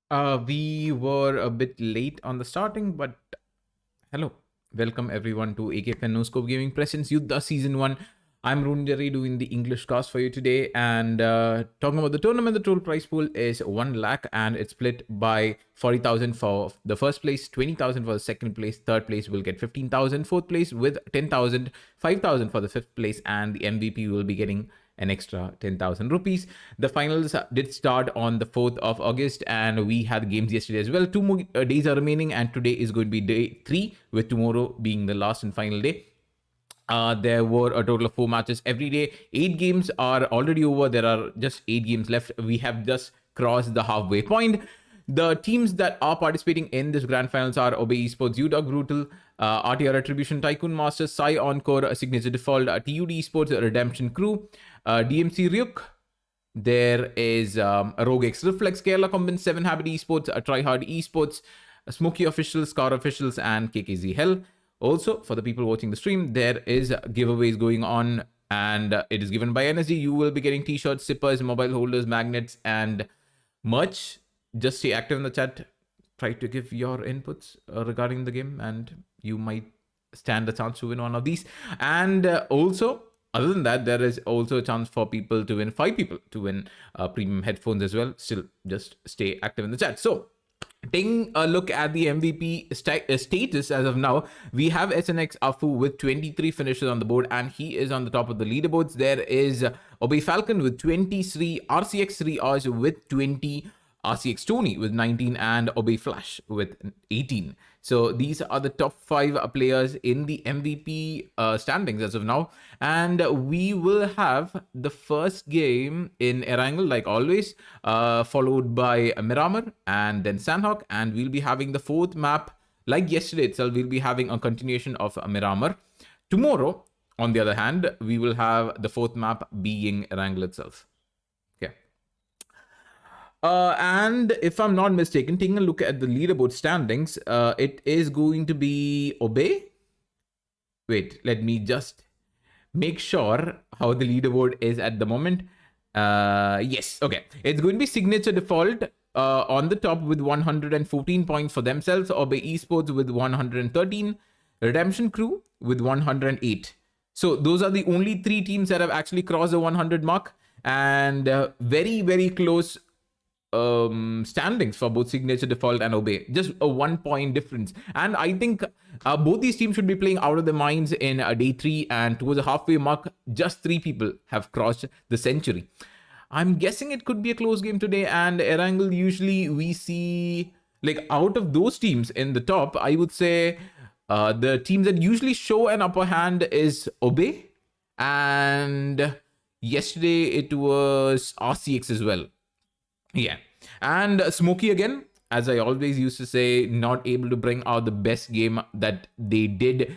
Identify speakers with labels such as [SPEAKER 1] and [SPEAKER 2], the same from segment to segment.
[SPEAKER 1] We were a bit late on the starting, but hello. Welcome everyone to AKFN NoScope Gaming Presents YUDDHA Season 1. I'm Rundari doing the English cast for you today, and talking about the tournament. The total prize pool is 1 lakh and it's split by 40,000 for the first place, 20,000 for the second place, third place will get 15,000, fourth place with 10,000, 5,000 for the fifth place, and the MVP will be getting an extra 10,000 rupees. The finals did start on the 4th of August and we had games yesterday as well. 2 more days are remaining and today is going to be day 3, with tomorrow being the last and final day. There were a total of 4 matches every day. 8 games are already over. There are just 8 games left. We have just crossed the halfway point. The teams that are participating in this grand finals are Obey Esports, uDOG Brutal, RTR Retribution, TYCOON Masters, ENCORE, Signature Default, TUD Esports, Redemption Crew, DMC RYUK. There is ROGxREFLEX, KOMBANZ, 7 Habit Esports, TRYHARD Esports, SMOKY Officials, Scar Officials, and KKZ Hell. Also, for the people watching the stream, there is giveaways going on, and it is given by NSG. You will be getting t-shirts, zippers, mobile holders, magnets, and merch. Just stay active in the chat. Try to give your inputs regarding the game, and you might stand a chance to win one of these. And also, other than that, there is also a chance for people to win, 5 people to win premium headphones as well. Still, just stay active in the chat. So, taking a look at the MVP status as of now, we have SNX Afu with 23 finishes on the board, and he is on the top of the leaderboards. There is Obey Falcon with 23, RCX3 Oz with 20, RCX Tony with 19, and Obey Flash with 18. So these are the top 5 players in the MVP standings as of now. And we will have the first game in Erangel, like always, followed by Miramar and then Sandhawk. And we'll be having the 4th map, like yesterday itself, we'll be having a continuation of Miramar. Tomorrow, on the other hand, we will have the 4th map being Erangel itself. And if I'm not mistaken, taking a look at the leaderboard standings, it is going to be Obey. Wait, let me just make sure how the leaderboard is at the moment. Yes, okay. It's going to be Signature Default on the top with 114 points for themselves. Obey Esports with 113. Redemption Crew with 108. So those are the only 3 teams that have actually crossed the 100 mark. And very, very close standings for both Signature Default and Obey, just a 1 point difference. And I think both these teams should be playing out of their minds in day 3, and towards the halfway mark, just 3 people have crossed the century. I'm guessing it could be a close game today, and Erangel, usually we see, like, out of those teams in the top, I would say the teams that usually show an upper hand is Obey, and yesterday it was RCX as well. Yeah, and SMOKY again, as I always used to say, not able to bring out the best game that they did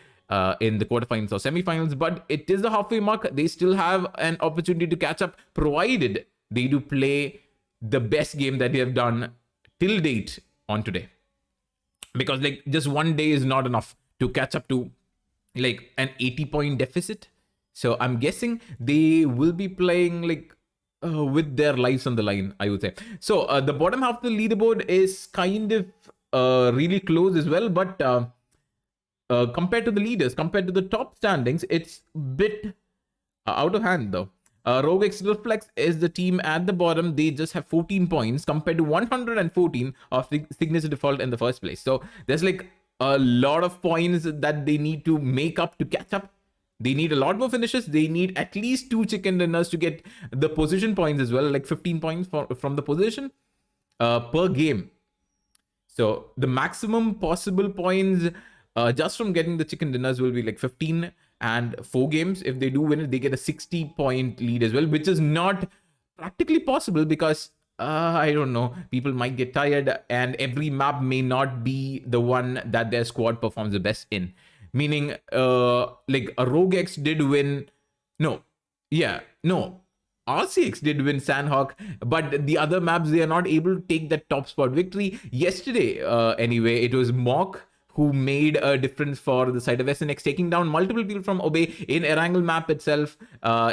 [SPEAKER 1] in the quarterfinals or semifinals, but it is the halfway mark. They still have an opportunity to catch up, provided they do play the best game that they have done till date on today. Because like just one day is not enough to catch up to like an 80-point deficit. So I'm guessing they will be playing like with their lives on the line, I would say. So the bottom half of the leaderboard is kind of really close as well, but compared to the leaders, compared to the top standings, it's a bit out of hand though. ROGxREFLEX is the team at the bottom. They just have 14 points compared to 114 of Signature Default in the first place. So there's like a lot of points that they need to make up to catch up. They need a lot more finishes. They need at least 2 chicken dinners to get the position points as well, like 15 points from the position per game. So the maximum possible points just from getting the chicken dinners will be like 15, and 4 games. If they do win it, they get a 60-point lead as well, which is not practically possible because I don't know, people might get tired and every map may not be the one that their squad performs the best in. Meaning, like a ROGx did win. RCX did win Sandhawk, but the other maps, they are not able to take that top spot victory. Yesterday, anyway, it was Mock who made a difference for the side of SNX, taking down multiple people from Obey in Erangel map itself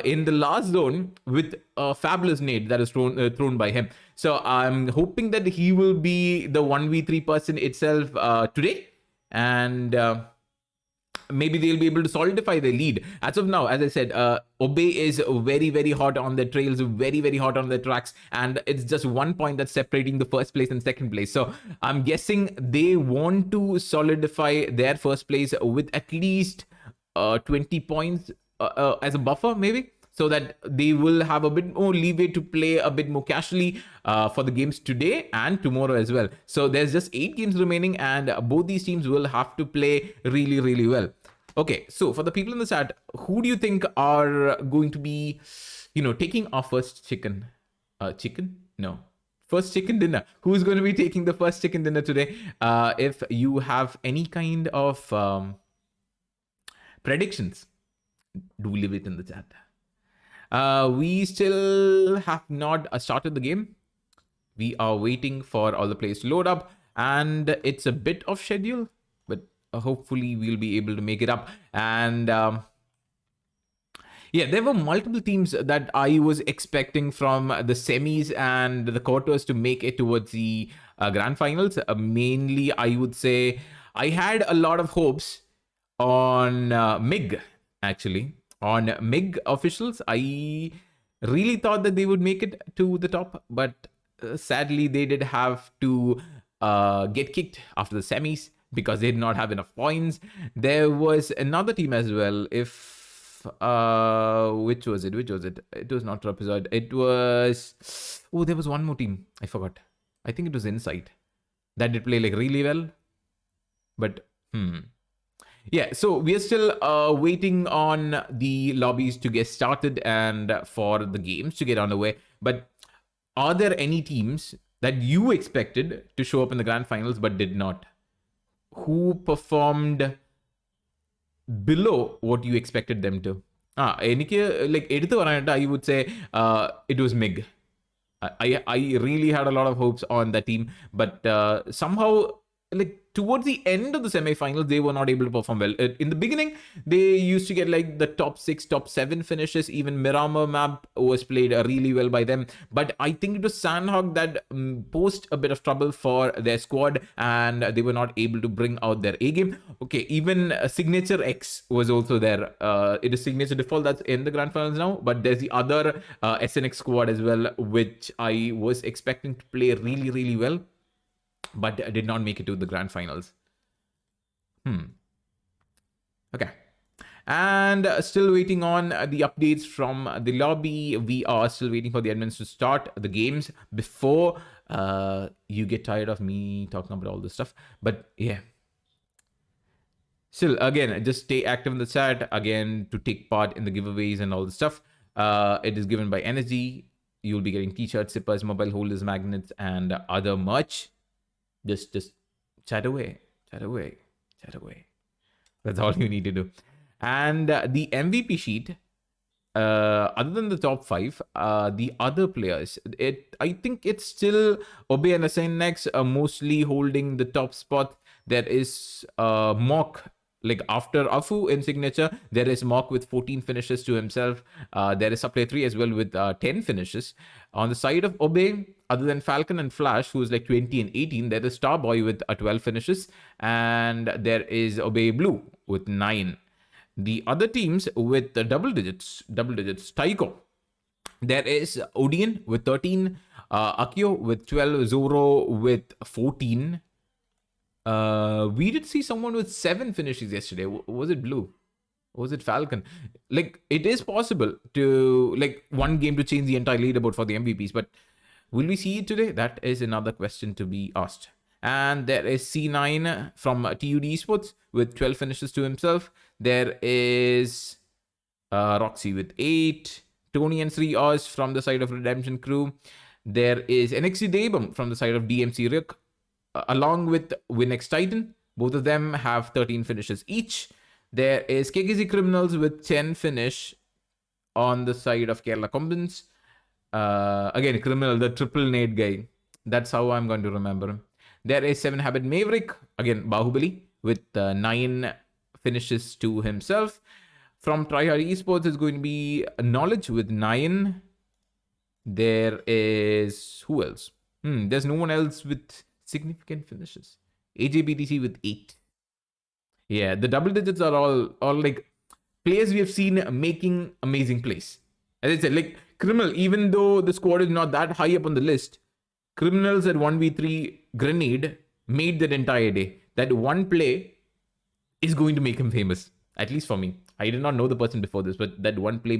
[SPEAKER 1] in the last zone with a fabulous nade that is thrown by him. So I'm hoping that he will be the 1v3 person itself today, and maybe they'll be able to solidify their lead. As of now, as I said, Obey is very, very hot on their trails, very, very hot on their tracks, and it's just 1 point that's separating the first place and second place. So I'm guessing they want to solidify their first place with at least 20 points as a buffer, maybe, so that they will have a bit more leeway to play a bit more casually for the games today and tomorrow as well. So there's just 8 games remaining, and both these teams will have to play really, really well. Okay, so for the people in the chat, who do you think are going to be, taking our first chicken? No. First chicken dinner. Who's going to be taking the first chicken dinner today? If you have any kind of predictions, do leave it in the chat. We still have not started the game. We are waiting for all the players to load up, and it's a bit of schedule, but hopefully we'll be able to make it up. And yeah, there were multiple teams that I was expecting from the semis and the quarters to make it towards the grand finals. Mainly, I would say I had a lot of hopes on MIG, actually. On MIG officials, I really thought that they would make it to the top, but sadly, they did have to get kicked after the semis because they did not have enough points. There was another team as well. Which was it? It was not Trapezoid. It was... Oh, there was one more team. I forgot. I think it was Insight. That did play like really well. But, yeah, so we are still waiting on the lobbies to get started and for the games to get underway. But are there any teams that you expected to show up in the grand finals but did not? Who performed below what you expected them to? I would say it was MIG. I really had a lot of hopes on that team, but somehow, like, towards the end of the semifinals, they were not able to perform well. In the beginning, they used to get like the top 6, top 7 finishes. Even Miramar map was played really well by them. But I think it was Sandhog that posed a bit of trouble for their squad, and they were not able to bring out their A game. Okay, even Signature X was also there. It is Signature Default that's in the grand finals now, but there's the other SNX squad as well, which I was expecting to play really, really well, but did not make it to the grand finals. Okay. And still waiting on the updates from the lobby. We are still waiting for the admins to start the games before you get tired of me talking about all this stuff. But yeah. Still, again, just stay active in the chat, again, to take part in the giveaways and all the stuff. It is given by Energy. You'll be getting t-shirts, zippers, mobile holders, magnets, and other merch. Just chat away. That's all you need to do. And the MVP sheet, other than the top 5, the other players, I think it's still Obey and SNX mostly holding the top spot. There is Mock. Like after Afu in Signature, there is Mock with 14 finishes to himself. There is Supply 3 as well with 10 finishes. On the side of Obey, other than Falcon and Flash, who's like 20 and 18, there is Starboy with 12 finishes. And there is Obey Blue with 9. The other teams with double digits, TYCOON. There is Odeon with 13, Akio with 12, Zoro with 14. We did see someone with 7 finishes yesterday. Was it Blue? Or was it Falcon? Like, it is possible to, like, one game to change the entire leaderboard for the MVPs, but will we see it today? That is another question to be asked. And there is C9 from TUD Esports with 12 finishes to himself. There is Roxy with 8. Tony and 3 Oz from the side of Redemption Crew. There is NXT Debum from the side of DMC RYUK. Along with Winx Titan, both of them have 13 finishes each. There is KKZ Criminals with 10 finish on the side of Kerala KOMBANZ. Again, Criminal, the triple nade guy. That's how I'm going to remember him. There is 7 Habit Maverick, again Bahubali, with 9 finishes to himself. From TryHARD Esports is going to be Knowledge with 9. There is... who else? There's no one else with significant finishes. AJBTC with 8. Yeah, the double digits are all like players we have seen making amazing plays. As I said, like Criminal, even though the squad is not that high up on the list, Criminals at 1v3 Grenade made that entire day. That one play is going to make him famous, at least for me. I did not know the person before this, but that one play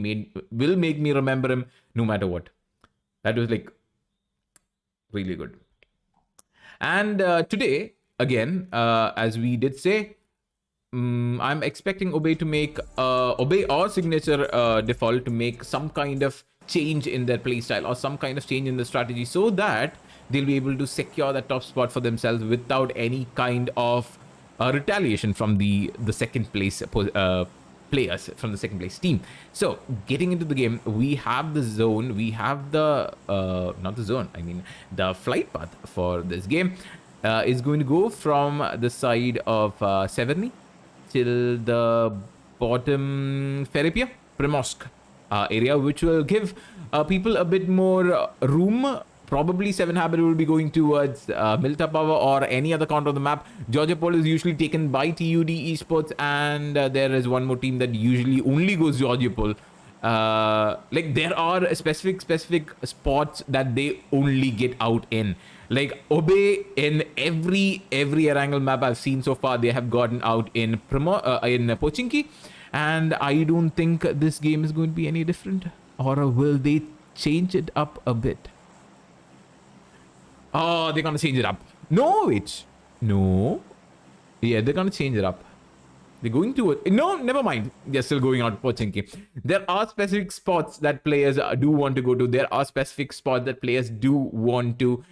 [SPEAKER 1] will make me remember him no matter what. That was like really good. And today, again, as we did say, I'm expecting Obey to make Obey or Signature Default to make some kind of change in their playstyle or some kind of change in the strategy so that they'll be able to secure that top spot for themselves without any kind of retaliation from the second place players from the second place team. So getting into the game, we have the zone, we have the not the zone, I mean the flight path for this game is going to go from the side of Severny till the bottom Feripia, Primorsk area, which will give people a bit more room. Probably 7 Habit will be going towards Milta Power or any other corner of the map. Georgia Pole is usually taken by TUD Esports, and there is one more team that usually only goes Georgia Pole. Like there are specific spots that they only get out in. Like Obey, in every Erangel map I've seen so far, they have gotten out in Pochinki, and I don't think this game is going to be any different. Or will they change it up a bit? Oh, they're gonna change it up. No, wait. No. Yeah, they're gonna change it up. They're going to... No, never mind. They're still going out Pochinki. There are specific spots that players do want to go to. There are specific spots that players do want to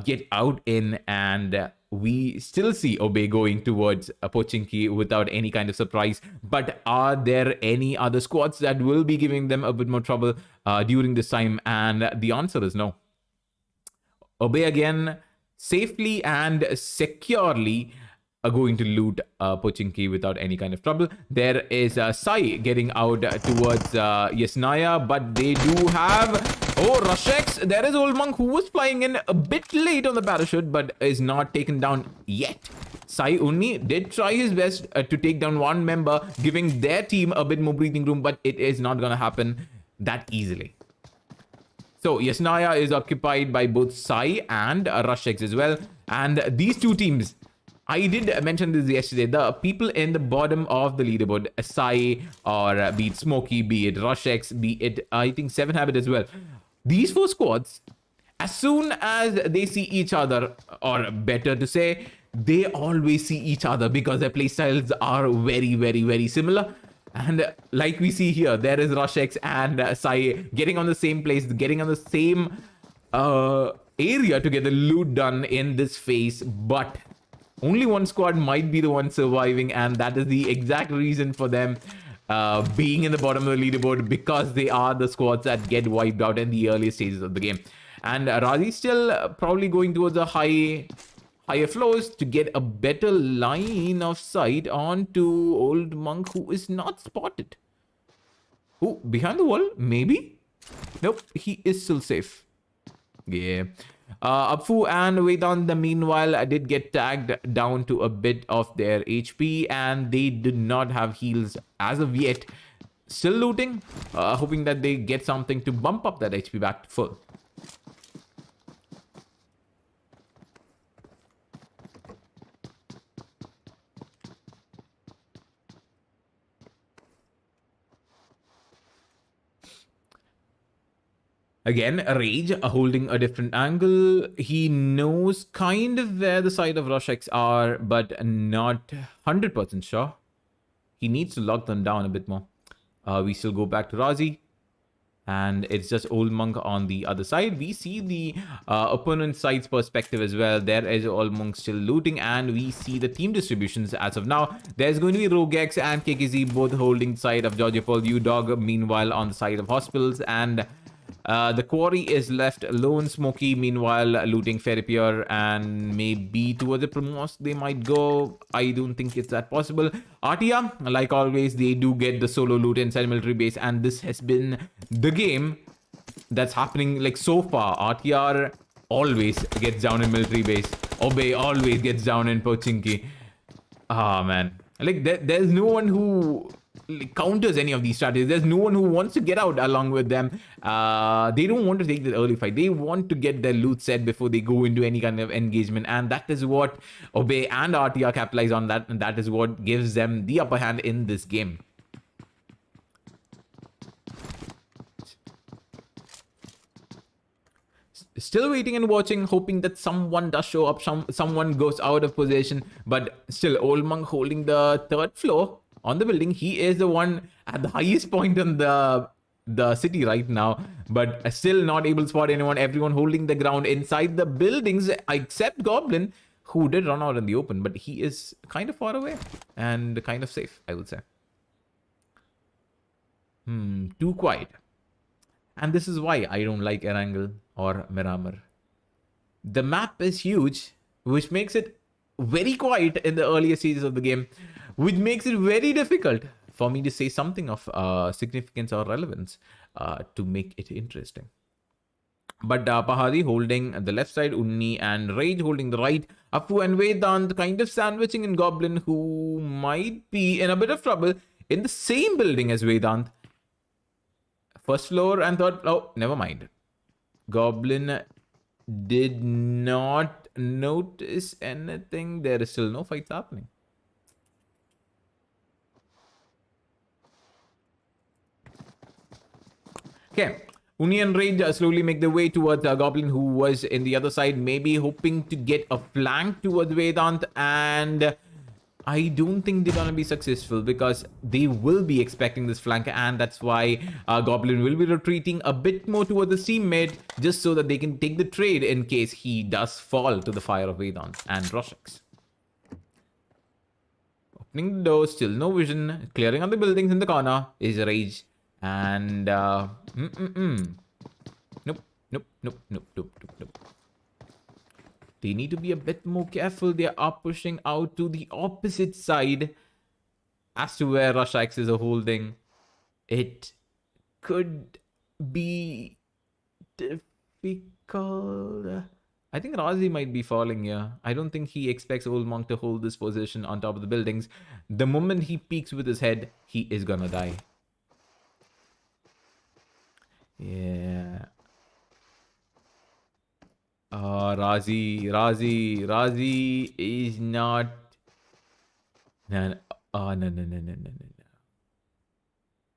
[SPEAKER 1] get out in. And we still see Obey going towards Pochinki without any kind of surprise. But are there any other squads that will be giving them a bit more trouble during this time? And the answer is no. Obey again safely and securely going to loot Pochinki without any kind of trouble. There is Sai getting out towards Yesnaya, but they do have... Oh, ROGxREFLEX. There is Old Monk who was flying in a bit late on the parachute, but is not taken down yet. Sai only did try his best to take down one member, giving their team a bit more breathing room, but it is not going to happen that easily. So Yesnaya is occupied by both Sai and ROGxREFLEX as well. And these two teams, I did mention this yesterday, the people in the bottom of the leaderboard, Sai or be it SMOKY, be it ROGxREFLEX, be it I think 7 Habit as well. These 4 squads, as soon as they see each other, or better to say, they always see each other because their playstyles are very similar. And like we see here, there is ROGxREFLEX and Sai getting on the same place, getting on the same area to get the loot done in this phase. But only one squad might be the one surviving, and that is the exact reason for them being in the bottom of the leaderboard, because they are the squads that get wiped out in the early stages of the game. And Razi still probably going towards a higher floors to get a better line of sight onto Old Monk, who is not spotted. Oh, behind the wall? Maybe? Nope, he is still safe. Yeah. Apfu and Vedant, the meanwhile, did get tagged down to a bit of their HP, and they did not have heals as of yet. Still looting, hoping that they get something to bump up that HP back to full. Again, Rage holding a different angle. He knows kind of where the side of ROGxREFLEX are, but not 100% sure. He needs to lock them down a bit more. We still go back to Razi. And it's just Old Monk on the other side. We see the opponent side's perspective as well. There is Old Monk still looting, and we see the team distributions as of now. There's going to be ROGxREFLEX and KKZ both holding side of Georgia Pole, uDOG meanwhile on the side of Hospitals, and The quarry is left alone. Smoky, meanwhile, looting Ferripier and maybe towards the Promos they might go. I don't think it's that possible. Artia, like always, they do get the solo loot inside military base, and this has been the game that's happening like so far. RTR always gets down in military base. Obey always gets down in Pochinki. Ah, man. Like, there's no one who counters any of these strategies. There's no one who wants to get out along with them. They don't want to take the early fight. They want to get their loot set before they go into any kind of engagement. And that is what Obey and RTR capitalize on that. And that is what gives them the upper hand in this game. Still waiting and watching, hoping that someone does show up, someone goes out of position. But still, Old Monk holding the 3rd floor on the building. He is the one at the highest point on the city right now, but still not able to spot anyone. Everyone holding the ground inside the buildings, except Goblin, who did run out in the open, but he is kind of far away and kind of safe, I would say. Too quiet. And this is why I don't like Erangel or Miramar. The map is huge, which makes it very quiet in the earlier stages of the game, which makes it very difficult for me to say something of significance or relevance to make it interesting. But Pahadi holding the left side, Unni and Rage holding the right, Apu and Vedant kind of sandwiching in Goblin, who might be in a bit of trouble in the same building as Vedant. 1st floor and 3rd. Oh, never mind. Goblin did not notice anything. There is still no fights happening. Okay. Uni and Rage slowly make their way towards Goblin, who was in the other side, maybe hoping to get a flank towards Vedant, and I don't think they're gonna be successful because they will be expecting this flank, and that's why Goblin will be retreating a bit more towards the teammate, just so that they can take the trade in case he does fall to the fire of Vedant and ROGxREFLEX. Opening the door, still no vision. Clearing out the buildings in the corner is Rage, and Nope. They need to be a bit more careful. They are pushing out to the opposite side as to where ROGxREFLEX is holding. It could be difficult. I think Razi might be falling here. I don't think he expects Old Monk to hold this position on top of the buildings. The moment he peeks with his head, he is gonna die. Yeah. Razi is not. No.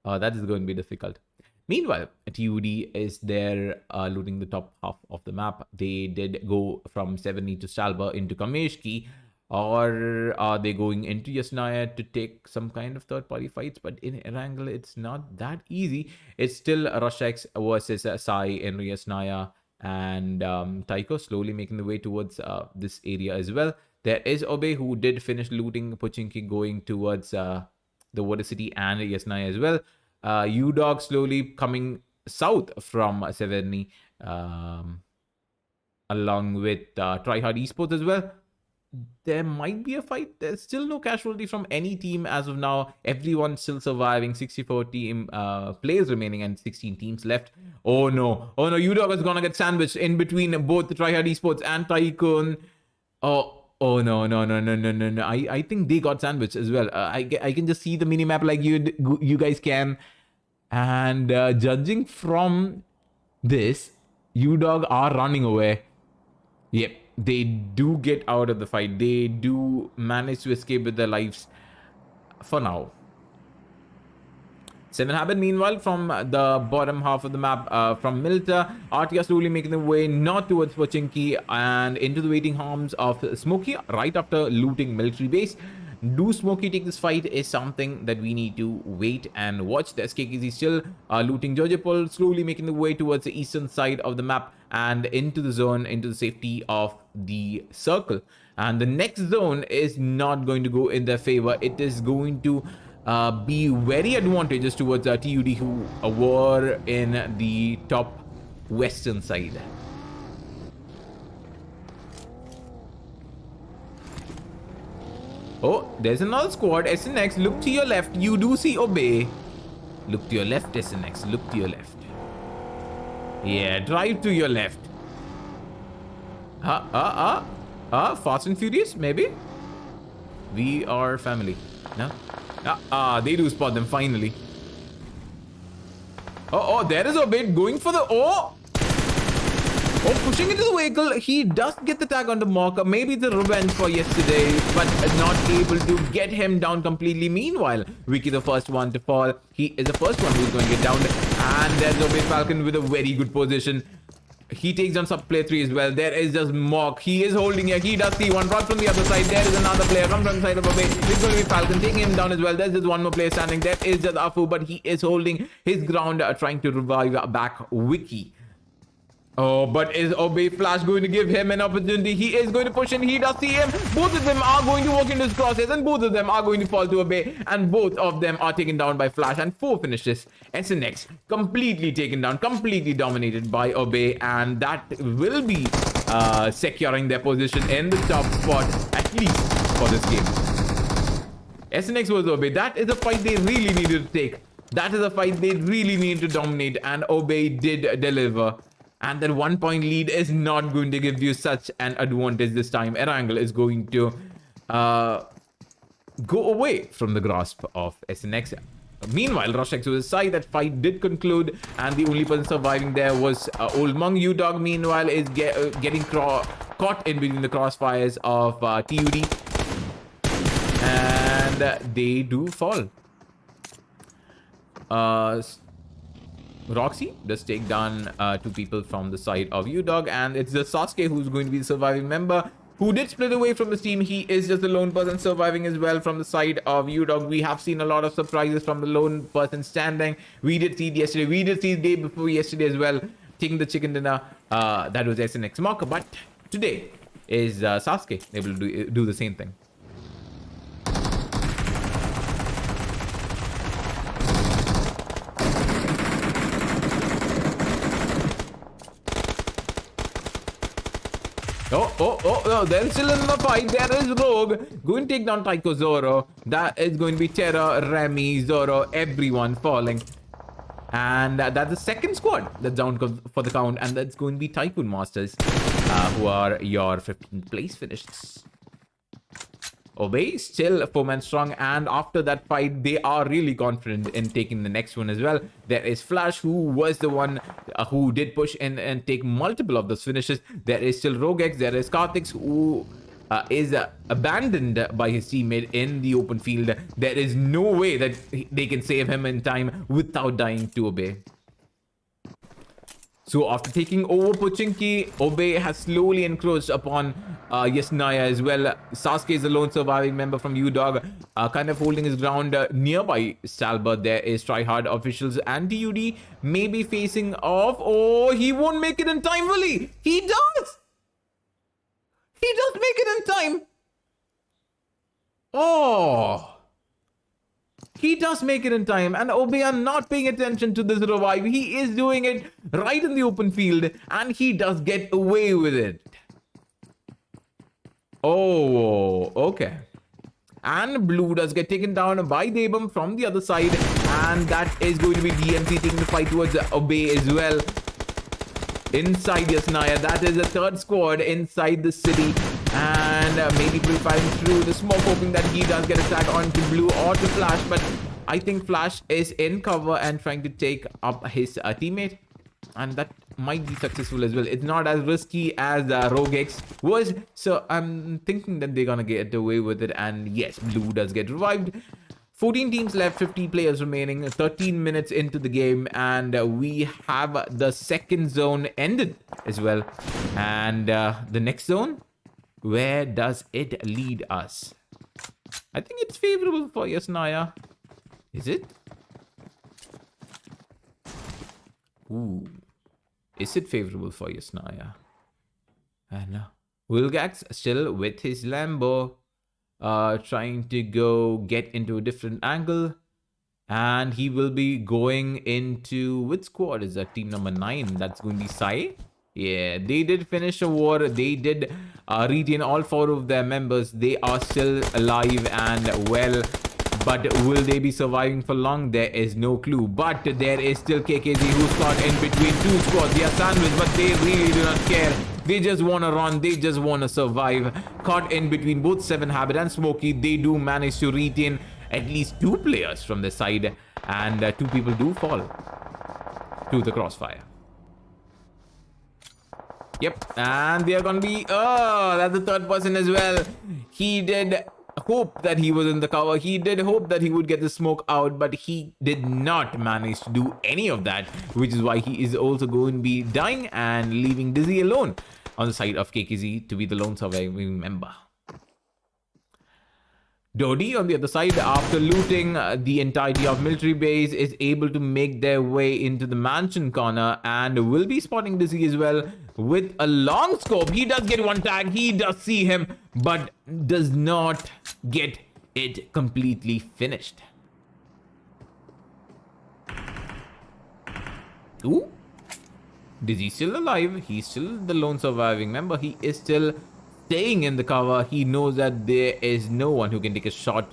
[SPEAKER 1] That is going to be difficult. Meanwhile, TUD is there looting the top half of the map. They did go from Severny to Stalba into Kameshki, or are they going into Yasnaya to take some kind of third-party fights? But in Erangel, it's not that easy. It's still ROGxREFLEX versus Sai in Yasnaya, and Tycho slowly making the way towards this area as well. There is Obey, who did finish looting Pochinki, going towards the Water City and Yasnaya as well. uDOG slowly coming south from Severny, along with TryHARD Esports as well. There might be a fight. There's still no casualty from any team as of now. Everyone's still surviving. 64 team players remaining and 16 teams left. Oh no, uDOG is gonna get sandwiched in between both the TryHARD Esports and TYCOON. Oh no. I think they got sandwiched as well. I can just see the minimap like you guys can. And judging from this, uDOG are running away. Yep, they do get out of the fight. They do manage to escape with their lives for now. 7 Habit, meanwhile, from the bottom half of the map, from Milta, Artia slowly making their way not towards Pochinki and into the waiting arms of SMOKY right after looting military base. Do SMOKY take this fight is something that we need to wait and watch. The SKKZ still looting Jojapol, slowly making the way towards the eastern side of the map and into the zone, into the safety of the circle. And the next zone is not going to go in their favor. It is going to be very advantageous towards TUD, who were in the top western side. Oh, there's another squad. SNX, look to your left. You do see Obey. Look to your left, SNX. Look to your left. Yeah, drive to your left. Fast and Furious, maybe? We are family. No? They do spot them finally. Oh, there is Obey going for the... Oh, pushing into the vehicle. He does get the tag on the marker. Maybe the revenge for yesterday, but not able to get him down completely. Meanwhile, Wiki the first one to fall. He is the first one who's going to get down. And there's Obey Falcon with a very good position. He takes down sub player 3 as well. There is just Mock. He is holding here. He does see one right from the other side. There is another player from the side of Obey. It's going to be Falcon taking him down as well. There's just one more player standing. There is just Afu, but he is holding his ground, trying to revive back Wiki. Oh, but is Obey Flash going to give him an opportunity? He is going to push in. He does see him. Both of them are going to walk into his crosshairs, and both of them are going to fall to Obey, and both of them are taken down by Flash, and 4 finishes. SNX completely taken down, completely dominated by Obey, and that will be securing their position in the top spot, at least for this game. SNX was Obey. That is a fight they really needed to take. That is a fight they really needed to dominate, and Obey did deliver. And that 1 point lead is not going to give you such an advantage this time. Erangel is going to go away from the grasp of SNX. Meanwhile, ROGxREFLEX was side. That fight did conclude, and the only person surviving there was Old Monk. uDOG, meanwhile, is getting caught in between the crossfires of TUD. And they do fall. Roxy does take down 2 people from the side of uDOG, and it's the Sasuke who's going to be the surviving member, who did split away from the team. He is just the lone person surviving as well from the side of uDOG. We have seen a lot of surprises from the lone person standing. We did see it yesterday. We did see it the day before yesterday as well, taking the chicken dinner. That was SNX Mock, but today is Sasuke able to do the same thing. Oh, they're still in the fight. There is Rogue going to take down Tycho Zoro. That is going to be Terra, Remy, Zoro, everyone falling. And that's the second squad that's down for the count. And that's going to be TYCOON Masters, who are your 15th place finishes. Obey still 4-man strong, and after that fight they are really confident in taking the next one as well. There is Flash, who was the one who did push in and take multiple of those finishes. There is still ROGxREFLEX. There is Karthix, who is abandoned by his teammate in the open field. There is no way that they can save him in time without dying to Obey. So after taking over Pochinki, Obey has slowly encroached upon Yesnaya as well. Sasuke is the lone surviving member from uDOG, kind of holding his ground nearby Stalbert. There is TRYHARD officials and TUD maybe facing off. Oh, he won't make it in time, will he? He does! He does make it in time! Oh! He does make it in time, and Obey are not paying attention to this revive. He is doing it right in the open field, and he does get away with it. Oh, okay. And Blue does get taken down by Debum from the other side, and that is going to be DMC taking the fight towards Obey as well. Inside Yasnaya, that is the third squad inside the city, and maybe firing through the smoke, hoping that he does get a tag onto Blue or to Flash, but I think Flash is in cover and trying to take up his teammate, and that might be successful as well. It's not as risky as ROGxREFLEX was, so I'm thinking that they're gonna get away with it. And yes, Blue does get revived. 14 teams left, 50 players remaining, 13 minutes into the game, and we have the second zone ended as well. And the next zone, where does it lead us? I think it's favorable for Yasnaya. Is it? Ooh. Is it favorable for Yasnaya? And Wilgax still with his Lambo. Trying to go get into a different angle. And he will be going into... Which squad is that? Team number 9. That's going to be Sai. Yeah, they did finish a war. They did retain all 4 of their members. They are still alive and well. But will they be surviving for long? There is no clue. But there is still KKZ who's caught in between 2 squads. They are sandwiched, but they really do not care. They just want to run. They just want to survive. Caught in between both 7 Habit and Smokey. They do manage to retain at least 2 players from the side. And 2 people do fall to the crossfire. Yep, and they are going to be... Oh, that's the 3rd person as well. He did hope that he was in the cover. He did hope that he would get the smoke out, but he did not manage to do any of that, which is why he is also going to be dying and leaving Dizzy alone on the side of KKZ to be the lone surviving member. Dodi, on the other side, after looting the entirety of military base, is able to make their way into the mansion corner and will be spotting Dizzy as well with a long scope. He does get 1 tag. He does see him, but does not get it completely finished. Ooh. Dizzy's still alive. He's still the lone surviving member. He is still staying in the cover. He knows that there is no one who can take a shot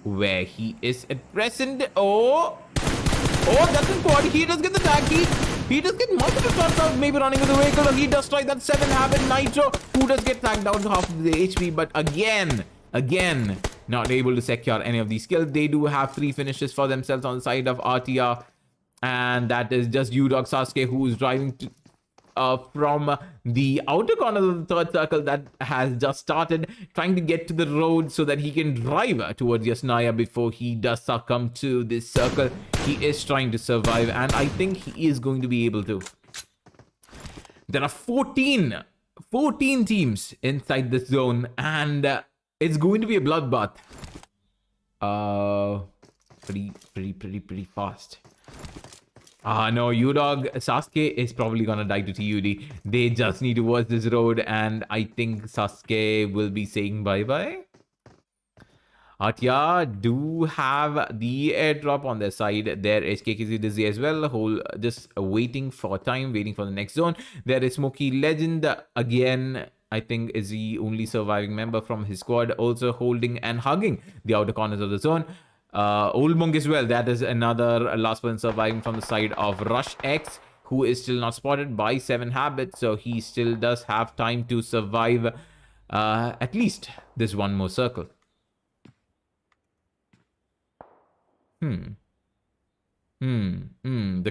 [SPEAKER 1] where he is at present. Oh, that's in quad. He does get the tag. He does get multiple shots out, maybe running with the vehicle. He does try that 7 Habit Nitro, who does get tagged down to half of the HP, but again, not able to secure any of these kills. They do have 3 finishes for themselves on the side of RTR, and that is just uDOG Sasuke, who is driving to from the outer corner of the 3rd circle that has just started, trying to get to the road so that he can drive towards Yasnaya before he does succumb to this circle. He is trying to survive, and I think he is going to be able to. There are 14 teams inside this zone, and it's going to be a bloodbath. Pretty fast. No, uDOG Sasuke is probably gonna die to TUD. They just need to watch this road, and I think Sasuke will be saying bye-bye. Atya do have the airdrop on their side. There is KKZ Dizzy as well, who just waiting for time, waiting for the next zone. There is Smoky Legend again. I think is the only surviving member from his squad, also holding and hugging the outer corners of the zone. Old Monk as well. That is another last person surviving from the side of RUSH-X, who is still not spotted by 7 Habits. So he still does have time to survive at least this one more circle. The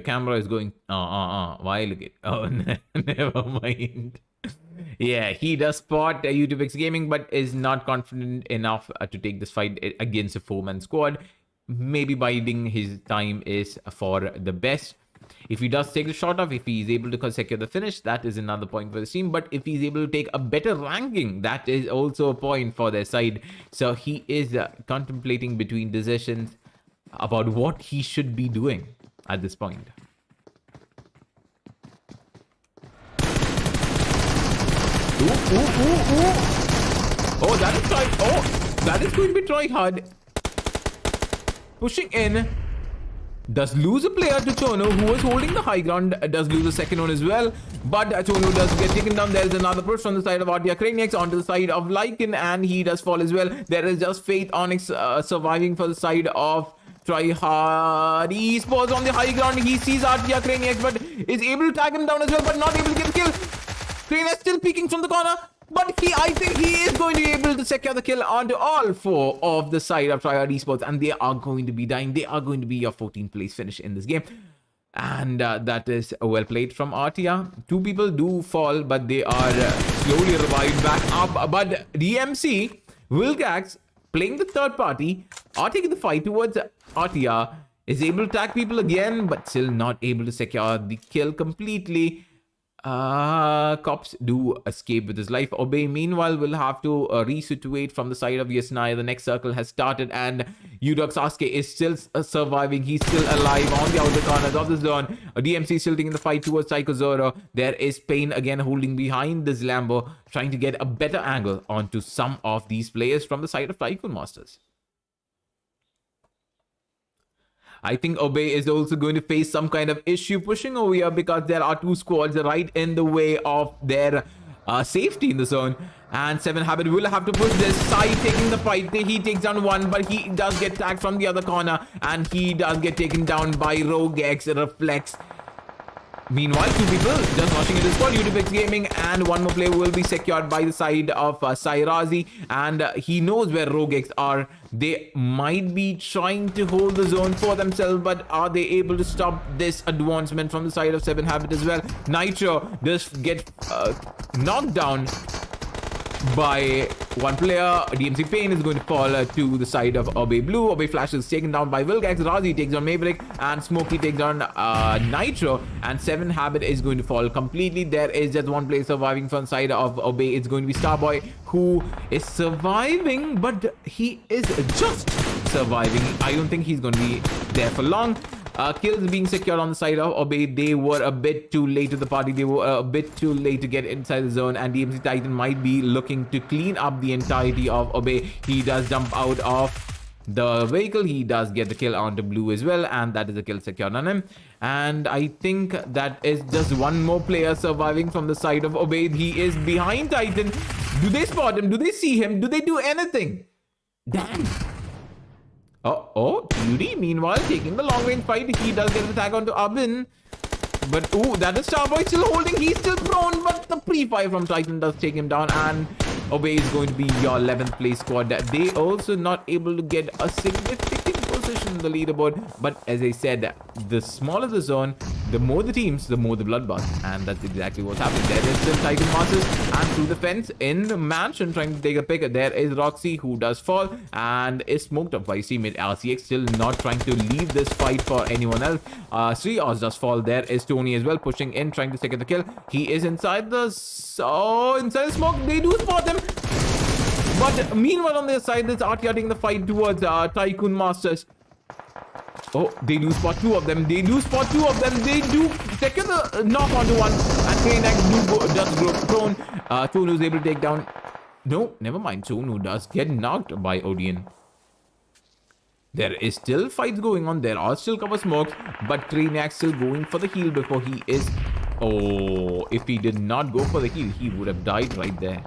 [SPEAKER 1] camera is going... Why look it? Oh, never mind. Yeah, he does spot YouTubeX Gaming, but is not confident enough to take this fight against a 4-man squad. Maybe biding his time is for the best. If he does take the shot off, if he is able to secure the finish, that is another point for the team. But if he's able to take a better ranking, that is also a point for their side. So he is contemplating between decisions about what he should be doing at this point. Oh, that is going to be TRYHARD. Pushing in. Does lose a player to Chono, who was holding the high ground. Does lose a second one as well. But Chono does get taken down. There is another push on the side of RYUK onto the side of Lycan, and he does fall as well. There is just Faith Onyx surviving for the side of TryHard. ESPORTS on the high ground. He sees RYUK, but is able to tag him down as well, but not able to get the kill. Crane is still peeking from the corner, but I think he is going to be able to secure the kill onto all 4 of the side of TryHard Esports, and they are going to be dying. They are going to be your 14th place finish in this game. And that is well played from RTR. 2 people do fall, but they are slowly revived back up. But DMC, Wilgax, playing the 3rd party, are taking the fight towards RTR, is able to attack people again, but still not able to secure the kill completely. Cops do escape with his life. Obey, meanwhile, will have to resituate from the side of Yasnaya. The next circle has started, and uDOG Sasuke is still surviving. He's still alive on the outer corners of the zone. DMC still taking the fight towards Psycho Zoro. There is Pain again holding behind this Lambo, trying to get a better angle onto some of these players from the side of TYCOON Masters. I think Obey is also going to face some kind of issue pushing over here because there are two squads right in the way of their safety in the zone. And 7 Habit will have to push this. Sai taking the fight. He takes down one, but he does get tagged from the other corner. And he does get taken down by ROGxREFLEX. Meanwhile, two people just rushing into the squad. uDOG Gaming and one more player will be secured by the side of Sairazi. And he knows where ROGx are. They might be trying to hold the zone for themselves, but are they able to stop this advancement from the side of 7 Habit as well? Nitro just get knocked down by one player. DMC Pain is going to fall to the side of Obey Blue. Obey Flash is taken down by Wilgax. Razi takes on Maverick and Smokey takes on Nitro, and 7 Habit is going to fall completely. There is just one player surviving from the side of Obey. It's going to be Starboy, who is surviving, but he is just surviving. I don't think he's going to be there for long. Kills being secured on the side of Obey. They were a bit too late to the party. They were a bit too late to get inside the zone, and DMC Titan might be looking to clean up the entirety of Obey. He does jump out of the vehicle. He does get the kill onto Blue as well, and that is a kill secured on him. And I think that is just one more player surviving from the side of Obey. He is behind Titan. Do they spot him? Do they see him? Do they do anything? Damn. TUD, meanwhile, taking the long-range fight. He does get the tag onto Abin. But, ooh, that is Starboy still holding. He's still prone, but the pre-fire from Titan does take him down. And Obey is going to be your 11th place squad. They also not able to get a significant position in the leaderboard. But as I said, the smaller the zone, the more the teams, the more the bloodbath. And that's exactly what's happening. There is still Titan Masters and through the fence in the mansion trying to take a pick. There is Roxy, who does fall and is smoked up by his teammate RCX, still not trying to leave this fight for anyone else. Sri Oz does fall. There is Tony as well, pushing in, trying to second the kill. He is inside the smoke. They do spot him. But meanwhile, on their side, there's RTR taking the fight towards TYCOON Masters. Oh, they do spot two of them. They do second the knock onto one. And Kranak does go prone. Tonu is able to take down. No, never mind. Tonu does get knocked by Odeon. There is still fights going on. There are still cover smokes. But Kranak still going for the heal before he is... Oh, if he did not go for the heal, he would have died right there.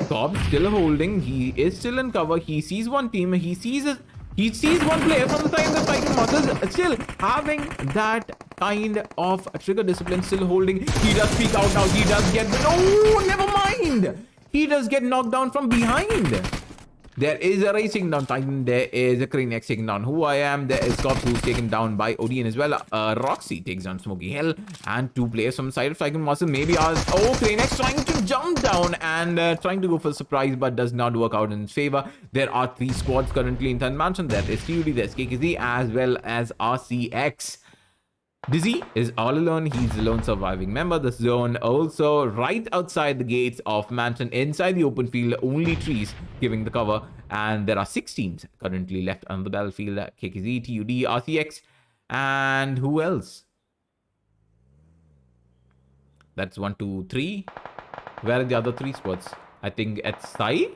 [SPEAKER 1] Cobb still holding. He is still in cover. He sees one team. He sees one player from the side of the TYCOON Masters, still having that kind of trigger discipline, still holding. He does peek out now. He does get... Oh, never mind. He does get knocked down from behind. There is a racing down Titan. There is a Kranak taking down Who I Am. There is Cobb, who's taken down by Odeon as well. Roxy takes down Smoky Hell. And two players from the side of TYCOON Master. Maybe ours. Oh, Kranak's trying to jump down and trying to go for a surprise, but does not work out in his favor. There are 3 squads currently in Titan Mansion. There is TUD, there's KKZ, as well as RCX. Dizzy is all alone. He's the lone surviving member. The zone also right outside the gates of Mansion, inside the open field, only trees giving the cover. And there are 6 teams currently left on the battlefield. KKZ, TUD, RCX, and who else? That's 1, 2, 3. Where are the other 3 spots? I think at Sai.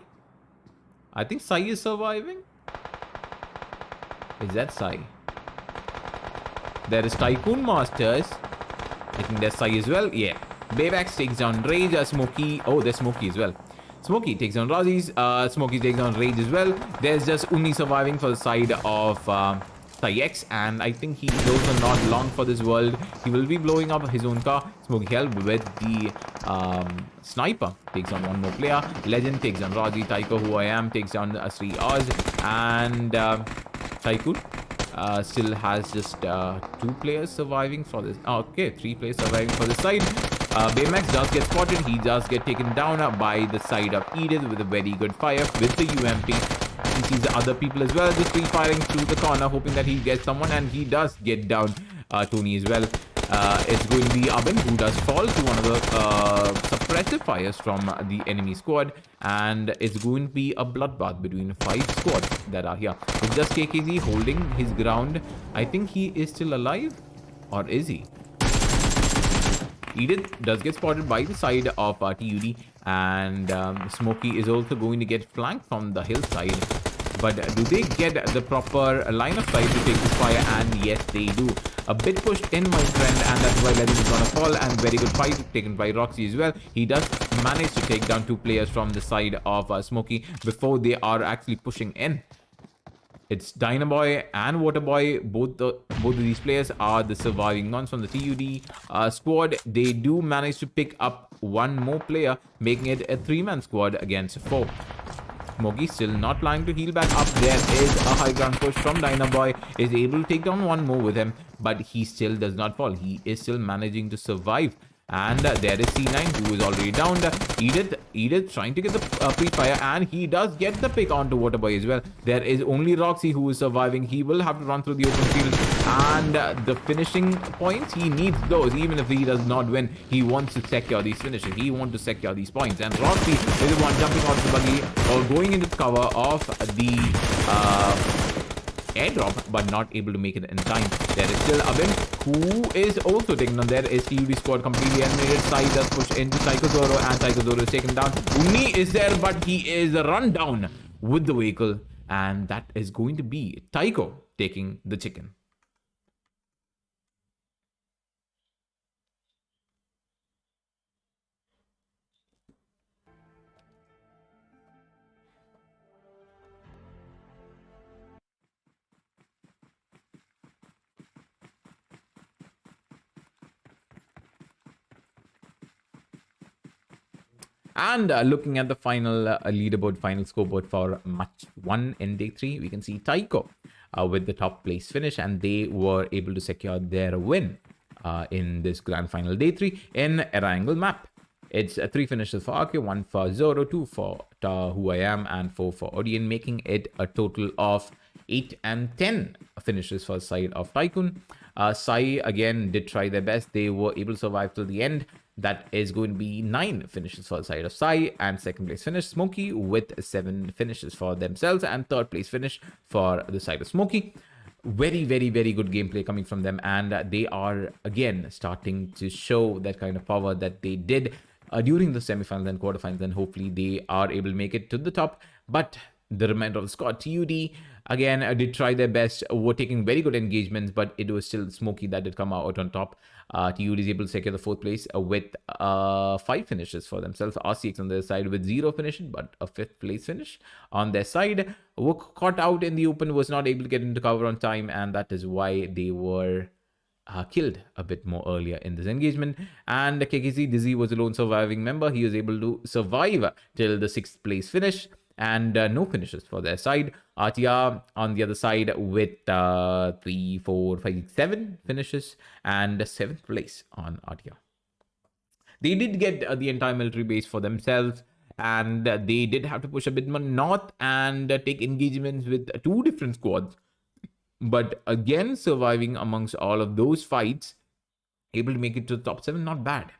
[SPEAKER 1] I think Sai is surviving. Is that Sai? There is TYCOON Masters. I think there's Sai as well. Yeah. Baybax takes down Rage. Smokey. Oh, there's Smokey as well. Smokey takes down Razi's. Smokey takes down Rage as well. There's just Uni surviving for the side of X, and I think he also not long for this world. He will be blowing up his own car. Smokey Hell with the sniper takes on one more player. Legend takes down Razi. Tycho, Who I Am, takes down Sri Oz, and TYCOON still has just 2 players surviving for this. Oh, okay, 3 players surviving for this side. Baymax does get spotted. He does get taken down by the side of Edith with a very good fire with the UMP. He sees the other people as well, just firing through the corner, hoping that he gets someone, and he does get down Tony as well. It's going to be Abin, who does fall to one of the suppressive fires from the enemy squad, and it's going to be a bloodbath between 5 squads that are here. It's just KKZ holding his ground. I think he is still alive, or is he? Edith does get spotted by the side of TUD, and Smokey is also going to get flanked from the hillside but do they get the proper line of sight to take this fire? And yes, they do. A bit pushed in, my friend, and that's why Levin is gonna fall. And very good fight taken by Roxy as well. He does manage to take down 2 players from the side of SMOKY before they are actually pushing in. It's Dynaboy and Waterboy. Both of these players are the surviving ones from the TUD squad. They do manage to pick up 1 more player, making it a 3-man squad against 4. SMOKY still not planning to heal back up. There is a high ground push from Dynaboy. Is able to take down 1 more with him, but he still does not fall. He is still managing to survive. And there is C9, who is already downed. Edith trying to get the pre-fire, and he does get the pick onto Waterboy as well. There is only Roxy who is surviving. He will have to run through the open field, and the finishing points, he needs those. Even if he does not win, he wants to secure these finishes. He wants to secure these points. And Roxy is the one jumping out of the buggy or going into the cover of the airdrop, but not able to make it in time. There is still Abin, who is also taken on. There is TUD squad completely eliminated. Sai does push into TYCOON, and TYCOON is taken down. Uni is there, but he is run down with the vehicle, and that is going to be Tycho taking the chicken. And looking at the final leaderboard, final scoreboard for match 1 in day 3, we can see Tycho with the top place finish, and they were able to secure their win in this grand final day 3 in a triangle map. It's 3 finishes for RK, 1 for Zoro, 2 for Who I Am, and 4 for Odion, making it a total of 8 and 10 finishes for the side of TYCOON. Sai again did try their best. They were able to survive till the end. That is going to be 9 finishes for the side of Sai, and 2nd place finish SMOKY with 7 finishes for themselves, and 3rd place finish for the side of SMOKY. Very, very, very good gameplay coming from them, and they are again starting to show that kind of power that they did during the semifinals and quarterfinals, and hopefully they are able to make it to the top. But the remainder of the squad, TUD, again, did try their best, were taking very good engagements, but it was still SMOKY that did come out on top. TUD is able to secure the 4th place with 5 finishes for themselves. RCX on their side with 0 finishes, but a 5th place finish on their side. Were caught out in the open, was not able to get into cover on time, and that is why they were killed a bit more earlier in this engagement. And KKC Dizzy was a lone surviving member. He was able to survive till the 6th place finish, and no finishes for their side. RTR on the other side with 3, 4, 5, 7 finishes, and 7th place on RTR. They did get the entire military base for themselves, and they did have to push a bit more north and take engagements with 2 different squads. But again, surviving amongst all of those fights, able to make it to the top 7, not bad.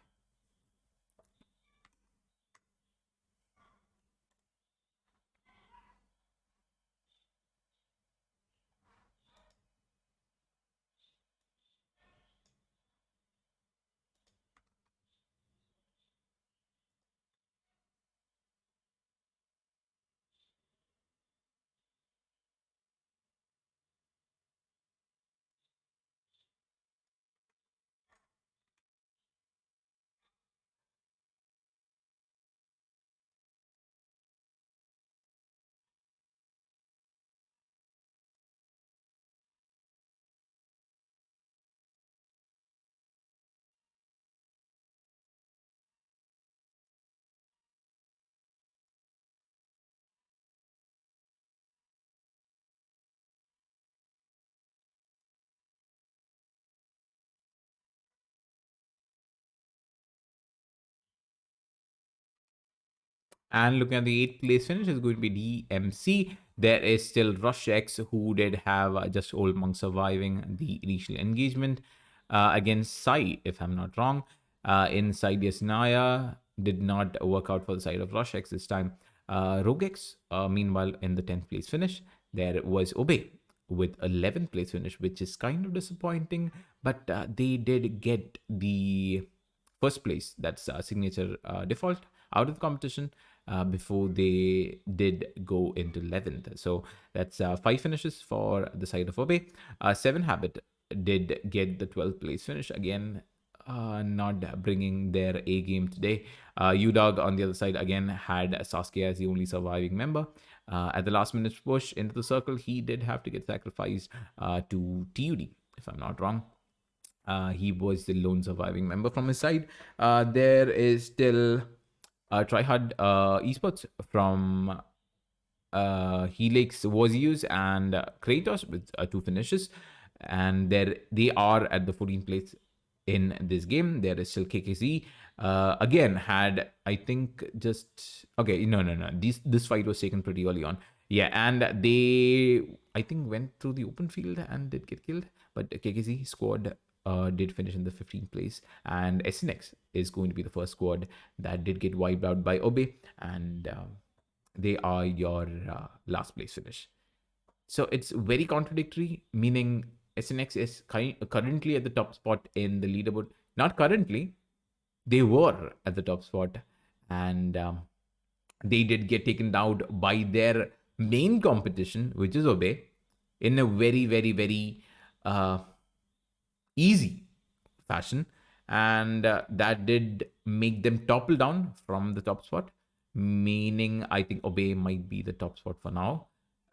[SPEAKER 1] And looking at the 8th place finish is going to be DMC. There is still ROGxREFLEX, who did have just Old Monk surviving the initial engagement against Sai, if I'm not wrong. Inside Yasnaya did not work out for the side of ROGxREFLEX this time. ROGxREFLEX, meanwhile, in the 10th place finish, there was Obey with 11th place finish, which is kind of disappointing, but they did get the 1st place, that's signature default, out of the competition. before they did go into 11th. So that's 5 finishes for the side of Obe. 7 Habit did get the 12th place finish. Again, not bringing their A game today. uDOG on the other side again had Sasuke as the only surviving member. At the last minute push into the circle, he did have to get sacrificed to TUD, if I'm not wrong. He was the lone surviving member from his side. There is still TRYHARD esports from Helix Warriors and Kratos with 2 finishes, and they are at the 14th place in this game. There is still KKZ. Again, had I think just okay. No. This fight was taken pretty early on. Yeah, and they I think went through the open field and did get killed. But KKZ squad did finish in the 15th place, and SNX is going to be the first squad that did get wiped out by Obe, and they are your last place finish. So it's very contradictory, meaning SNX is currently at the top spot in the leaderboard. Not currently, they were at the top spot, and they did get taken out by their main competition, which is Obe, in a very, very, very easy fashion, and that did make them topple down from the top spot, meaning I think Obe might be the top spot for now,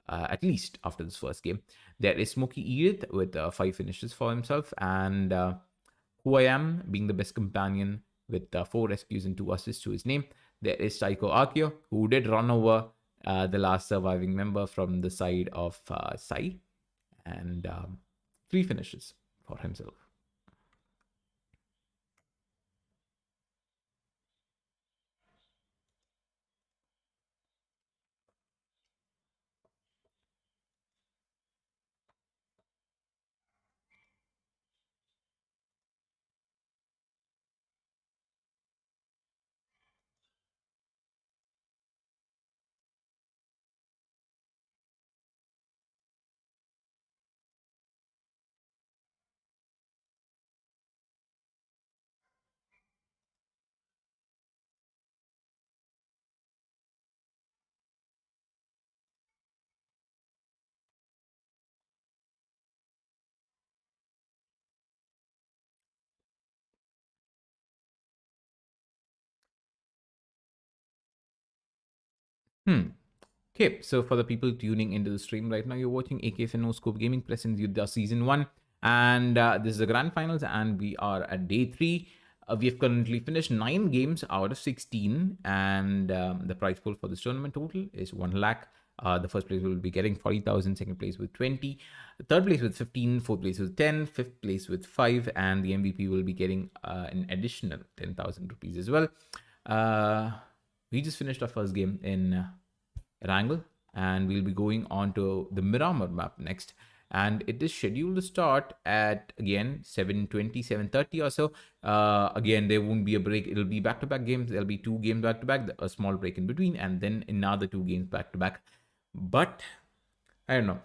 [SPEAKER 1] at least after this first game. There is SMOKY Edith with 5 finishes for himself, and Who I Am being the best companion with 4 rescues and 2 assists to his name. There is TYCOON, who did run over the last surviving member from the side of Sai, and 3 finishes for himself. Okay, so for the people tuning into the stream right now, you're watching AKF and NoScope Gaming presents YUDDHA Season 1. And this is the grand finals, and we are at day 3. We have currently finished 9 games out of 16, and the prize pool for this tournament total is 1 lakh. The first place will be getting 40,000, second place with 20, third place with 15, fourth place with 10, fifth place with 5, and the MVP will be getting an additional 10,000 rupees as well. We just finished our first game in Wrangle, and we'll be going on to the Miramar map next, and it is scheduled to start at again 7:20, 7:30 or so. Again, there won't be a break. It'll be back-to-back games. There'll be 2 games back-to-back, a small break in between, and then another 2 games back-to-back. But I don't know,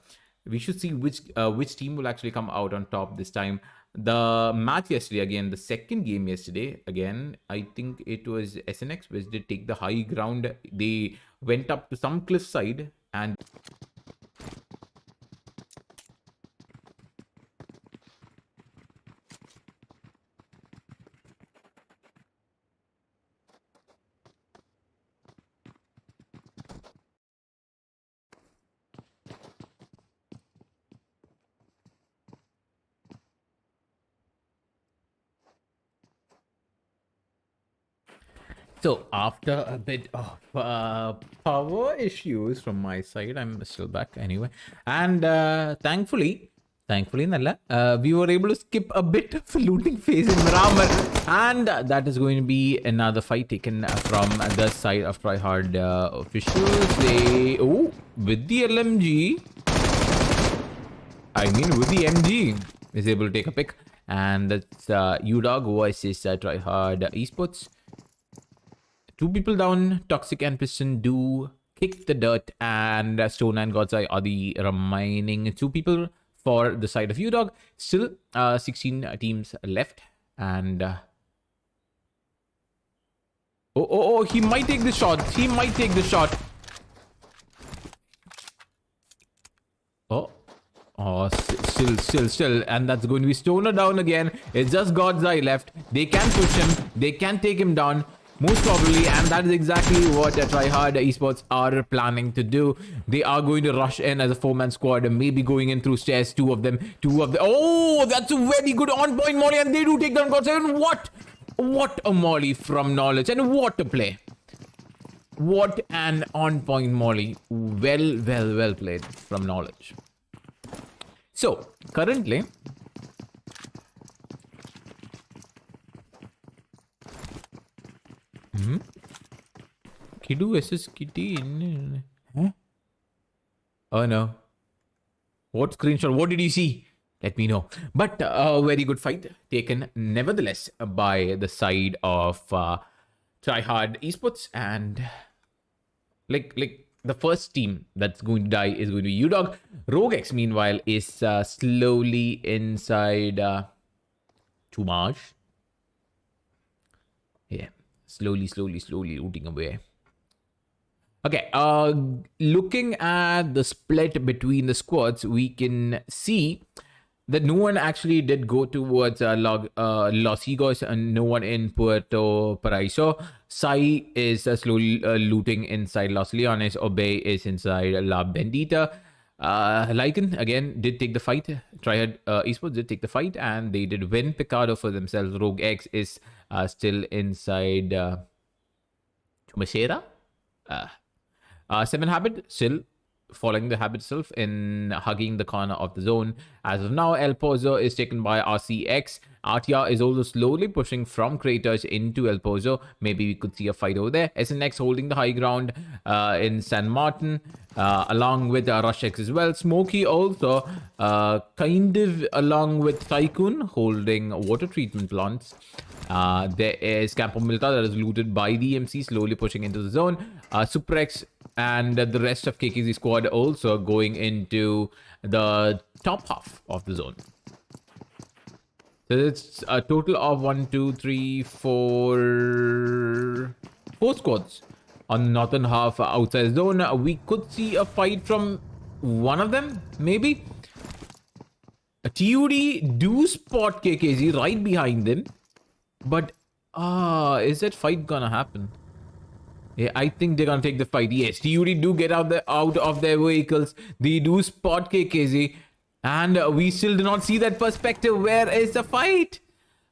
[SPEAKER 1] we should see which team will actually come out on top this time. The match yesterday, again, the second game yesterday, again, I think it was SNX which did take the high ground. They went up to some cliffside and so after a bit of power issues from my side, I'm still back anyway. And thankfully, we were able to skip a bit of looting phase in Miramar. And that is going to be another fight taken from the side of TryHard officials. They, with the LMG, with the MG, is able to take a pick. And that's uDOG versus TryHard esports. 2 people down. Toxic and Piston do kick the dirt, and Stone and God's Eye are the remaining 2 people for the side of uDOG. Still 16 teams left, and Oh, he might take the shot. He might take the shot. Oh, still. And that's going to be Stoner down again. It's just God's Eye left. They can push him. They can take him down. Most probably. And that is exactly what TryHARD esports are planning to do. They are going to rush in as a 4-man squad. Maybe going in through stairs. Two of them. Oh, that's a very good on-point molly. And they do take down God7. What a molly from Knowledge. And what a play. What an on-point molly. Well played from Knowledge. So, currently, Kidu versus Kitty. Huh? Oh no. What screenshot? What did you see? Let me know. But a very good fight taken, nevertheless, by the side of TryHARD esports, and like the first team that's going to die is going to be uDOG. ROGX, meanwhile, is slowly inside Tumaj. Yeah, slowly looting away. Okay, looking at the split between the squads, we can see that no one actually did go towards Los Higos, and no one in Puerto Paraiso. Sai is slowly looting inside Los Leones. Obey is inside La Bendita. Lycan, again, did take the fight. TryHARD esports did take the fight, and they did win Picardo for themselves. ROGX is still inside Chumacera. 7 Habit still following the habit itself in hugging the corner of the zone. As of now, El Pozo is taken by RCX. Artia is also slowly pushing from Craters into El Pozo. Maybe we could see a fight over there. SNX holding the high ground in San Martin, along with RushX as well. Smoky also kind of along with TYCOON holding water treatment plants. There is Campo Milita that is looted by the MC, slowly pushing into the zone. Suprex and the rest of KKZ squad also going into the top half of the zone. So it's a total of 4 squads on the northern half outside zone. We could see a fight from one of them, maybe. TUD do spot KKZ right behind them. But, is that fight gonna happen? Yeah, I think they're gonna take the fight. Yes, TUD do get out of their vehicles. They do spot KKZ. And we still do not see that perspective. Where is the fight?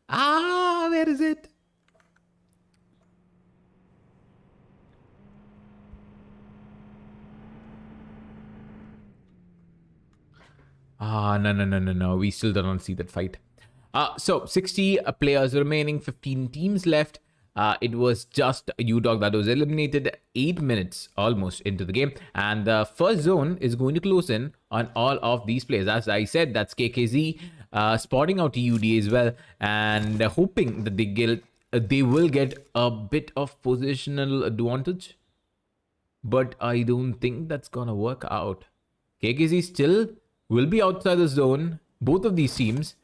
[SPEAKER 1] Where is it? No. We still do not see that fight. So 60 players remaining, 15 teams left. It was just uDOG that was eliminated 8 minutes almost into the game. And the first zone is going to close in on all of these players. As I said, that's KKZ spotting out TUD as well, and hoping that they will get a bit of positional advantage. But I don't think that's gonna work out. KKZ still will be outside the zone. Both of these teams.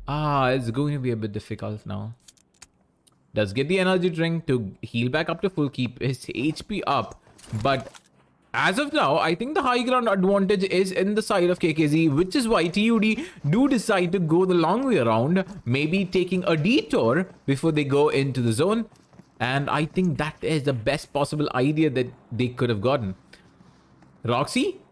[SPEAKER 1] It's going to be a bit difficult now. Does get the energy drink to heal back up to full, keep his HP up. But as of now, I think the high ground advantage is in the side of KKZ, which is why TUD do decide to go the long way around, maybe taking a detour before they go into the zone. And I think that is the best possible idea that they could have gotten. Roxy?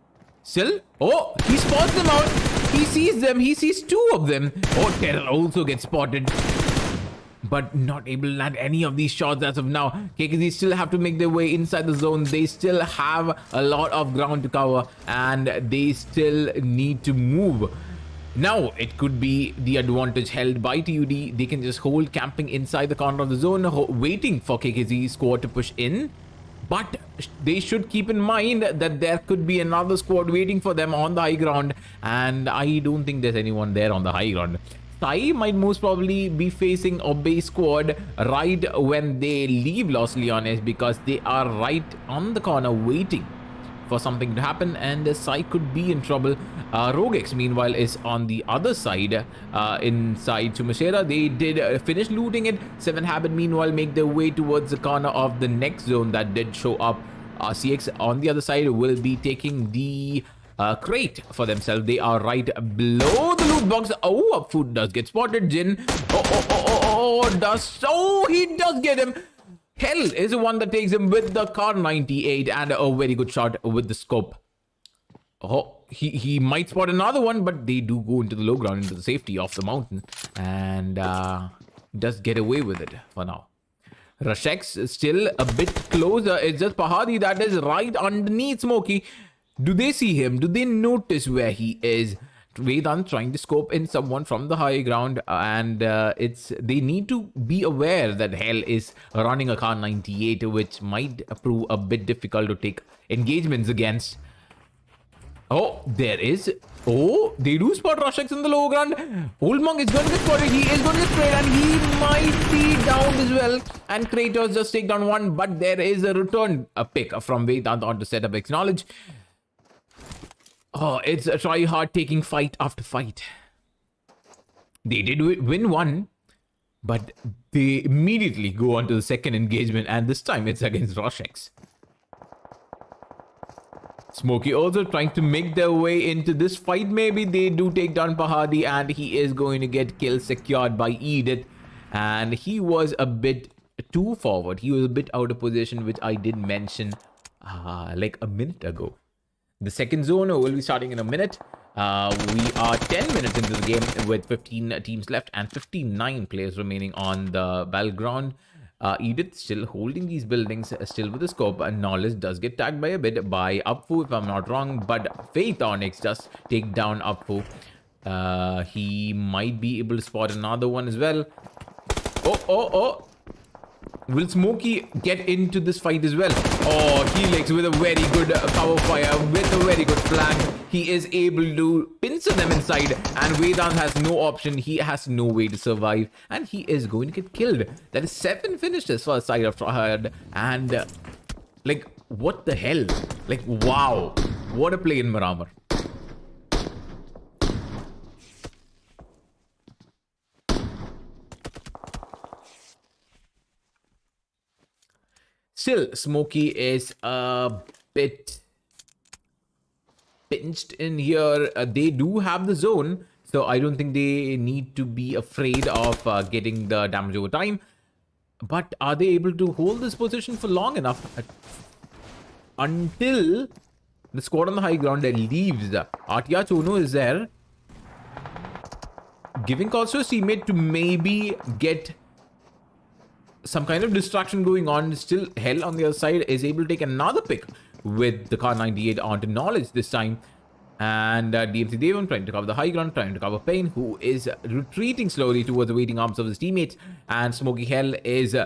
[SPEAKER 1] Still? Oh, he spots them out. He sees them. He sees 2 of them. Oh, Terror also gets spotted, but not able to land any of these shots as of now. KKZ still have to make their way inside the zone. They still have a lot of ground to cover, and they still need to move. Now, it could be the advantage held by TUD. They can just hold camping inside the corner of the zone, waiting for KKZ squad to push in. But they should keep in mind that there could be another squad waiting for them on the high ground. And I don't think there's anyone there on the high ground. Sai might most probably be facing Obey squad right when they leave Los Leones, because they are right on the corner waiting for something to happen, and Sai could be in trouble. ROGxREFLEX, meanwhile, is on the other side, inside Chumashera. They did finish looting it. 7 Habit, meanwhile, make their way towards the corner of the next zone that did show up. CX on the other side will be taking the crate for themselves. They are right below the loot box. Oh, Food does get spotted. Jin. He does get him. Hell is the one that takes him with the Kar 98 and a very good shot with the scope. Oh, he might spot another one, but they do go into the low ground, into the safety of the mountain, and does get away with it for now. RYUK is still a bit closer. It's just Pahadi that is right underneath Smoky. Do they see him? Do they notice where he is? Vedant trying to scope in someone from the high ground, and they need to be aware that Hell is running a Kar 98, which might prove a bit difficult to take engagements against. Oh, there is. Oh, they do spot RYUK in the low ground. Oldmonk is going to get spotted. He is going to get sprayed, and he might be down as well. And Kratos just take down one, but there is a return pick from Vedant on to set up Acknowledge. Oh, it's a TRYHARD taking fight after fight. They did win one, but they immediately go on to the second engagement, and this time it's against ROGxREFLEX. Smoky also trying to make their way into this fight. Maybe they do take down Pahadi, and he is going to get kill secured by Edith. And he was a bit too forward. He was a bit out of position, which I did mention like a minute ago. The second zone will be starting in a minute. We are 10 minutes into the game with 15 teams left and 59 players remaining on the battleground. Edith still holding these buildings, still with the scope, and Knowledge does get tagged by a bit by Upfu, if I'm not wrong, but Faith Onyx does take down Upfu. He might be able to spot another one as well. Oh. Will Smoky get into this fight as well? Oh, Helix with a very good cover fire, with a very good flank. He is able to pincer them inside, and Vedant has no option. He has no way to survive, and he is going to get killed. That is 7 finishes for the side of TRYHARD, and like, what the hell? Like, wow. What a play in Miramar. Still, Smoky is a bit pinched in here. They do have the zone, so I don't think they need to be afraid of getting the damage over time. But are they able to hold this position for long enough until the squad on the high ground leaves? Atya Chono is there, giving calls to his teammate to maybe get some kind of distraction going on. Still, Hell on the other side is able to take another pick with the Kar 98 onto Knowledge this time. And DMC Devon trying to cover the high ground, trying to cover Pain, who is retreating slowly towards the waiting arms of his teammates. And Smoky Hell is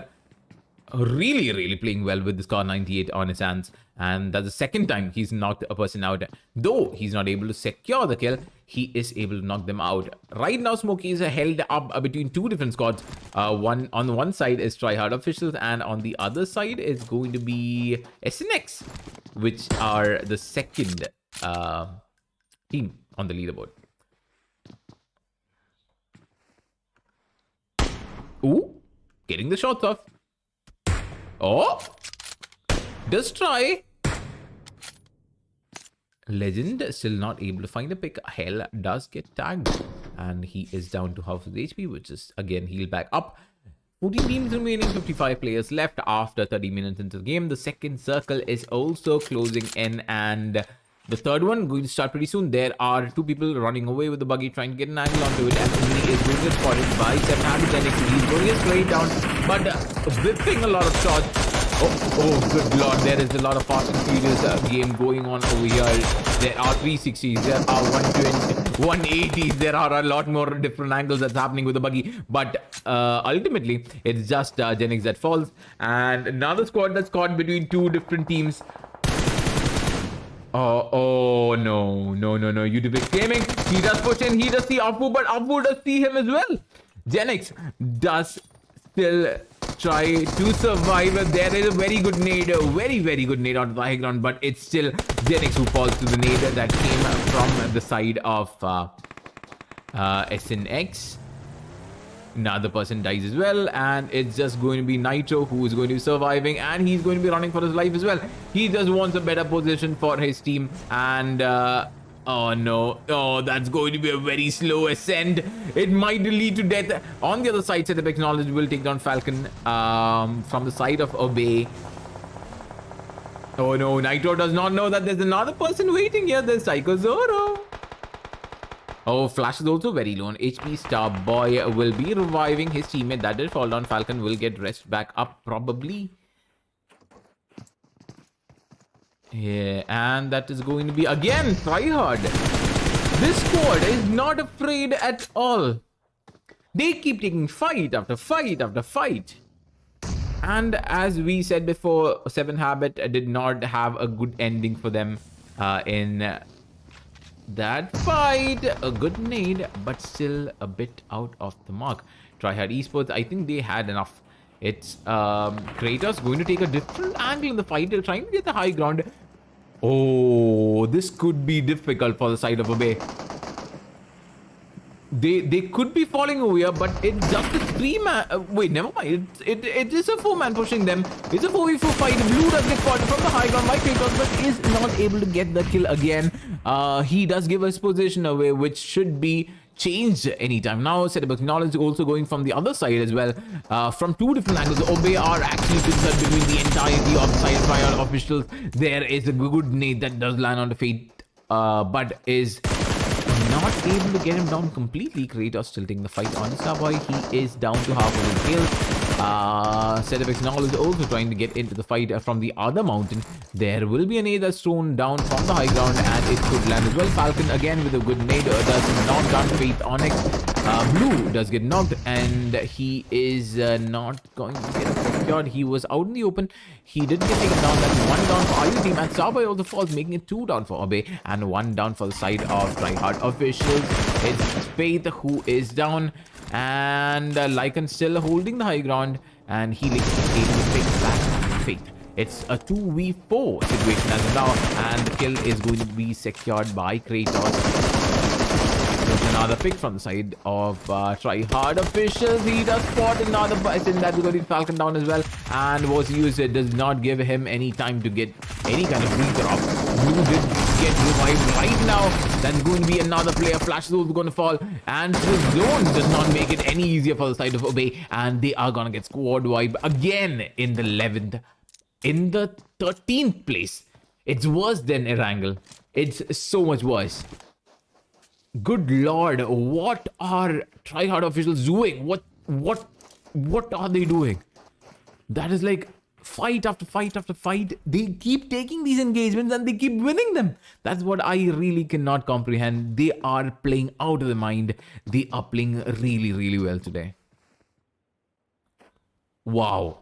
[SPEAKER 1] really playing well with this Kar 98 on his hands. And that's the second time he's knocked a person out. Though he's not able to secure the kill, he is able to knock them out. Right now, Smoky is held up between two different squads. On one side is TryHard officials, and on the other side is going to be SNX, which are the second team on the leaderboard. Ooh, getting the shots off. Oh, does try. Legend still not able to find a pick. Hell does get tagged, and he is down to half his HP, which is again healed back up. 14 teams remaining, 55 players left after 30 minutes into the game. The second circle is also closing in, and the third one going to start pretty soon. There are two people running away with the buggy, trying to get an angle onto it, and he is going to get spotted by 7 Habit. He's going to get straight down, but whipping a lot of shots. Oh, good lord, there is a lot of Fast and Furious game going on over here. There are 360s, there are 120s, 180s, there are a lot more different angles that's happening with the buggy. But ultimately, it's just Genix that falls. And another squad that's caught between two different teams. Oh, no. uDOG is claiming. He does push in, he does see Apu, but Apu does see him as well. Genix does still try to survive. There is a very good nade, a very, very good nade onto the high ground, but it's still ZenX who falls to the nade that came from the side of SNX. Another person dies as well, and it's just going to be Nitro who is going to be surviving, and he's going to be running for his life as well. He just wants a better position for his team, and oh no, oh, that's going to be a very slow ascent. It might lead to death. On the other side, Setup Acknowledged will take down Falcon from the side of Obey. Oh no, Nitro does not know that there's another person waiting here. There's Psycho Zoro. Oh, Flash is also very low on HP. Starboy will be reviving his teammate. That did fall down. Falcon will get rest back up probably. Yeah, and that is going to be again TryHARD. This squad is not afraid at all. They keep taking fight after fight after fight. And as we said before, 7 Habit did not have a good ending for them in that fight. A good nade, but still a bit out of the mark. TryHARD Esports, I think they had enough. It's Kratos going to take a different angle in the fight. They're trying to get the high ground. Oh, this could be difficult for the side of Obey. They could be falling over here, but it's just a 3-man. Wait, never mind. It is a 4-man pushing them. It's a 4v4 fight. Blue does get caught from the high ground by Kratos, but is not able to get the kill again. He does give his position away, which should be changed anytime now. Setup Acknowledged also going from the other side as well. From 2 different angles. Obey are actually concerned between the entirety of side TryHARD officials. There is a good nade that does land on the Fate, but is not able to get him down completely. Kratos still taking the fight on Starboy. He is down to half of his kills. Setup Acknowledged also trying to get into the fight from the other mountain. There will be a nade that's thrown down from the high ground, and it could land as well. Falcon again with a good nade does knock down Faith Onyx. Blue does get knocked, and he is not going to get secured. He was out in the open. He didn't get taken down. That's 1 down for either team, and Starboy also falls, making it 2 down for Obey and 1 down for the side of TryHARD officials. It's Faith who is down, and Lycan still holding the high ground, and he able to take back Faith. It's a 2v4 situation as of now, and the kill is going to be secured by Kratos. There's another pick from the side of TryHARD officials. He does spot another person that is going to be Falcon down as well, and was used. It does not give him any time to get any kind of breather off. Blue did get revived right now. That's going to be another player. Flash is also going to fall, and the zone does not make it any easier for the side of Obey, and they are going to get squad wipe again in the 11th. In the 13th place. It's worse than Erangel. It's so much worse. Good lord, what are TryHARD officials doing? What are they doing? That is like fight after fight after fight. They keep taking these engagements and they keep winning them. That's what I really cannot comprehend. They are playing out of the mind. They are playing really, really well today. Wow.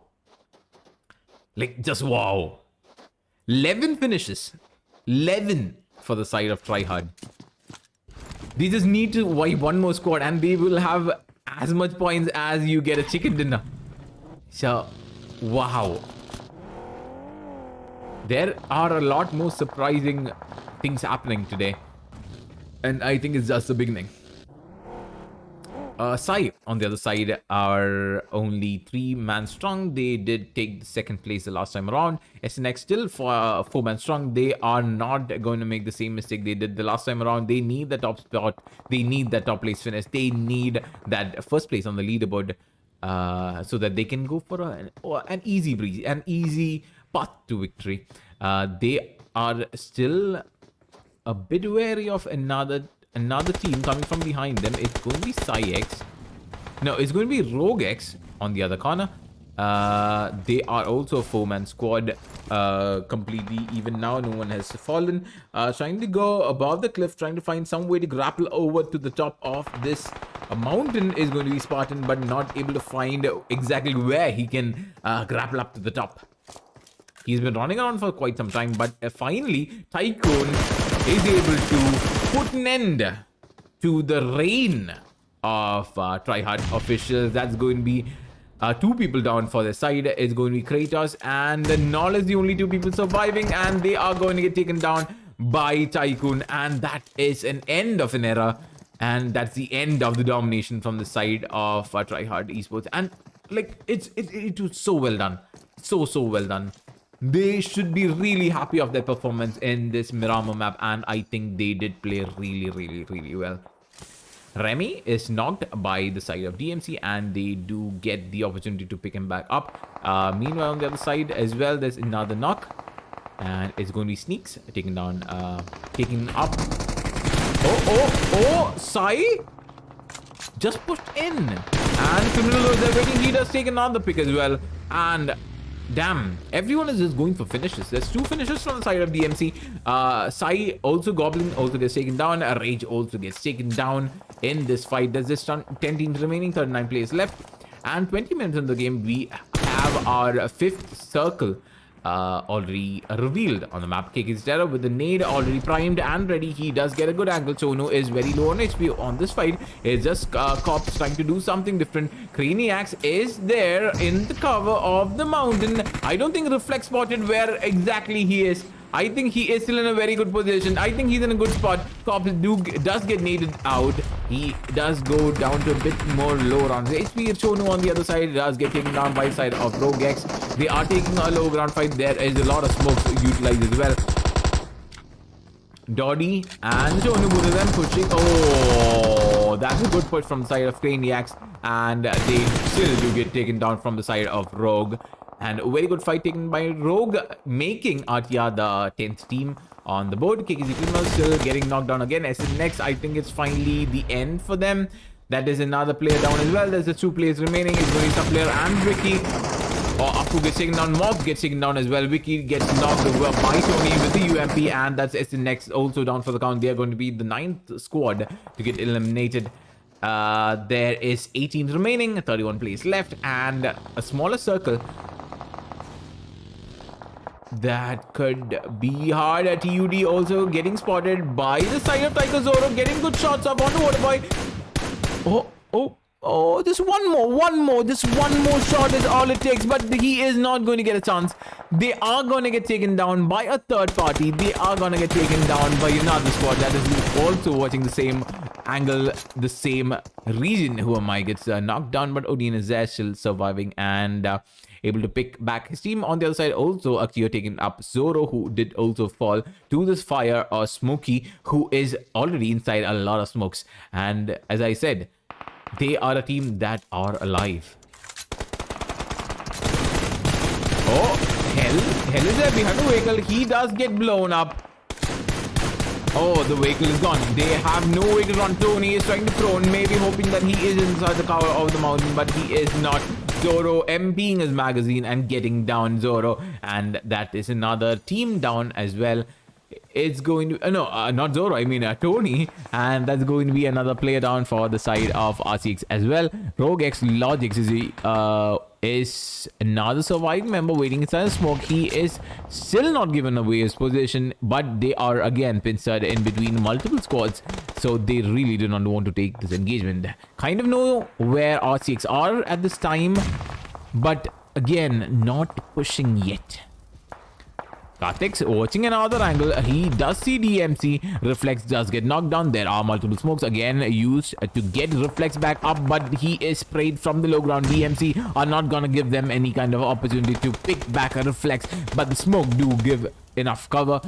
[SPEAKER 1] Like, just wow. 11 finishes. 11 for the side of TryHARD. They just need to wipe one more squad, and they will have as much points as you get a chicken dinner. So, wow. There are a lot more surprising things happening today, and I think it's just the beginning. Sai, on the other side, are only 3-man strong. They did take the 2nd place the last time around. SNX still 4-man strong. They are not going to make the same mistake they did the last time around. They need the top spot. They need that top place finish. They need that 1st place on the leaderboard so that they can go for an easy breeze, an easy path to victory. They are still a bit wary of another team coming from behind them. It's going to be SciX. No, it's going to be ROGX on the other corner. They are also a 4-man squad completely. Even now, no one has fallen. Trying to go above the cliff, trying to find some way to grapple over to the top of this mountain is going to be Spartan, but not able to find exactly where he can grapple up to the top. He's been running around for quite some time, but finally, TYCOON is able to put an end to the reign of TryHARD officials. That's going to be Two people down for the side. It's going to be Kratos and Null is the only two people surviving, and they are going to get taken down by TYCOON, and that is an end of an era, and that's the end of the domination from the side of TryHARD Esports. And like it was so well done, so well done. They should be really happy of their performance in this Miramar map, and I think they did play really well. Remy is knocked by the side of DMC, and they do get the opportunity to pick him back up. Meanwhile, on the other side as well, there's another knock, and it's going to be Sneaks taken down, taken up. Sai just pushed in, and Criminal is there waiting. He does take another pick as well, and damn, everyone is just going for finishes. There's two finishes from the side of DMC. Sai also, Goblin also gets taken down. Rage also gets taken down in this fight. There's just 10 teams remaining, 39 players left, and 20 minutes in the game. We have our fifth circle already revealed on the map. KOMBANZ with the nade already primed and ready. He does get a good angle. Sono is very low on HP on this fight. It's just Cops trying to do something different. Craniacs is there in the cover of the mountain. I don't think Reflex spotted where exactly he is. I think he is still in a very good position. I think he's in a good spot. Cops does get naded out. He does go down to a bit more low rounds. HP Chonu on the other side does get taken down by the side of ROGX. They are taking a low ground fight. There is a lot of smokes utilized as well. Doddy and Chonu, both of them pushing. Oh, that's a good push from the side of Craniacs. And they still do get taken down from the side of Rogue. And a very good fight taken by Rogue, making Artia the 10th team on the board. KKZ still getting knocked down again. SNX, I think it's finally the end for them. That is another player down as well. There's the two players remaining. It's going to be some player and Ricky. Apu gets taken down. Mob gets taken down as well. Vicky gets knocked over by Tony with the UMP. And that's SNX also down for the count. They are going to be the 9th squad to get eliminated. There is 8 teams remaining. 31 players left. And a smaller circle. That could be hard. At TUD also getting spotted by the side of TYCOON. Getting good shots up on the Waterboy. Oh, just one more. Just one more shot is all it takes. But he is not going to get a chance. They are going to get taken down by a third party. They are going to get taken down by another squad that is also watching the same angle, the same region. Who am I? Gets knocked down, but Odin is there still surviving and able to pick back his team. On the other side, also Akio taking up Zoro, who did also fall to this fire, or Smoky, who is already inside a lot of smokes. And as I said, they are a team that are alive. Oh, hell is there behind the vehicle. He does get blown up. Oh, the vehicle is gone. They have no way to run. Tony is trying to prone, maybe hoping that he is inside the cover of the mountain, but he is not. Zoro emptying his magazine and getting down Zoro, and that is another team down as well. It's going to not Zoro, I mean Tony, and that's going to be another player down for the side of RCX as well. ROGxREFLEX is another surviving member waiting inside the smoke. He is still not given away his position, but they are again pincered in between multiple squads, so they really do not want to take this engagement. Kind of know where RCX are at this time, but again, not pushing yet. Karthik's watching another angle. He does see DMC. Reflex does get knocked down. There are multiple smokes again used to get Reflex back up, but he is sprayed from the low ground. DMC are not gonna give them any kind of opportunity to pick back a Reflex, but the smoke do give enough cover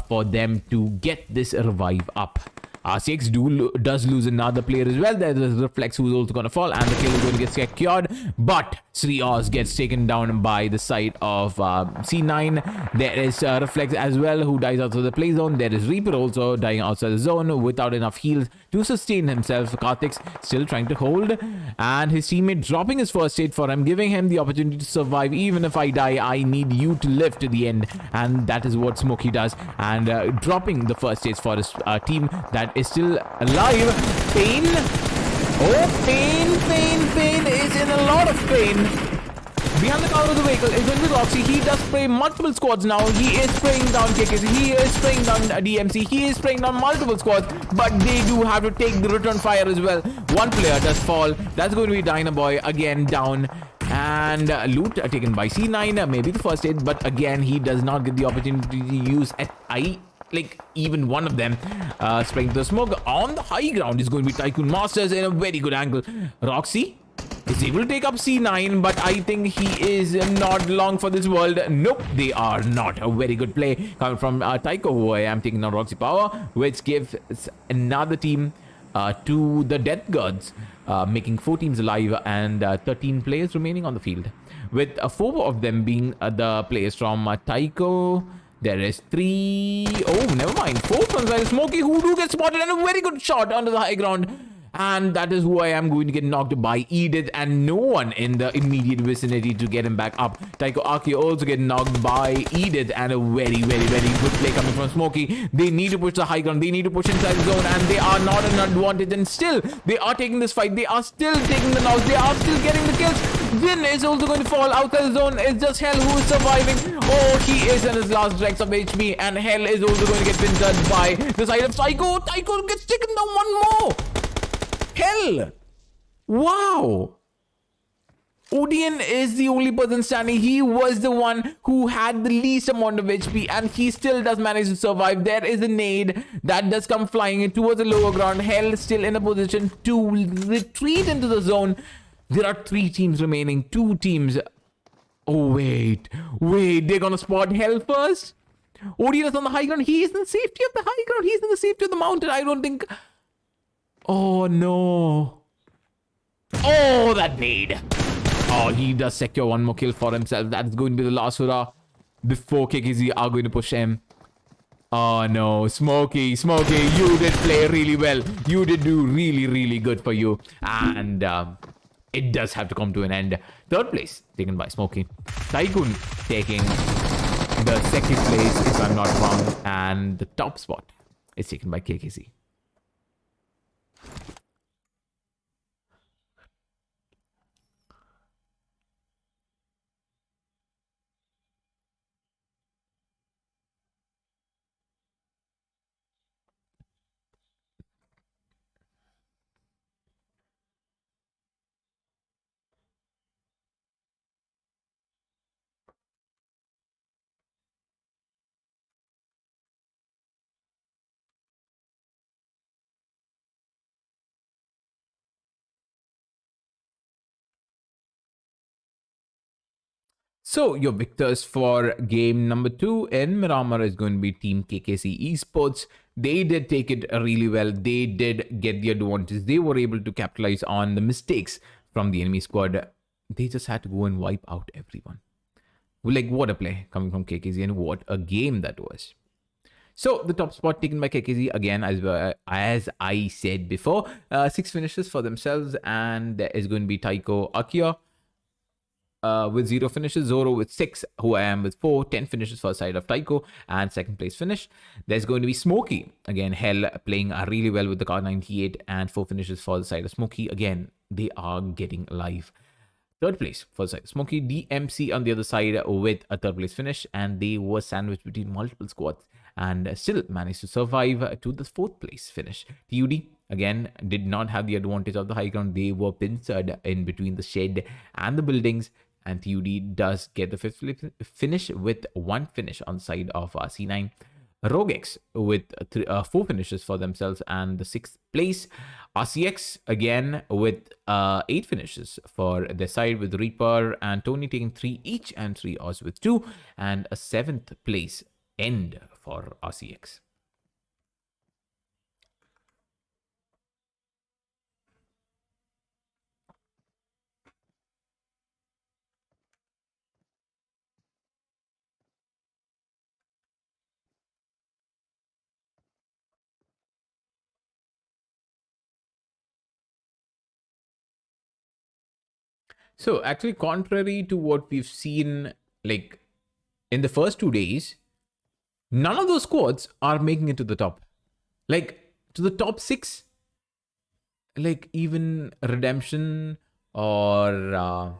[SPEAKER 1] for them to get this revive up. RCX does lose another player as well. There's Reflex who's also going to fall, and the kill is going to get secured. But Sri Oz gets taken down by the side of C9. There is Reflex as well, who dies outside the play zone. There is Reaper also dying outside the zone without enough heals to sustain himself. Karthik's still trying to hold, and his teammate dropping his first aid for him, giving him the opportunity to survive. Even if I die, I need you to live to the end, and that is what Smokey does, and dropping the first aid for his team that is still alive. Pain. Oh, Pain is in a lot of pain. Behind the cover of the vehicle is going to be Roxy. He does spray multiple squads now. He is spraying down KKZ. He is spraying down DMC. He is spraying down multiple squads, but they do have to take the return fire as well. One player does fall. That's going to be Dynaboy again down. And loot taken by C9, maybe the first hit, but again, he does not get the opportunity to use even one of them. Spraying the smoke on the high ground is going to be TYCOON Masters in a very good angle. Roxy is able to take up C9, but I think he is not long for this world. Nope, they are not. A very good play coming from Tycho, who I am taking on Roxy Power, which gives another team to the Death Gods, making 4 teams alive and 13 players remaining on the field, with 4 of them being the players from Tycho. There is 3. Oh, never mind. 4 from SMOKY, who do get spotted, and a very good shot onto the high ground. And that is who I am going to get knocked by EDITH, and no one in the immediate vicinity to get him back up. TYCOON also get knocked by EDITH, and a very good play coming from SMOKY. They need to push the high ground. They need to push inside the zone, and they are not an advantage. And still, they are taking this fight. They are still taking the knocks. They are still getting the kills. Jin is also going to fall outside the zone. It's just Hell who is surviving. Oh, he is in his last dregs of HP, and Hell is also going to get pinned by the side of Tycho. Tycho gets taken down one more. Hell! Wow! Odeon is the only person standing. He was the one who had the least amount of HP, and he still does manage to survive. There is a nade that does come flying towards the lower ground. Hell still in a position to retreat into the zone. There are 3 teams remaining. 2 teams. Oh, wait. They're gonna spot Hell first? Odeon is on the high ground. He is in the safety of the high ground. He's in the safety of the mountain. I don't think... Oh, no. Oh, that nade. Oh, he does secure one more kill for himself. That's going to be the last hurrah before KKZ are going to push him. Oh, no. SMOKY, you did play really well. You did do really good for you. And it does have to come to an end. 3rd place taken by SMOKY. TYCOON taking the 2nd place, if I'm not wrong. And the top spot is taken by KKZ. So your victors for game number 2 in Miramar is going to be Team KKC Esports. They did take it really well. They did get the advantage. They were able to capitalize on the mistakes from the enemy squad. They just had to go and wipe out everyone. Like, what a play coming from KKZ, and what a game that was. So the top spot taken by KKZ again, as I said before, 6 finishes for themselves, and there is going to be Tycho Akia with 0 finishes, Zoro with 6, who I am with 4, 10 finishes for the side of Tycho, and 2nd place finish. There's going to be SMOKY, again, Hell playing really well with the Car 98, and 4 finishes for the side of SMOKY. Again, they are getting live. 3rd place for the side of SMOKY, DMC on the other side with a 3rd place finish, and they were sandwiched between multiple squads and still managed to survive to the 4th place finish. TUD again did not have the advantage of the high ground. They were pincered in between the shed and the buildings, and TUD does get the 5th finish with 1 finish on the side of C9. ROGX with 4 finishes for themselves and the 6th place. RCX again with 8 finishes for their side, with Reaper and Tony taking 3 each, and 3 Oz with 2, and a 7th place end for RCX. So actually, contrary to what we've seen, like in the first 2 days, none of those squads are making it to the top. Like to the top 6, like even Redemption or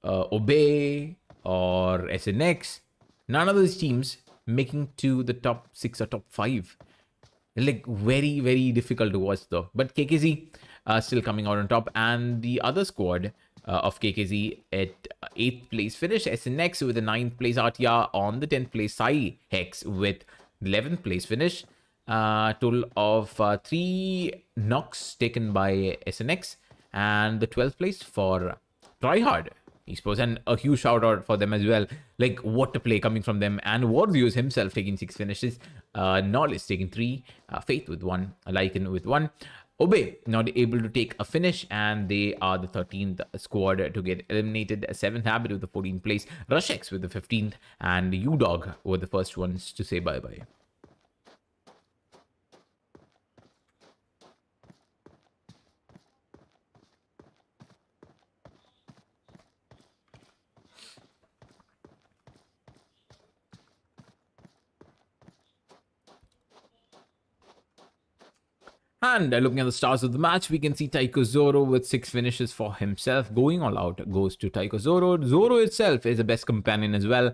[SPEAKER 1] Obey or SNX, none of those teams making to the top 6 or top 5. Like very difficult to watch though. But KKZ still coming out on top, and the other squad of KKZ at 8th place finish. SNX with the 9th place. RTR on the 10th place. Sai Hex with 11th place finish. Total of 3 knocks taken by SNX, and the 12th place for TRYHARD esports, and a huge shout out for them as well. Like, what a play coming from them. And Warriors himself taking 6 finishes. Knowledge taking 3. Faith with 1. Lycan with 1. Obey not able to take a finish, and they are the 13th squad to get eliminated. 7th Habit with the 14th place. RUSHX with the 15th, and uDOG were the first ones to say bye bye. And looking at the stars of the match, we can see Taiko Zoro with 6 finishes for himself. Going all out goes to Taiko Zoro. Zoro itself is the best companion as well,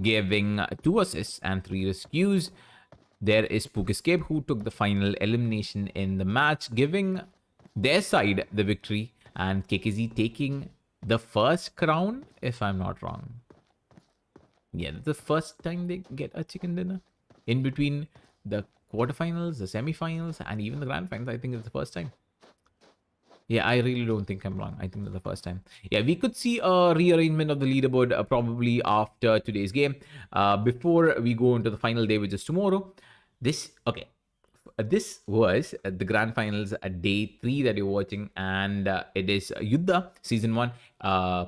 [SPEAKER 1] giving 2 assists and 3 rescues. There is Spook Escape, who took the final elimination in the match, giving their side the victory, and KKZ taking the first crown, if I'm not wrong. Yeah, that's the first time they get a chicken dinner in between the quarterfinals, the semifinals, and even the grand finals. I think it's the first time. Yeah, I really don't think I'm wrong. I think that's the first time. Yeah, we could see a rearrangement of the leaderboard probably after today's game. Before we go into the final day, which is tomorrow. This was the grand finals at day 3 that you're watching, and it is YUDDHA season 1,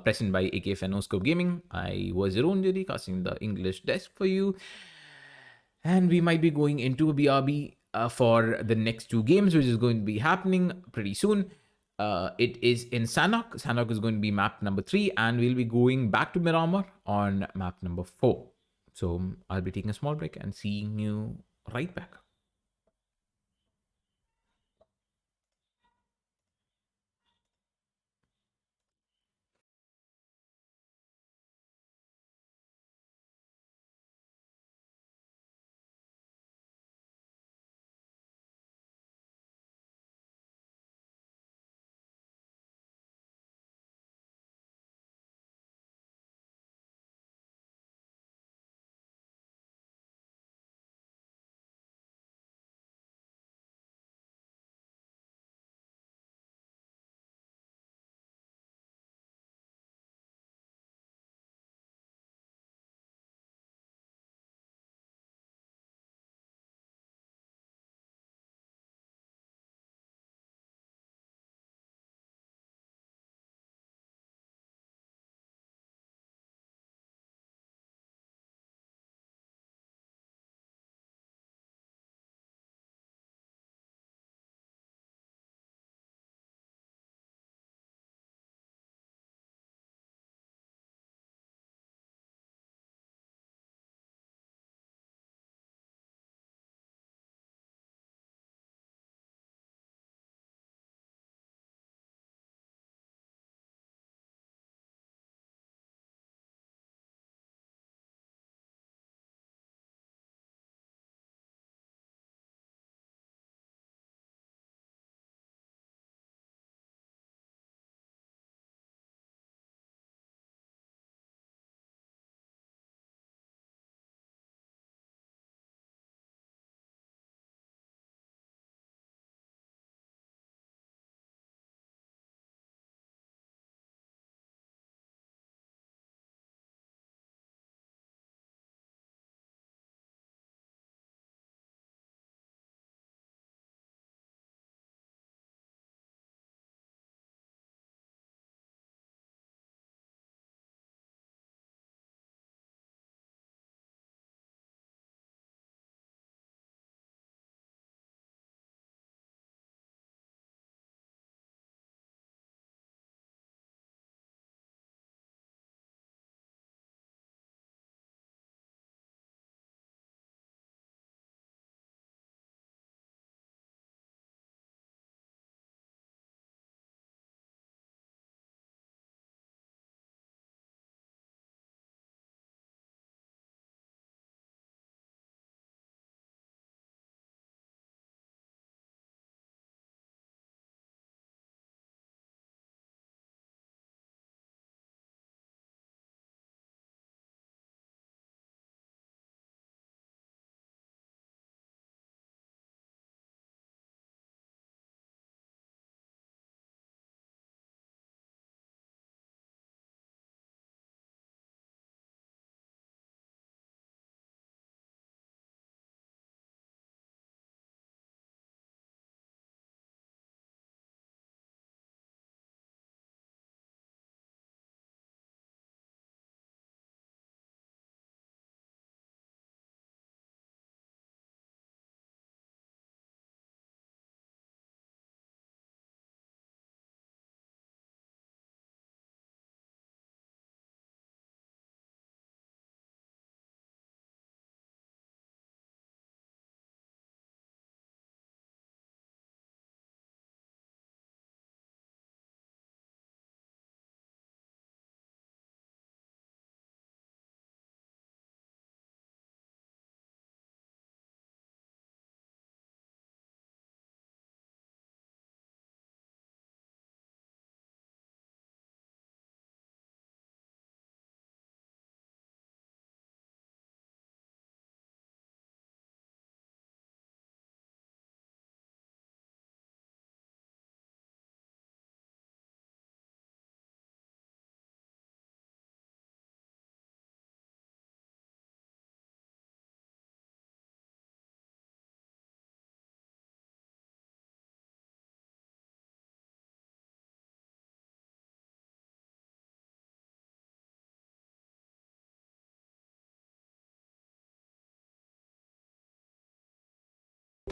[SPEAKER 1] presented by AKF and NoScope Gaming. I was your own Jerry, casting the English desk for you. And we might be going into a BRB for the next 2 games, which is going to be happening pretty soon. It is in Sanhok. Sanhok is going to be map number 3, and we'll be going back to Miramar on map number 4. So I'll be taking a small break and seeing you right back.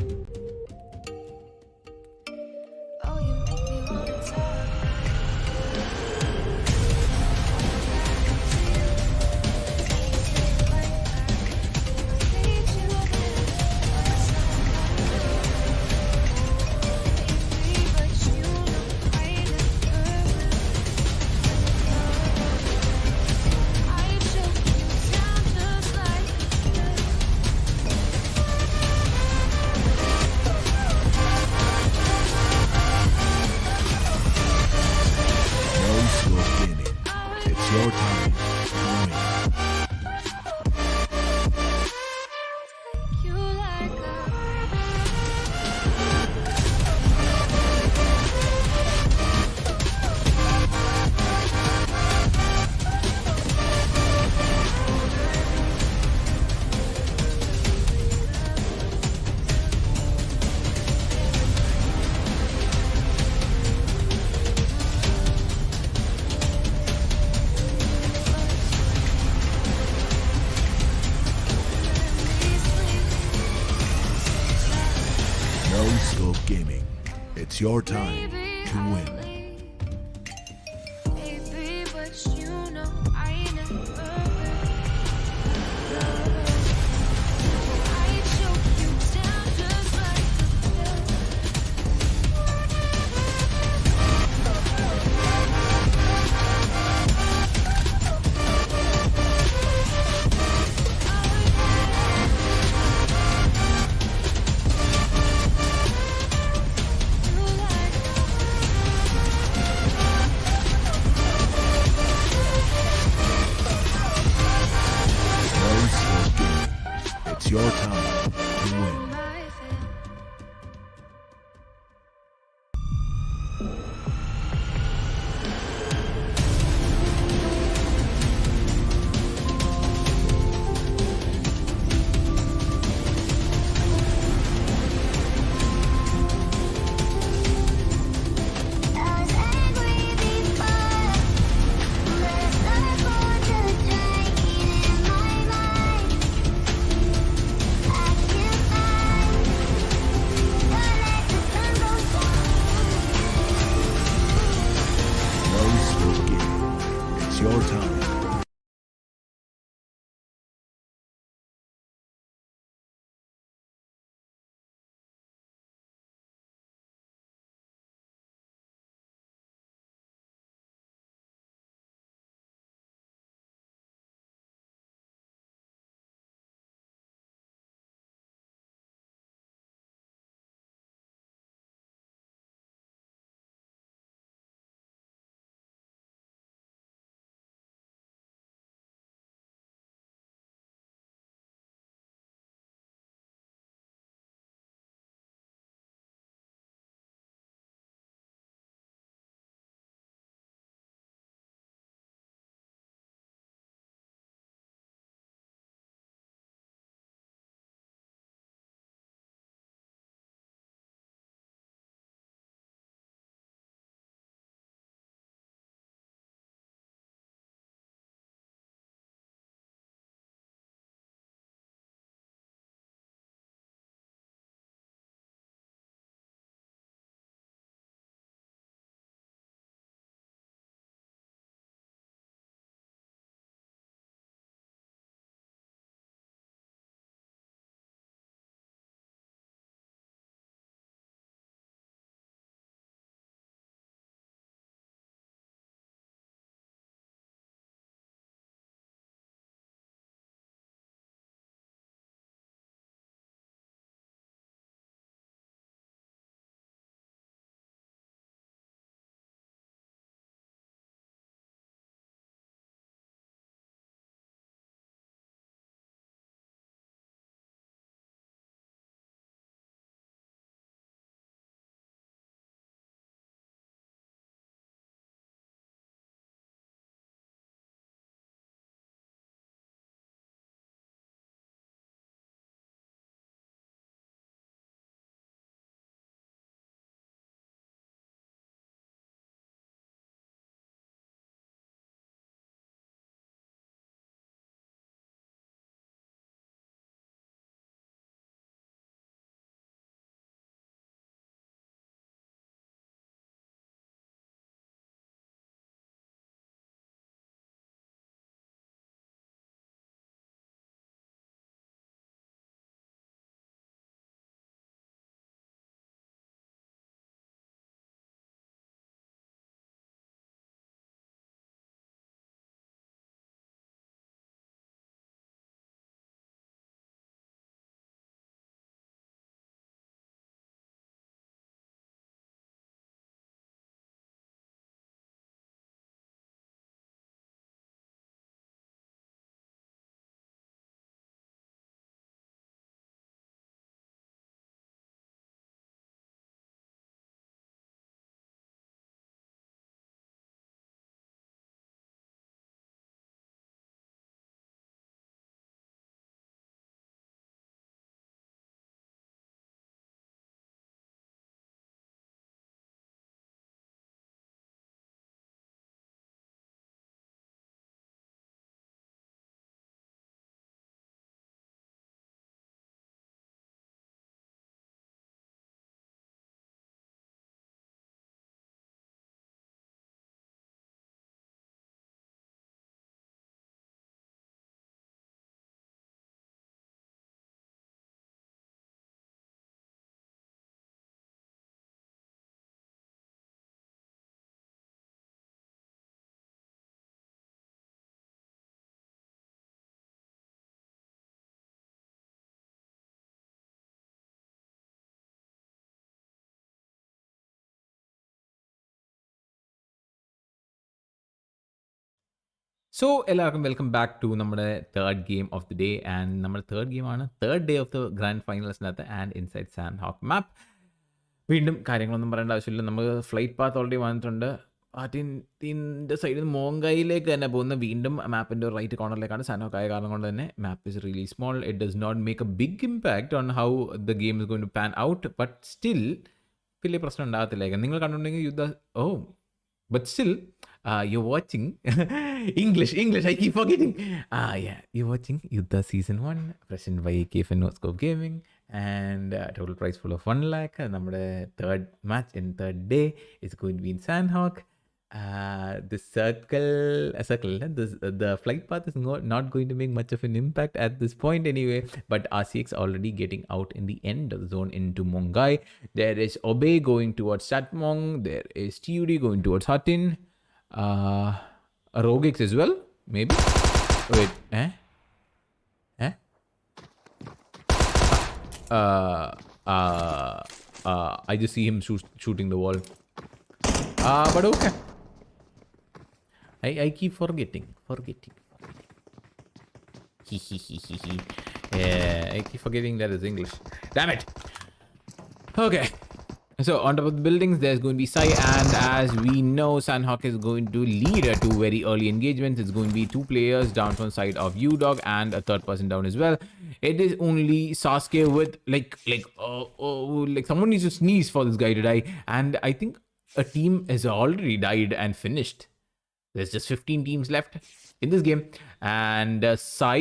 [SPEAKER 2] Oh, you make me wanna talk.
[SPEAKER 3] NoScope Gaming. It's your time to win.
[SPEAKER 2] You like
[SPEAKER 3] NoScope Gaming. It's your time to win.
[SPEAKER 2] baby, but you know I never I choke you down just like a pill. You like
[SPEAKER 3] NoScope Gaming. It's your time to win.
[SPEAKER 2] my feel. I was angry before, but I started to drink it in my mind. I can't find
[SPEAKER 1] So, എല്ലാവർക്കും welcome back to നമ്മുടെ third game of the day and നമ്മുടെ third ഗെയിമാണ് third day of the grand ഫൈനൽസിനകത്ത് and inside Sanhok map. വീണ്ടും കാര്യങ്ങളൊന്നും പറയേണ്ട ആവശ്യമില്ല. നമുക്ക് ഫ്ലൈറ്റ് പാത്ത് ഓൾറെഡി വന്നിട്ടുണ്ട്. അതിൻ്റെ സൈഡിൽ നിന്ന് മോങ്കായിലേക്ക് തന്നെ പോകുന്ന വീണ്ടും മാപ്പിൻ്റെ റൈറ്റ് കോർണറിലേക്കാണ് സാൻഡ് ഹോക്ക് ആയ കാരണം കൊണ്ട് തന്നെ map is really small. It does not make a big impact on how the game is going to pan out. But still വലിയ പ്രശ്നം ഉണ്ടാകത്തില്ല. നിങ്ങൾ കണ്ടിട്ടുണ്ടെങ്കിൽ യുദ്ധ but still you're watching English, I keep forgetting. Yeah, you're watching Yuddha season 1 presented by KF and NoScope Gaming, and total prize full of 1 lakh. നമ്മുടെ third match in third day is going to be in Sandhawk. The flight path is not going to make much of an impact at this point anyway, but RCX already getting out in the end of the zone into Mongai. There is Obey going towards Satmong. There is TUD going towards Hatin. ROGx as well, maybe. Wait, I just see him shooting the wall. But okay. I keep forgetting. Yeah, I keep forgetting that is English. Damn it. Okay. So on top of the buildings, there's going to be Sai, and as we know, Sandhawk is going to lead to very early engagements. It's going to be 2 players down from the side of uDOG and a third person down as well. It is only Sasuke with like someone needs to sneeze for this guy to die, and I think a team has already died and finished. There's just 15 teams left in this game, and Sai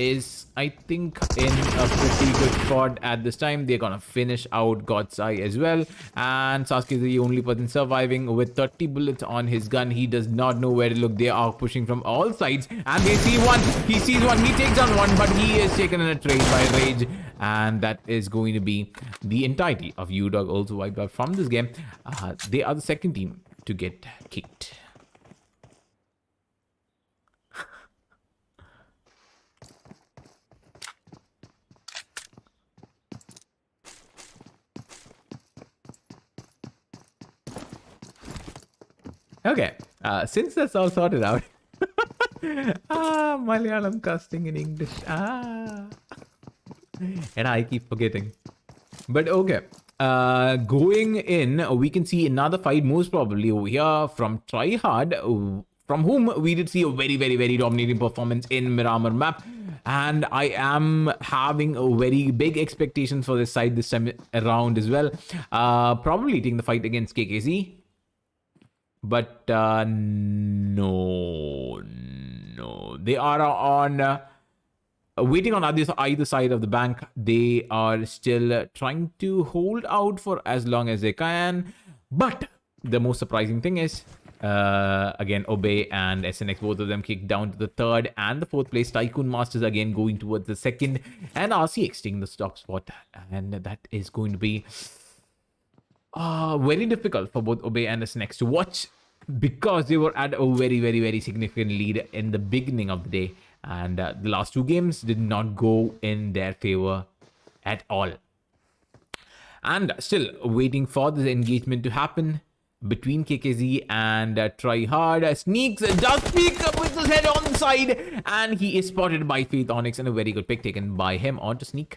[SPEAKER 1] is, I think, in a pretty good spot at this time. They're gonna finish out God Sai as well, and Sasuke is the only person surviving with 30 bullets on his gun. He does not know where to look. They are pushing from all sides, and they see one. He sees one. He takes on one, but he is taken in a trade by Rage, and that is going to be the entirety of uDOG also wiped out from this game. They are the second team to get kicked. Okay, since that's all sorted out, Malayalam casting in English. And I keep forgetting. But okay, going in, we can see another fight most probably over here from TRYHARD, from whom we did see a very, very, very dominating performance in Miramar map. And I am having a very big expectations for this side this time around as well. Probably taking the fight against KKZ. But no, they are on waiting on either side of the bank. They are still trying to hold out for as long as they can. But the most surprising thing is, again, Obey and SNX, both of them kicked down to the third and the fourth place. TYCOON Masters again going towards the second, and RCX taking the top spot, and that is going to be very difficult for both Obey and SNX to watch, because they were at a very, very, very significant lead in the beginning of the day, and the last 2 games did not go in their favor at all. And still waiting for this engagement to happen between KKZ and TryHard. Sneaks does speak up with his head on the side, and he is spotted by Faith Onyx, and a very good pick taken by him onto Sneak.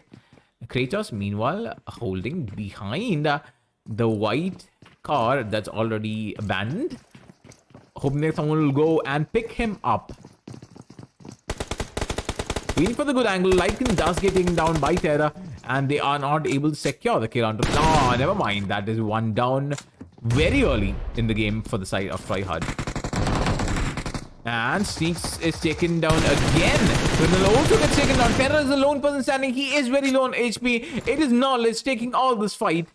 [SPEAKER 1] Kratos, meanwhile, holding behind the white car that's already abandoned, hoping that someone will go and pick him up. Waiting for the good angle. Lycan does get taken down by Terra, and they are not able to secure the kill onto. No, never mind. That is one down very early in the game for the side of TryHard. And Sneaks is taken down again. Criminal also gets taken down. Terra is the lone person standing. He is very low on HP. It is Knowledge taking all this fight.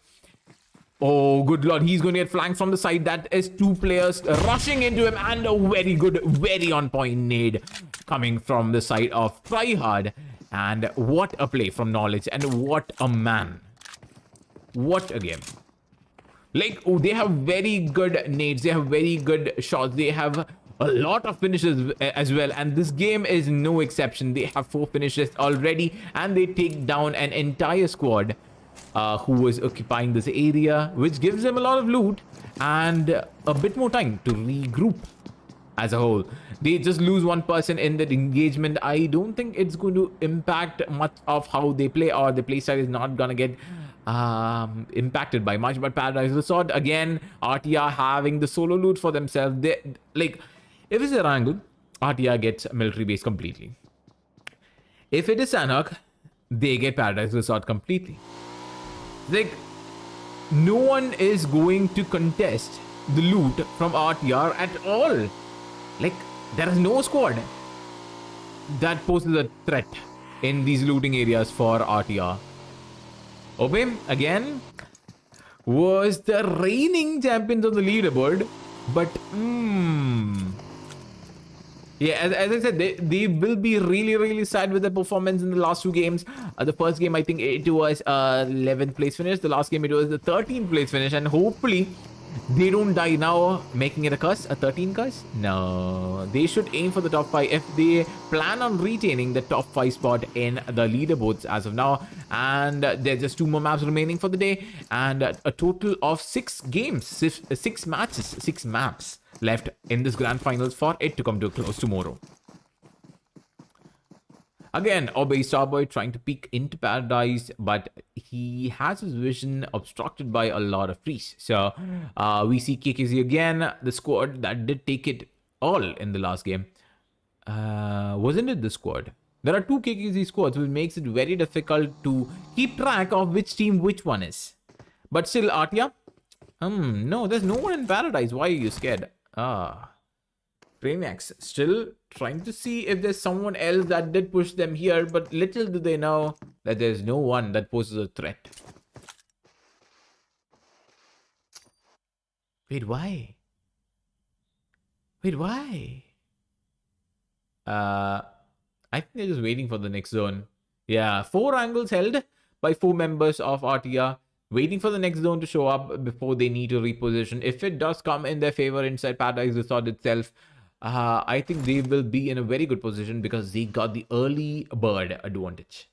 [SPEAKER 1] Oh, good lord. He's going to get flanked from the side. That is 2 players rushing into him, and a very good, very on point nade coming from the side of TryHard. And what a play from Knowledge, and what a man. What a game. Like, they have very good nades. They have very good shots. They have a lot of finishes as well, and this game is no exception. They have 4 finishes already, and they take down an entire squad who was occupying this area, which gives them a lot of loot and a bit more time to regroup. as a whole. They just lose one person in that engagement. I don't think it's going to impact much of how they play, or the play style is not gonna get impacted by much. But Paradise Resort, again, RTR having the solo loot for themselves. They, like, if it's a Wrangle, RTR gets military base completely. If it is Sanhok, they get Paradise Resort completely. Like, no one is going to contest the loot from RTR at all. Like, there is no squad that poses a threat in these looting areas for RTR. Obe, again, was the reigning champions of the leaderboard, but yeah, as I said, they will be really sad with their performance in the last two games. The first game, I think it was 11th place finish. The last game, it was the 13th place finish. And hopefully, they don't die now, making it a curse, a 13 curse. No, they should aim for the top 5 if they plan on retaining the top 5 spot in the leaderboards as of now. And there's just 2 more maps remaining for the day, and a total of 6 games, 6 matches, 6 maps left in this grand finals for it to come to a close tomorrow. Again, Obey Starboy trying to peek into Paradise, but he has his vision obstructed by a lot of trees. So we see KKZ again, the squad that did take it all in the last game. Wasn't it the squad? There are 2 KKZ squads, which makes it very difficult to keep track of which team which one is. But still, Artia, no, there's no one in Paradise. Why are you scared? Brainiacs still trying to see if there's someone else that did push them here, but little do they know that there's no one that poses a threat. Wait, why? Wait, why? I think they're just waiting for the next zone. Yeah, 4 angles held by 4 members of RTR, waiting for the next zone to show up before they need to reposition. If it does come in their favor inside Paradise Resort itself, I think they will be in a very good position because they got the early bird advantage.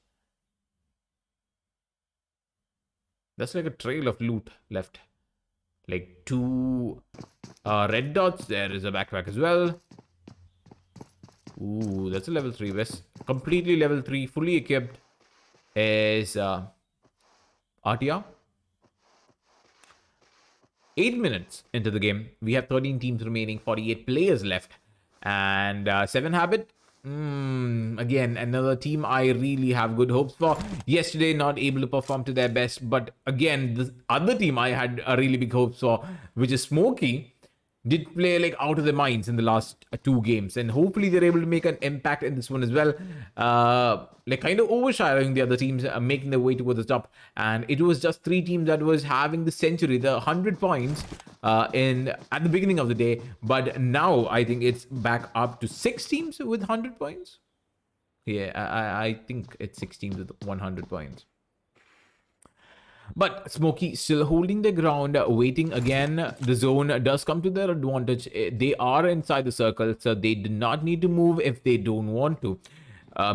[SPEAKER 1] That's like a trail of loot left. Like 2 red dots. There is a backpack as well. Ooh, that's a level 3 vest. Completely level 3, fully equipped is RTR. 8 minutes into the game. We have 13 teams remaining, 48 players left. And 7 Habit. Again, another team I really have good hopes for. Yesterday, not able to perform to their best. But again, the other team I had a really big hopes for, which is Smoky, did play like out of their minds in the last 2 games, and hopefully they're able to make an impact in this one as well. Like kind of overshadowing the other teams, making their way towards the top. And it was just 3 teams that was having the century, the 100 points at the beginning of the day. But now I think it's back up to 6 teams with 100 points. Yeah, I think it's 6 teams with 100 points. But Smoky still holding the ground, waiting again. The zone does come to their advantage. They are inside the circle, so they do not need to move if they don't want to.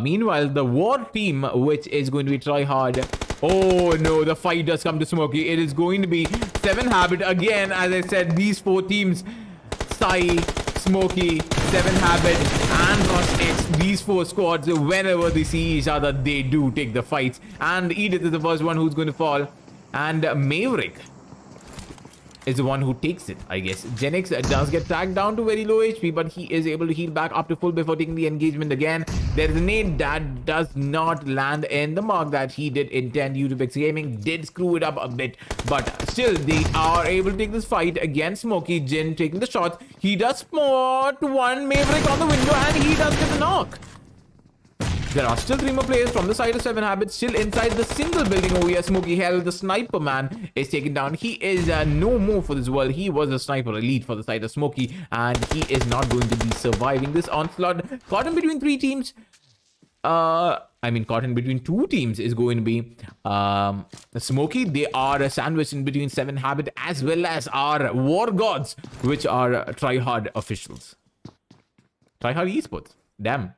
[SPEAKER 1] Meanwhile, the war team, which is going to be TRYHARD. Oh no, the fight does come to Smoky. It is going to be 7 Habit again. As I said, these 4 teams, Sai, Smoky, 7 Habit, and ROGxREFLEX, these 4 squads, whenever they see each other, they do take the fights. And Edith is the first one who's going to fall. And Maverick is the one who takes it, I guess. Genix does get tagged down to very low HP, but he is able to heal back up to full before taking the engagement again. There is a nade that does not land in the mark that he did intend. uDOG Gaming did screw it up a bit, but still they are able to take this fight against Smoky. Jin taking the shots. He does spot one Maverick on the window, and he does get the knock. There are still 3 more players from the side of 7 Habits still inside the single building over here. Smoky Hell, the sniper man, is taken down. He is no more for this world. He was a sniper elite for the side of Smoky, and he is not going to be surviving this onslaught. Caught in between 3 teams. Caught in between 2 teams is going to be Smoky. They are sandwiched in between 7 Habit as well as our War Gods, which are TryHard officials. TryHard esports. Damn.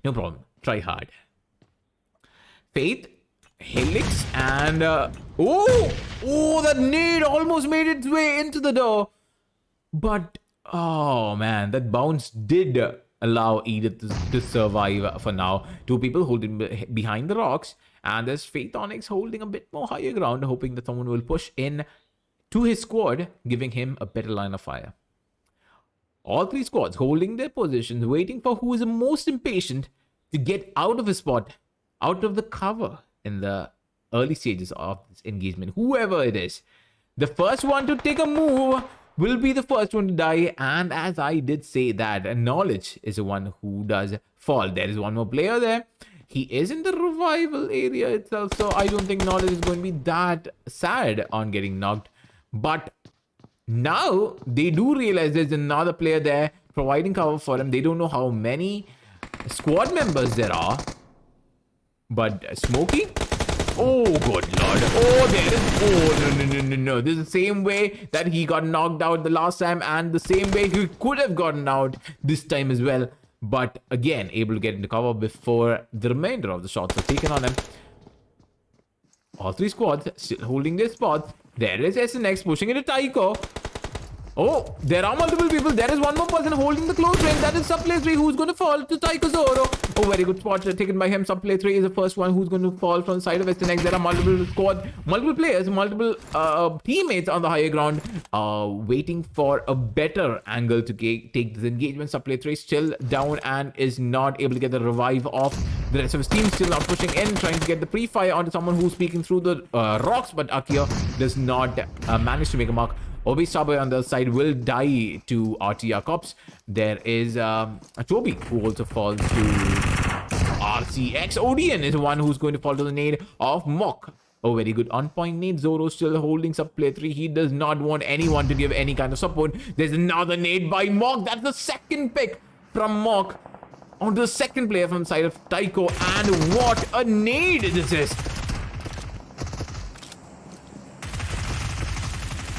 [SPEAKER 1] No problem. TryHard. Faith, Helix, and oh, that nade almost made its way into the door. But Oh man, that bounce did allow Edith to survive for now. Two people holding behind the rocks, and there's Faith Onyx holding a bit more higher ground, hoping that someone will push in to his squad, giving him a better line of fire. All three squads holding their positions, waiting for who is the most impatient to get out of his spot, out of the cover in the early stages of this engagement. Whoever it is, the first one to take a move will be the first one to die. And as I did say that, knowledge is the one who does fall. There is one more player there. He is in the revival area itself, so I don't think knowledge is going to be that sad on getting knocked. But now they do realize there's another player there providing cover for him. They don't know how many squad members there are. But Smoky? Oh, good lord. Oh, there is... Oh, no. This is the same way that he got knocked out the last time, and the same way he could have gotten out this time as well. But again, able to get into cover before the remainder of the shots are taken on him. All three squads still holding their spots. There is SNX pushing into Tycho. Oh, there are multiple people. There is one more person holding the close range. That is Subplay 3 who's going to fall to Tycho Zoro. Oh, very good spot taken by him. Subplay 3 is the first one who's going to fall from the side of SNX. There are multiple players, multiple teammates on the higher ground waiting for a better angle to take this engagement. Subplay 3 still down and is not able to get the revive off. The rest of his team still not pushing in, trying to get the pre-fire onto someone who's peeking through the rocks, but Akia does not manage to make a mark. Obi Saboy on the other side will die to RTR Cops. There is Toby who also falls to RCX. Odeon is the one who's going to fall to the nade of Mock. Oh, very good on point nade. Zoro still holding Subplay 3. He does not want anyone to give any kind of support. There's another nade by Mock. That's the second pick from Mock onto the second player from the side of Tycho. And what a nade this is.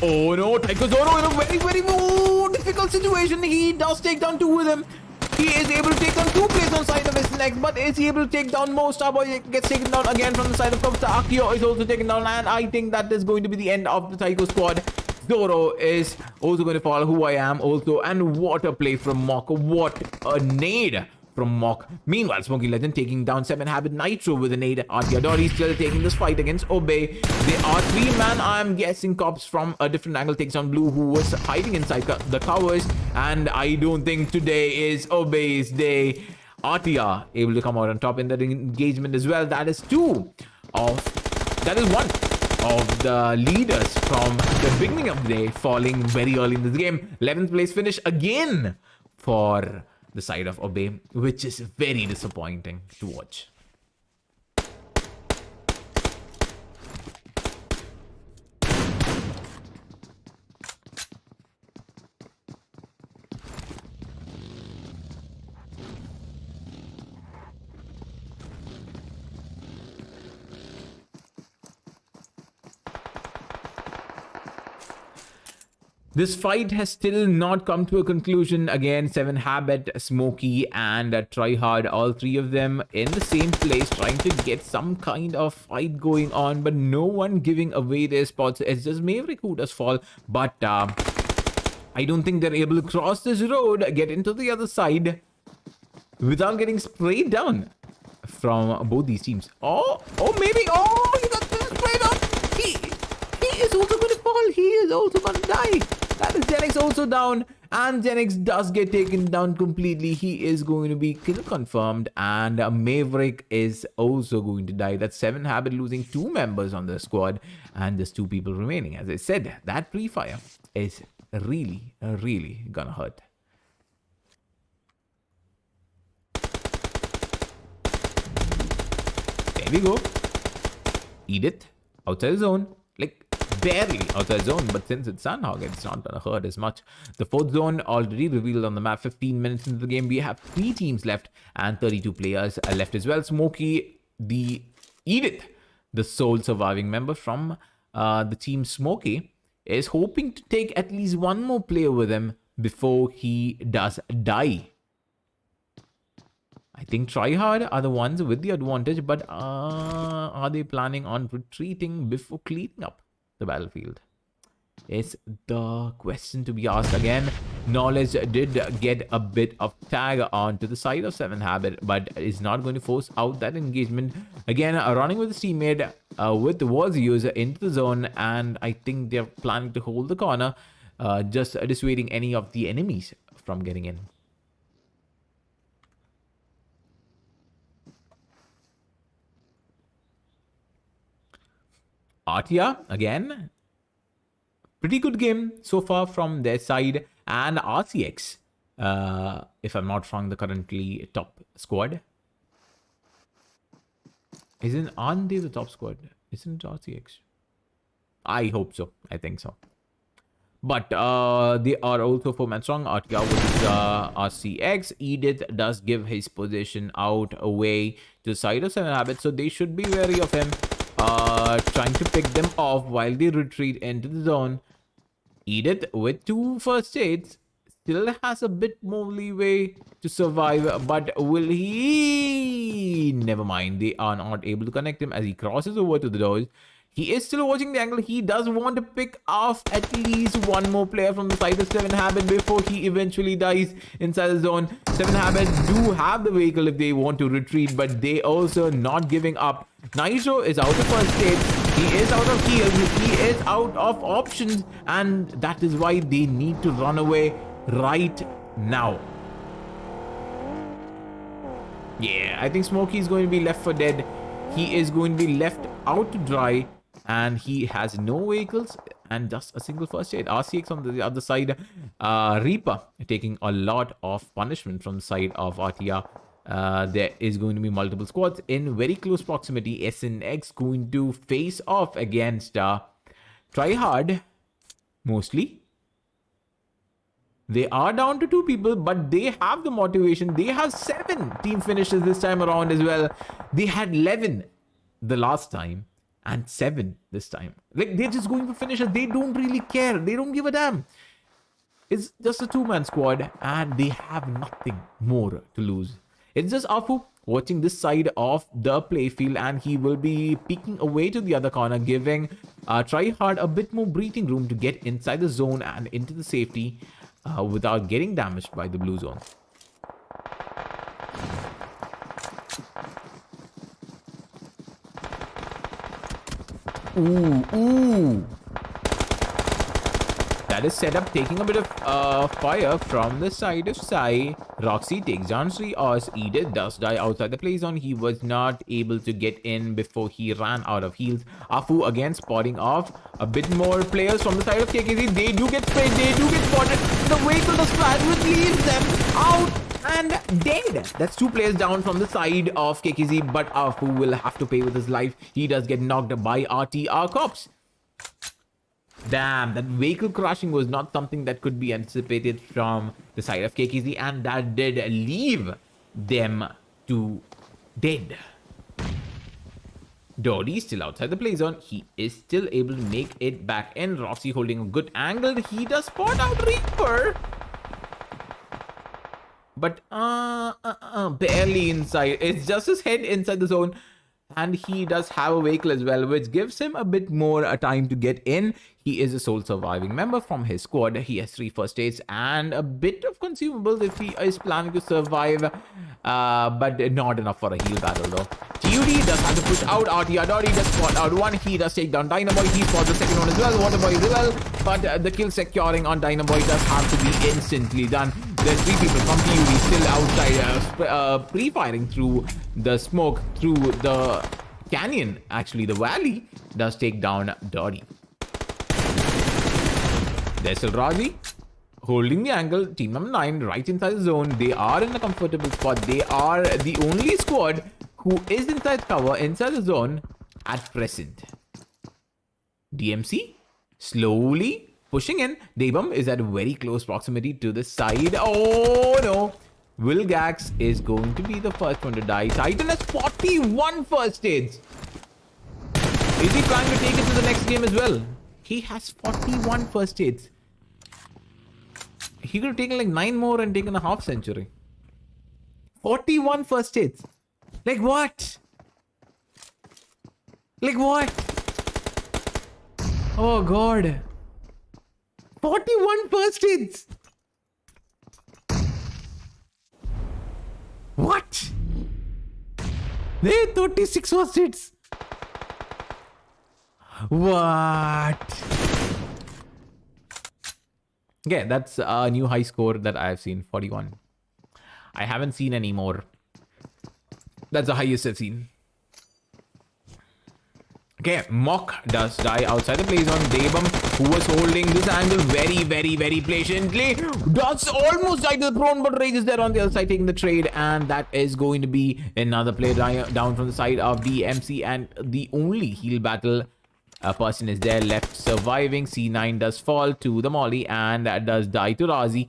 [SPEAKER 1] Oh no, Tycho Zoro in a very, very more difficult situation. He does take down two of them. He is able to take down two players on the side of his neck, but is he able to take down more? Starboy gets taken down again from the side of Costa. Akio is also taken down, and I think that is going to be the end of the Tycho squad. Zoro is also going to fall, who I am also, and what a play from Mock. What a nade from Mock. Meanwhile, Smoky Legend taking down 7 Habit Nitro with a nade. Artiadori still taking this fight against Obey. There are 3 man, I'm guessing, cops from a different angle takes on Blue, who was hiding inside the covers. And I don't think today is Obey's day. Artia able to come out on top in that engagement as well. That is one of the leaders from the beginning of the day falling very early in this game. 11th place finish again for the side of Obey, which is very disappointing to watch. This fight has still not come to a conclusion. Again, 7 Habit, Smoky, and TryHARD, all 3 of them in the same place, trying to get some kind of fight going on, but no one giving away their spots. It's just Maverick who does fall, but I don't think they're able to cross this road, get into the other side without getting sprayed down from both these teams. Oh, maybe. Oh, he got sprayed up. He is also going to fall. He is also going to die. That is Genix also down, and Genix does get taken down completely. He is going to be kill confirmed, and Maverick is also going to die. That's 7 Habit losing 2 members on the squad, and there's 2 people remaining. As I said, that pre-fire is really gonna hurt. There we go. Edith outside zone. Like, barely outside zone, but since it's Sandhog, it's not gonna hurt as much. The 4th zone already revealed on the map. 15 minutes into the game, we have 3 teams left and 32 players left as well. Smoky, the Edith, the sole surviving member from the team Smoky, is hoping to take at least 1 more player with him before he does die. I think TryHARD are the ones with the advantage, but are they planning on retreating before cleaning up the battlefield? Is the question to be asked again. Knowledge did get a bit of tag onto the side of 7 Habit, but is not going to force out that engagement. Again, running with his teammate with the Wars user into the zone, and I think they're planning to hold the corner, just dissuading any of the enemies from getting in. Artia, again, pretty good game so far from their side. And RCX, if I'm not wrong, the currently top squad. Aren't they the top squad? Isn't RCX? I hope so. I think so. But they are also 4-man strong. Artia with RCX. Edith does give his position out away to the side of 7 Habits, so they should be wary of him. Trying to pick them off while they retreat into the zone. Edith with 2 first aids still has a bit more leeway to survive, but will he? Never mind, they are not able to connect him as he crosses over to the doors. He is still watching the angle. He does want to pick off at least one more player from the side of 7 Habit before he eventually dies inside the zone. 7 Habit do have the vehicle if they want to retreat, but they also not giving up. Nitro is out of first aid. He is out of heals. He is out of options, and that is why they need to run away right now. Yeah, I think Smokey is going to be left for dead. He is going to be left out to dry, and he has no vehicles and just a single first aid. RCX on the other side. Reaper taking a lot of punishment from the side of Artia. There is going to be multiple squads in very close proximity. SNX going to face off against TryHARD mostly. They are down to 2 people, but they have the motivation. They have 7 team finishes this time around as well. They had 11 the last time and 7 this time. Like, they're just going for finishes. They don't really care. They don't give a damn. It's just a 2-man squad, and they have nothing more to lose. It's just Afu watching this side of the playfield, and he will be peeking away to the other corner, giving TryHARD a bit more breathing room to get inside the zone and into the safety without getting damaged by the blue zone. Ooh. That is set up, taking a bit of fire from the side of Sai. Roxy takes down Sri Oz. Edith does die outside the play zone. He was not able to get in before he ran out of heals. Afu again spotting off a bit more players from the side of KKZ. They do get sprayed. They do get spotted. The vehicle does crash, which leaves them out and dead. That's 2 players down from the side of KKZ, but Afu will have to pay with his life. He does get knocked by RTR cops. Damn, that vehicle crashing was not something that could be anticipated from the side of KKZ, and that did leave them to dead. Dory still outside the play zone. He is still able to make it back in. Roxy holding a good angle. He does spot out Reaper, but barely inside. It's just his head inside the zone. And he does have a vehicle as well, which gives him a bit more time to get in. He is a sole surviving member from his squad. He has 3 first aids and a bit of consumables if he is planning to survive, but not enough for a heal battle though. TUD does have to push out RTR. Dory does spot out one. He does take down Dynaboy. He spots the second one as well. Waterboy as well, but the kill securing on Dynaboy does have to be instantly done. There's 3 people from TUD still outside, pre-firing through the smoke, through the canyon. Actually, the valley does take down Dory. There's still Razi holding the angle. Team number 9 right inside the zone. They are in a comfortable spot. They are the only squad who is inside cover, inside the zone at present. DMC slowly pushing in. Debum is at very close proximity to the side. Oh no. Wilgax is going to be the first one to die. Titan has 41 first aids. Is he trying to take it to the next game as well? He has 41 first aids. He could have taken like 9 more and taken a half century. 41 first aids. Like what? Like what? Oh god. 41 first aids. What? They 36 first hits. What? Okay, that's a new high score that I've seen, 41. I haven't seen any more. That's the highest I've seen. Okay, Mock does die outside the play zone. Debum, who was holding this angle very, very, very patiently, does almost die to the prone, but Rage is there on the other side taking the trade, and that is going to be another play down from the side of DMC, and the only heal battle person is there left surviving. C9 does fall to the molly and does die to Razi.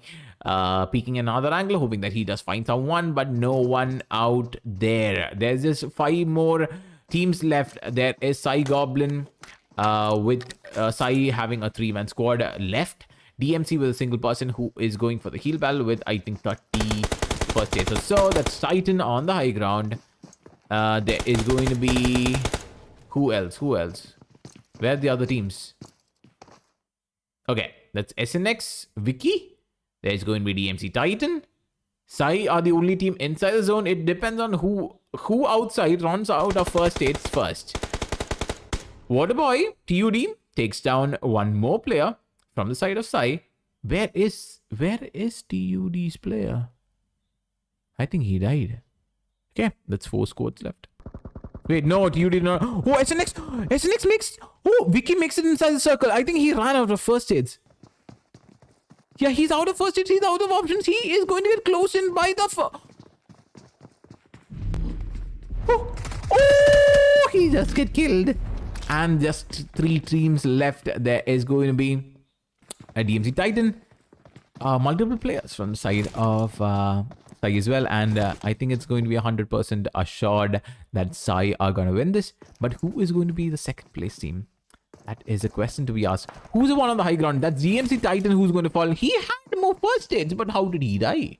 [SPEAKER 1] Peeking another angle, hoping that he does find someone, but no one out there. There's just 5 more teams left. There is Sai Goblin with Sai having a 3-man squad left. DMC with a single person who is going for the heal battle with, I think, 30 first aids or so. That's Titan on the high ground. There is going to be... Who else? Where are the other teams? Okay, that's SNX, Vicky. There's going to be DMC Titan. Sai are the only team inside the zone. It depends on who outside runs out of first aids first. Waterboy, TUD, takes down one more player from the side of Sai. Where is TUD's player? I think he died. Okay, that's 4 squads left. Wait, no, TUD did not. Oh, SNX makes... Oh, Vicky makes it inside the circle. I think he ran out of first aids. Yeah, he's out of first aids. He's out of options. He is going to get close in by the... Oh, he just get killed. And just 3 teams left. There is going to be a DMC Titan. Multiple players from the side of Sai as well. And I think it's going to be 100% assured that Sai are going to win this. But who is going to be the second place team? That is a question to be asked. Who's the one on the high ground? That's DMC Titan who's going to fall. He had more first aids, but how did he die?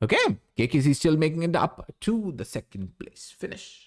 [SPEAKER 1] Okay, KKC still making it up to the second place finish.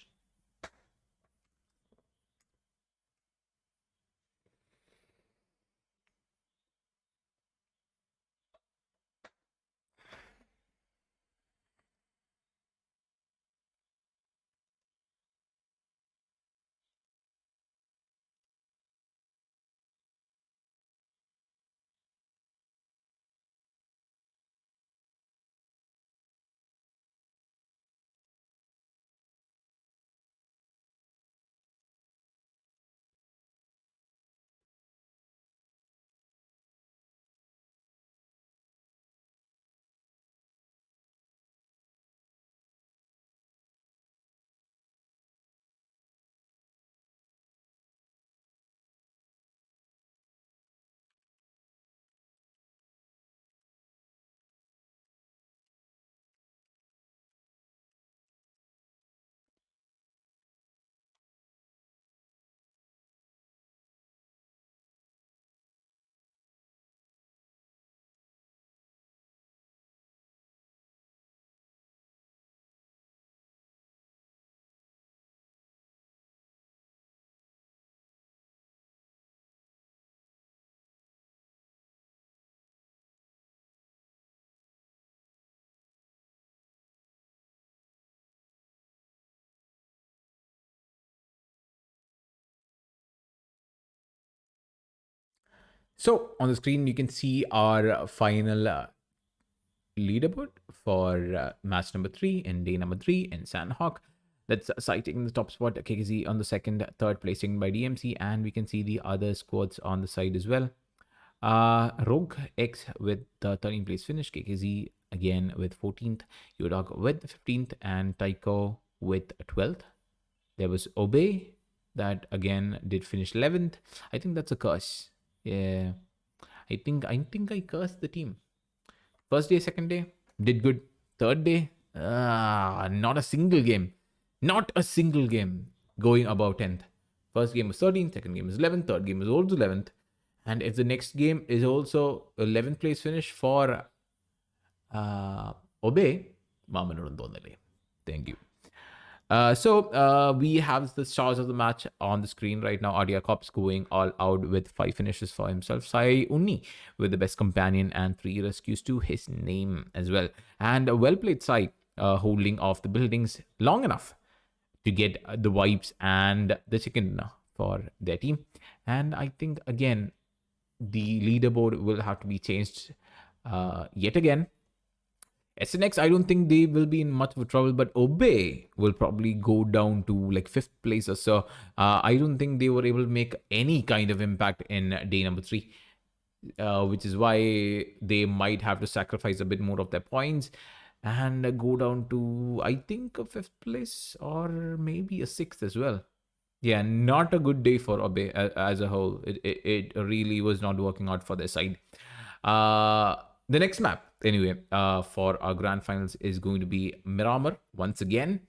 [SPEAKER 1] So on the screen, you can see our final leaderboard for match number 3 and day number 3 in Sandhawk. That's Sai taking the top spot, KKZ on the second, third placing by DMC, and we can see the other squads on the side as well. ROGX with the 13th place finish, KKZ again with 14th, uDOG with 15th, and Tycho with 12th. There was Obey that again did finish 11th. I think that's a curse. Yeah, I think I cursed the team. First day, second day, did good. Third day, not a single game. Not a single game going above 10th. First game was 13th, second game was 11th, third game was also 11th. And if the next game is also 11th place finish for Obey, thank you. So we have the stars of the match on the screen right now. Adia Cops going all out with 5 finishes for himself. Sai Unni with the best companion and 3 rescues to his name as well. And well played, Sai. holding off the buildings long enough to get the wipes and the chicken dinner for their team. And I think again, the leaderboard will have to be changed yet again. SNX, I don't think they will be in much of trouble, but Obey will probably go down to like 5th place or so. I don't think they were able to make any kind of impact in day number 3, which is why they might have to sacrifice a bit more of their points and go down to, I think, a 5th place or maybe a 6th as well. Yeah, not a good day for Obey as a whole. It really was not working out for their side. The next map, anyway, for our grand finals is going to be Miramar once again.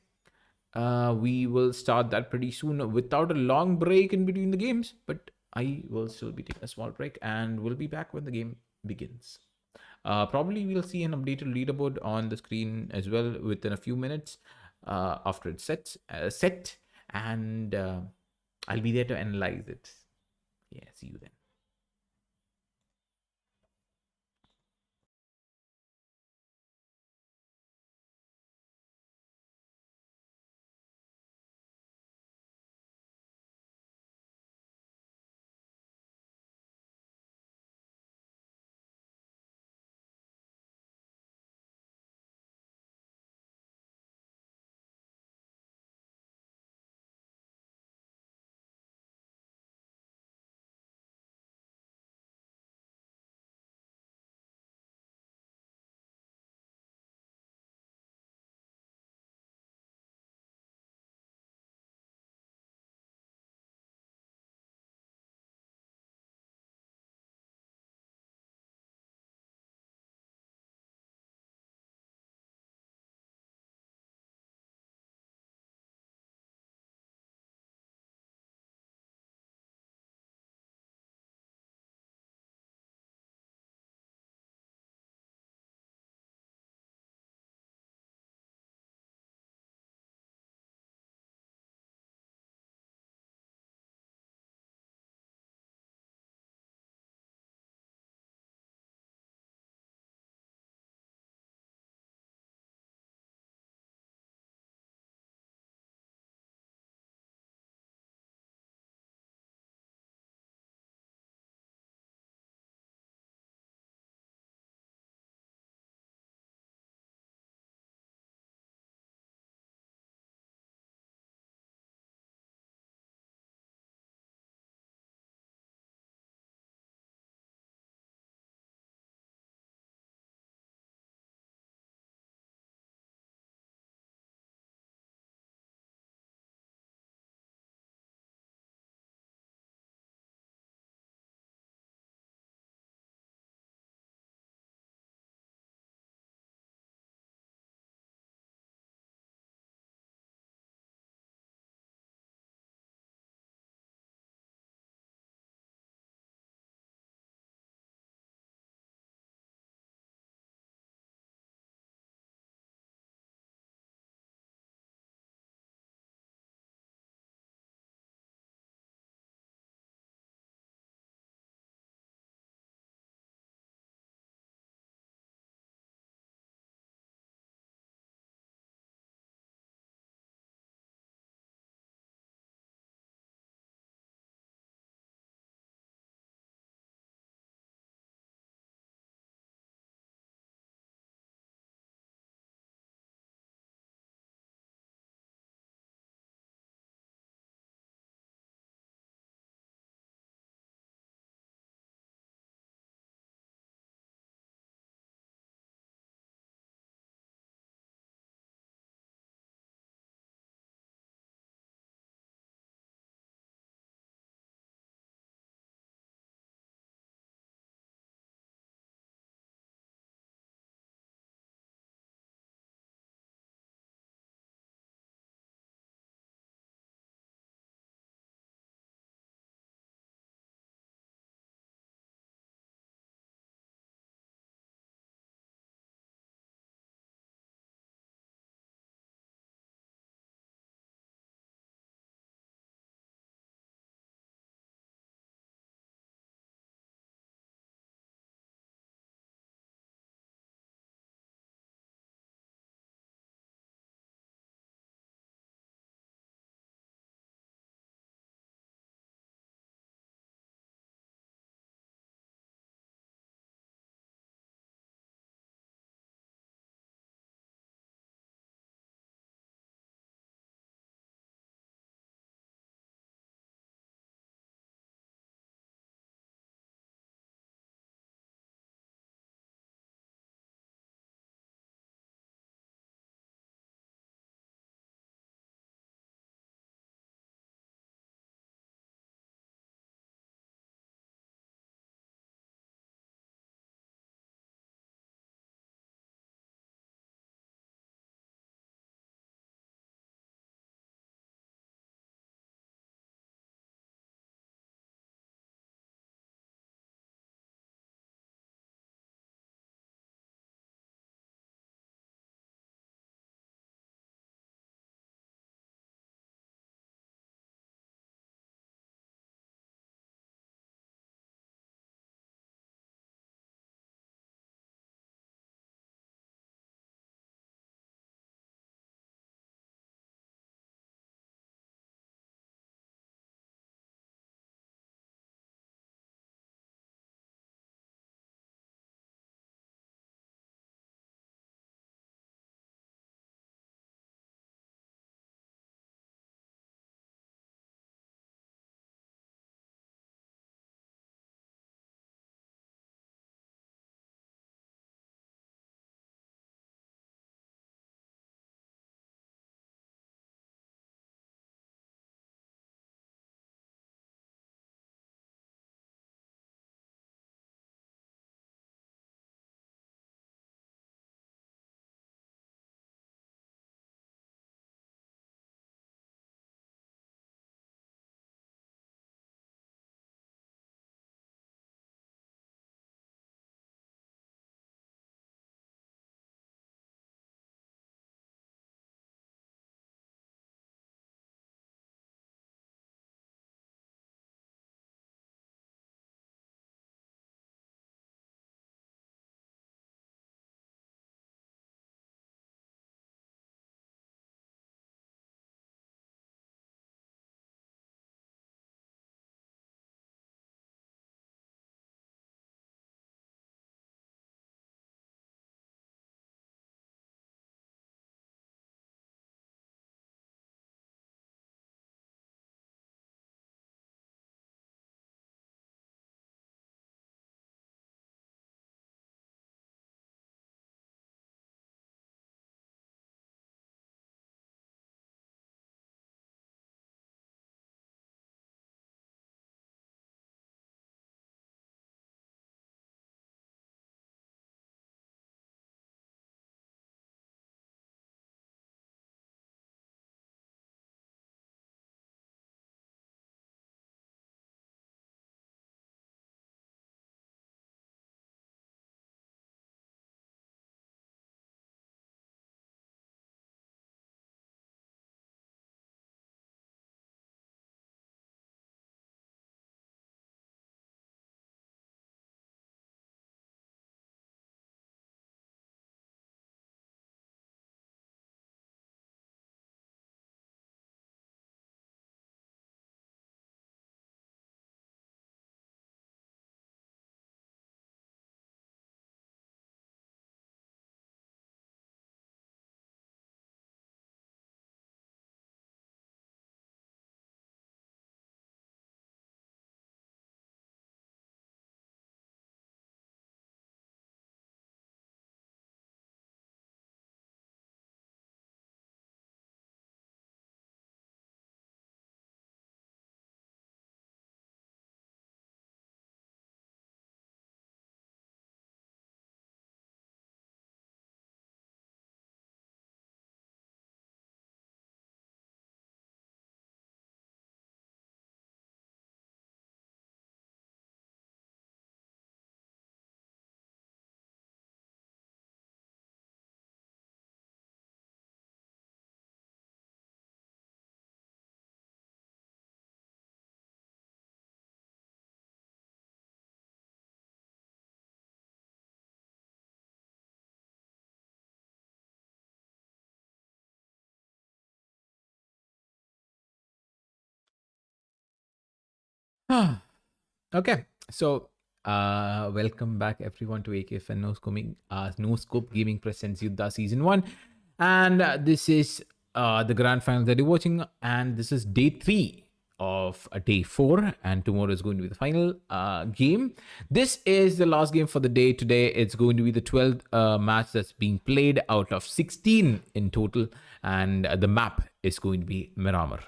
[SPEAKER 1] We will start that pretty soon without a long break in between the games, but I will still be taking a small break and we'll be back when the game begins. Probably we'll see an updated leaderboard on the screen as well within a few minutes after it's set, and I'll be there to analyze it. Yeah, see you then. Okay, so welcome back everyone to AKF and NoScope Gaming presents YUDDHA Season 1. And this is the grand final that you're watching, and this is day 3 of day 4, and tomorrow is going to be the final game. This is the last game for the day. Today it's going to be the 12th match that's being played out of 16 in total, and the map is going to be Miramar.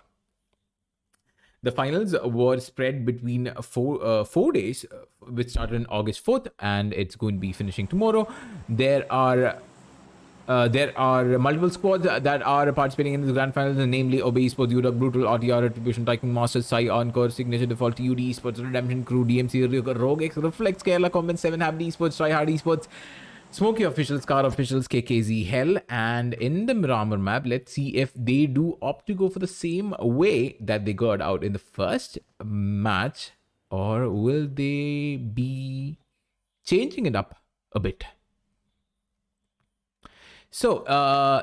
[SPEAKER 1] The finals were spread between four days, which started on August 4th, and it's going to be finishing tomorrow. There are multiple squads that are participating in the grand finals, namely OBE eSports, uDOG, Brutal, RTR, Retribution, TYCOON, Masters, ENCORE, Signature, Default, TUD eSports, Redemption, Crew, DMC, RYUK, ROGxREFLEX, Kerala, KOMBANZ, 7 eSports, TRYHARD eSports, SMOKY officials, Car officials, KKZ, Hell. And in the Miramar map, let's see if they do opt to go for the same way that they got out in the first match, or will they be changing it up a bit? So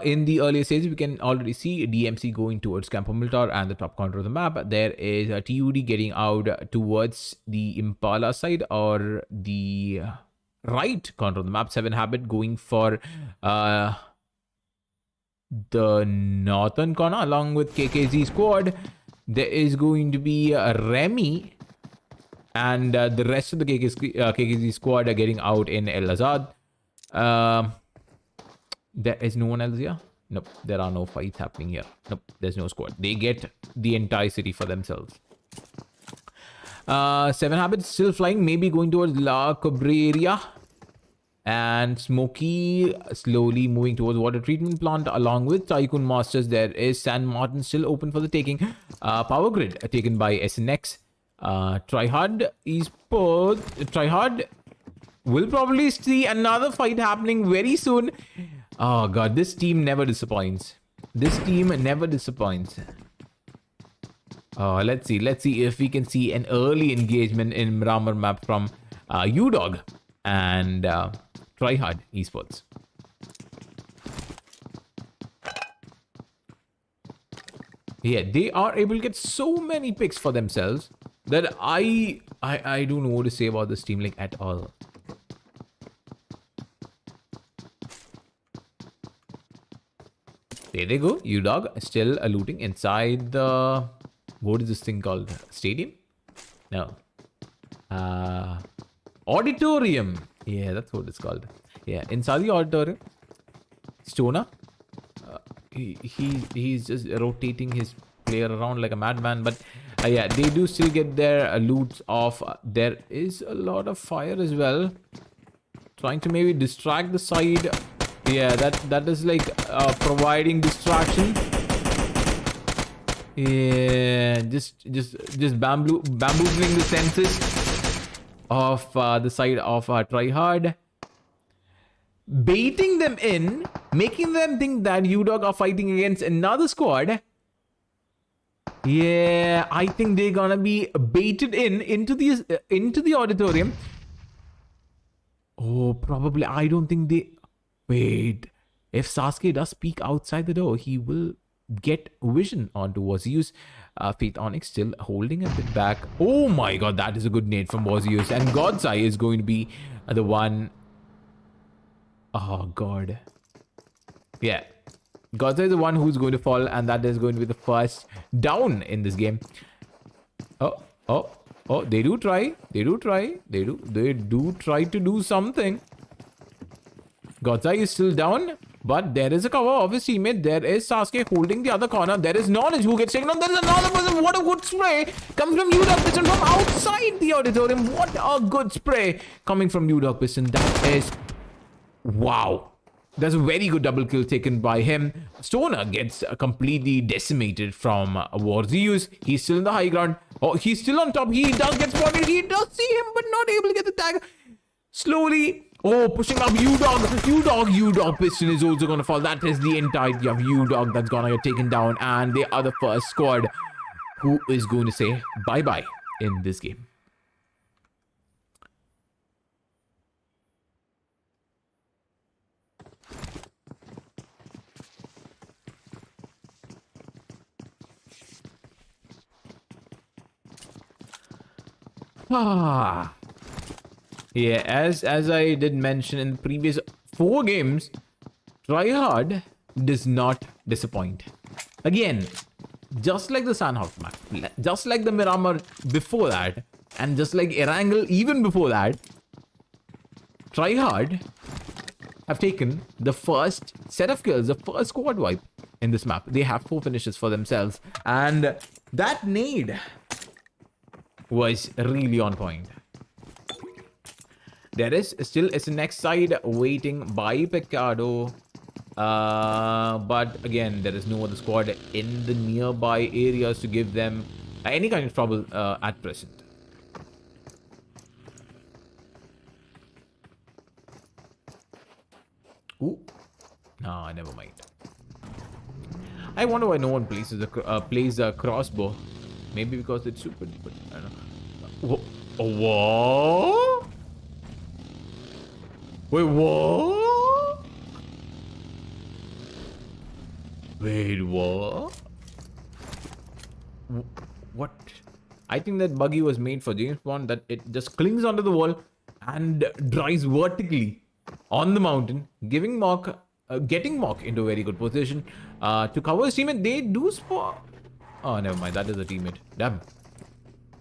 [SPEAKER 1] in the earlier stages, we can already see DMC going towards Campo Militar and the top corner of the map. There is a TUD getting out towards the Impala side, or the right corner of the map. 7 Habit going for the northern corner along with KKZ squad. There is going to be Remy and the rest of the KKZ squad are getting out in El Azad. There is no one else here. Nope, there are no fights happening here. Nope, there's no squad. They get the entire city for themselves. 7 Habits still flying, maybe going towards La Cabrera. And Smoky slowly moving towards water treatment plant along with TYCOON Masters. There is San Martin still open for the taking. Power Grid taken by SNX. TryHARD eSports. TryHARD will probably see another fight happening very soon. Oh god, this team never disappoints. This team never disappoints. Let's see if we can see an early engagement in Miramar map from uDOG and TryHARD eSports. Yeah, they are able to get so many picks for themselves that I don't know what to say about this team like at all. There they go. uDOG still looting inside the... What is this thing called? Stadium? No. Auditorium. Yeah, that's what it's called. Yeah, inside the auditorium. Stoner. He's just rotating his player around like a madman. But yeah, they do still get their loot off. There is a lot of fire as well. Trying to maybe distract the side. Yeah, that is like providing distraction. Yeah, just bamboozling the senses of the side of TryHARD, baiting them in, making them think that uDOG are fighting against another squad. Yeah, I think they're gonna be baited into the auditorium. Oh, probably. I don't think they... Wait, if Sasuke does peek outside the door, he will get vision onto Wazius. Faith Onyx still holding a bit back. Oh my god, that is a good nade from Wazius. And God's Eye is going to be the one... Oh god. Yeah. God's Eye is the one who's going to fall, and that is going to be the first down in this game. Oh, they do try. They do try to do something. God's Eye is still down, but there is a cover of his teammate. There is Sasuke holding the other corner. There is Knowledge who gets taken on. There is another person. What a good spray coming from uDOG Piston from outside the auditorium. What a good spray coming from uDOG Piston. That is... Wow. That's a very good double kill taken by him. Stoner gets completely decimated from Warzius. He's still in the high ground. Oh, he's still on top. He does get spotted. He does see him, but not able to get the tag. Slowly... Oh, pushing up uDOG Piston is also going to fall. That is the entirety of uDOG that's going to get taken down. And they are the first squad who is going to say bye-bye in this game. Ah. Yeah, as I did mention in the previous 4 games, TryHARD does not disappoint. Again, just like the Sanhok map, just like the Miramar before that, and just like Erangel even before that, TryHARD have taken the first set of kills, the first squad wipe in this map. They have 4 finishes for themselves, and that nade was really on point. There is still SNX side waiting by Pecado. But again, there is no other squad in the nearby areas to give them any kind of trouble at present. Ooh. Nah, never mind. I wonder why no one plays a crossbow. Maybe because it's super, but I don't know. What? Wait, what? Wait, what? What? I think that buggy was made for James Bond, that it just clings onto the wall and drives vertically on the mountain, giving Mock, getting Mock into a very good position to cover his teammate. They do spawn. Oh, never mind. That is a teammate. Damn.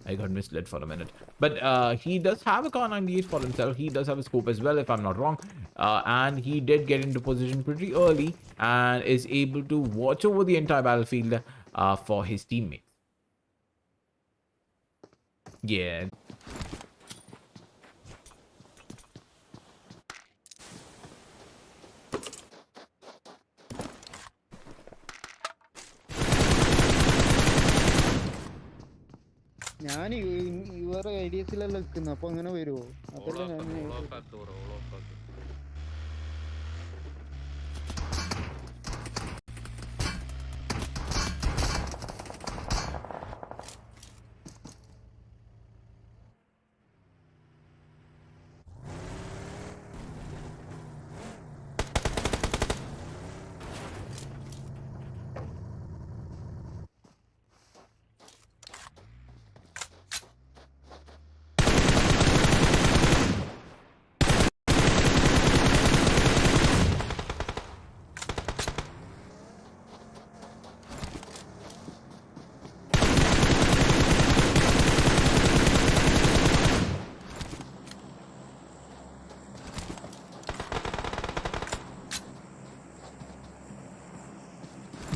[SPEAKER 1] I got misled for a minute. But he does have a Car 98 for himself. He does have a scope as well, if I'm not wrong. And he did get into position pretty early and is able to watch over the entire battlefield for his teammates. Yeah.
[SPEAKER 4] ഞാൻ ഇവരുടെ ഐഡിയസിലല്ല നിൽക്കുന്നത്, അപ്പൊ അങ്ങനെ വരുമോ? അതല്ല ഞാൻ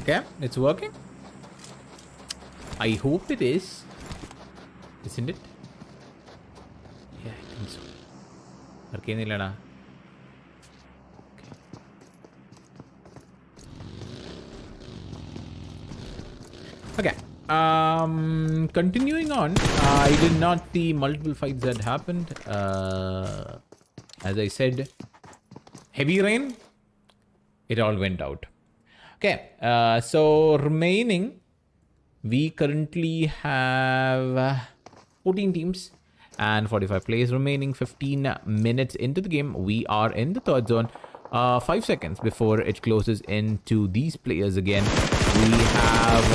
[SPEAKER 1] Okay, it's working. I hope it is. Isn't it? Yeah, I think so. Okay. Okay. Continuing on, I did not see multiple fights that happened. As I said, heavy rain. It all went out. Okay, so remaining, we currently have 14 teams and 45 players remaining. 15 minutes into the game, we are in the third zone. 5 seconds before it closes into these players again. We have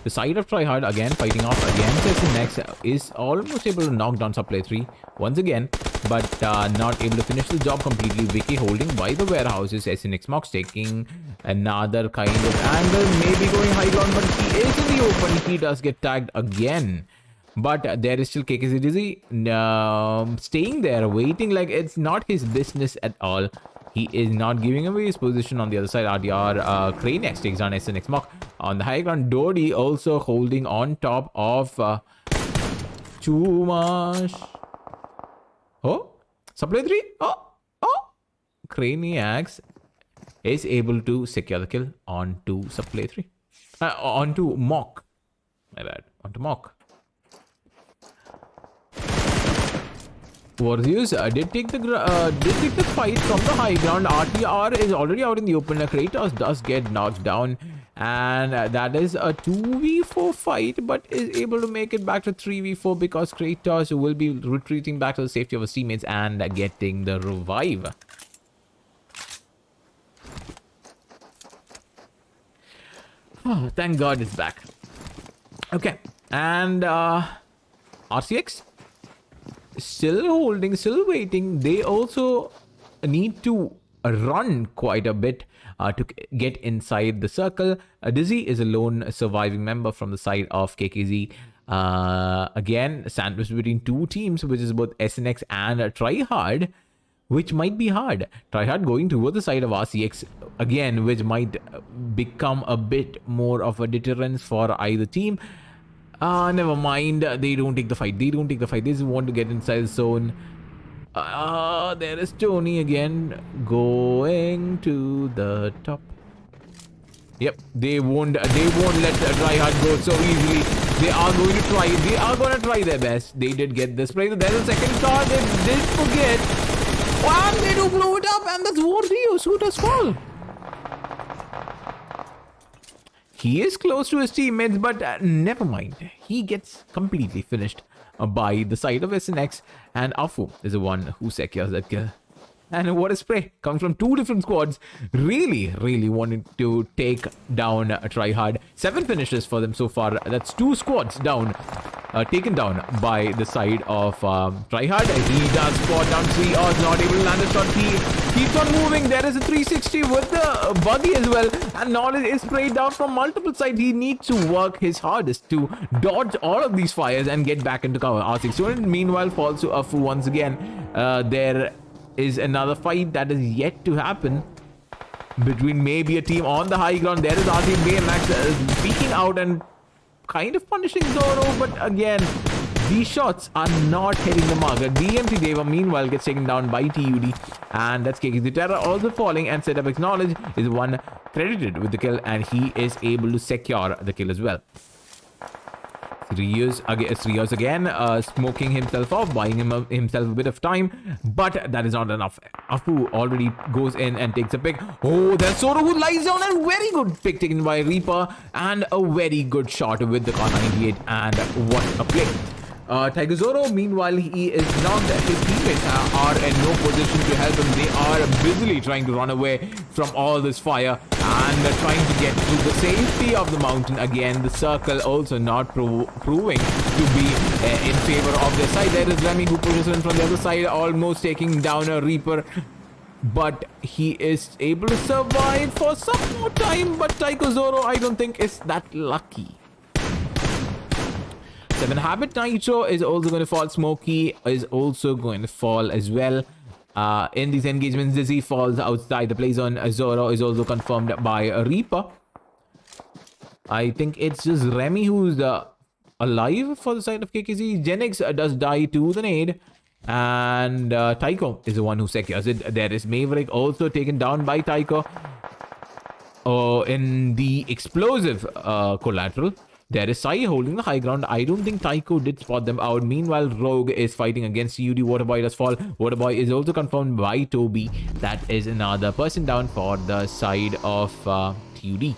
[SPEAKER 1] the side of TryHARD again fighting off against SNX, is almost able to knock down Supply 3 once again, but not able to finish the job completely. Vicky holding by the warehouses. SNX Mox taking another kind of angle, maybe going high ground, but he is in the open. He does get tagged again. But there is still KKZDZ staying there, waiting like it's not his business at all. He is not giving away his position on the other side. RDR Crane X takes down SNX Mock on the high ground. Dodi also holding on top of Chumash. Oh, Supply 3. Oh. Craniacs is able to secure the kill onto Supply 3. Onto Mock. My bad. Onto Mock. Warzius did take the fight from the high ground. RTR is already out in the open. Kratos does get knocked down, and that is a 2v4 fight, but is able to make it back to 3v4 because Kratos will be retreating back to the safety of his teammates and getting the revive. Oh, thank God it's back. Okay, and RCX still holding, still waiting. They also need to run quite a bit to get inside the circle. Dizzy is a lone surviving member from the side of KKZ. Again, sandwich between two teams, which is both SNX and TryHARD, which might be hard. TryHARD going towards the side of RCX again, which might become a bit more of a deterrence for either team. Never mind. They don't take the fight. They don't take the fight. They just want to get inside the zone. There is Tony again going to the top. Yep, they won't let TryHARD go so easily. They are going to try. They are going to try their best. They did get this play. There's a second shot. They did forget. And they do blow it up, and that's Warriors who does fall. He is close to his teammates, but never mind. He gets completely finished by the side of SNX, and Afu is the one who secures that kill. And what a spray. Comes from two different squads. Really wanted to take down TryHARD. 7 finishes for them so far. That's 2 squads down. Taken down by the side of TryHARD. He does spot down 3 odds. Not able to land a shot. He keeps on moving. There is a 360 with the buggy as well. And Knowledge is sprayed down from multiple sides. He needs to work his hardest to dodge all of these fires and get back into cover. R6 meanwhile falls to Afu once again. There is another fight that is yet to happen between maybe a team on the high ground. There is RC Baymax speaking out and kind of punishing Zoro, but again, these shots are not hitting the mark. DMC Deva meanwhile gets taken down by TUD, and that's KKZ Terra also falling, and Setup Acknowledge is one credited with the kill, and he is able to secure the kill as well. Rios again smoking himself off, buying himself a bit of time, but that is not enough. Afu already goes in and takes a pick. Oh, there's Zoro who lies down, and very good pick taken by Reaper, and a very good shot with the Kar 98, and what a play. Tiger Zoro, meanwhile, he is not, his teammates are in no position to help him. They are busily trying to run away from all this fire and trying to get to the safety of the mountain. Again, the circle also not proving to be in favor of their side. There is Remy who pushes in from the other side, almost taking down a Reaper, but he is able to survive for some more time. But Taiko Zoro, I don't think is that lucky. 7 Habit Nitro is also going to fall. Smoky is also going to fall as well. In these engagements, Dizzy falls outside the play zone. Zoro is also confirmed by a Reaper. I think it's just Remy who's alive for the side of KKZ. Genix does die to the nade. And Tycho is the one who secures it. There is Maverick also taken down by Tycho. In the explosive collateral. There is Sai holding the high ground. I don't think Tycho did spot them out. Meanwhile, Rogue is fighting against UD. Waterboy does fall. Waterboy is also confirmed by Toby. That is another person down for the side of TUD.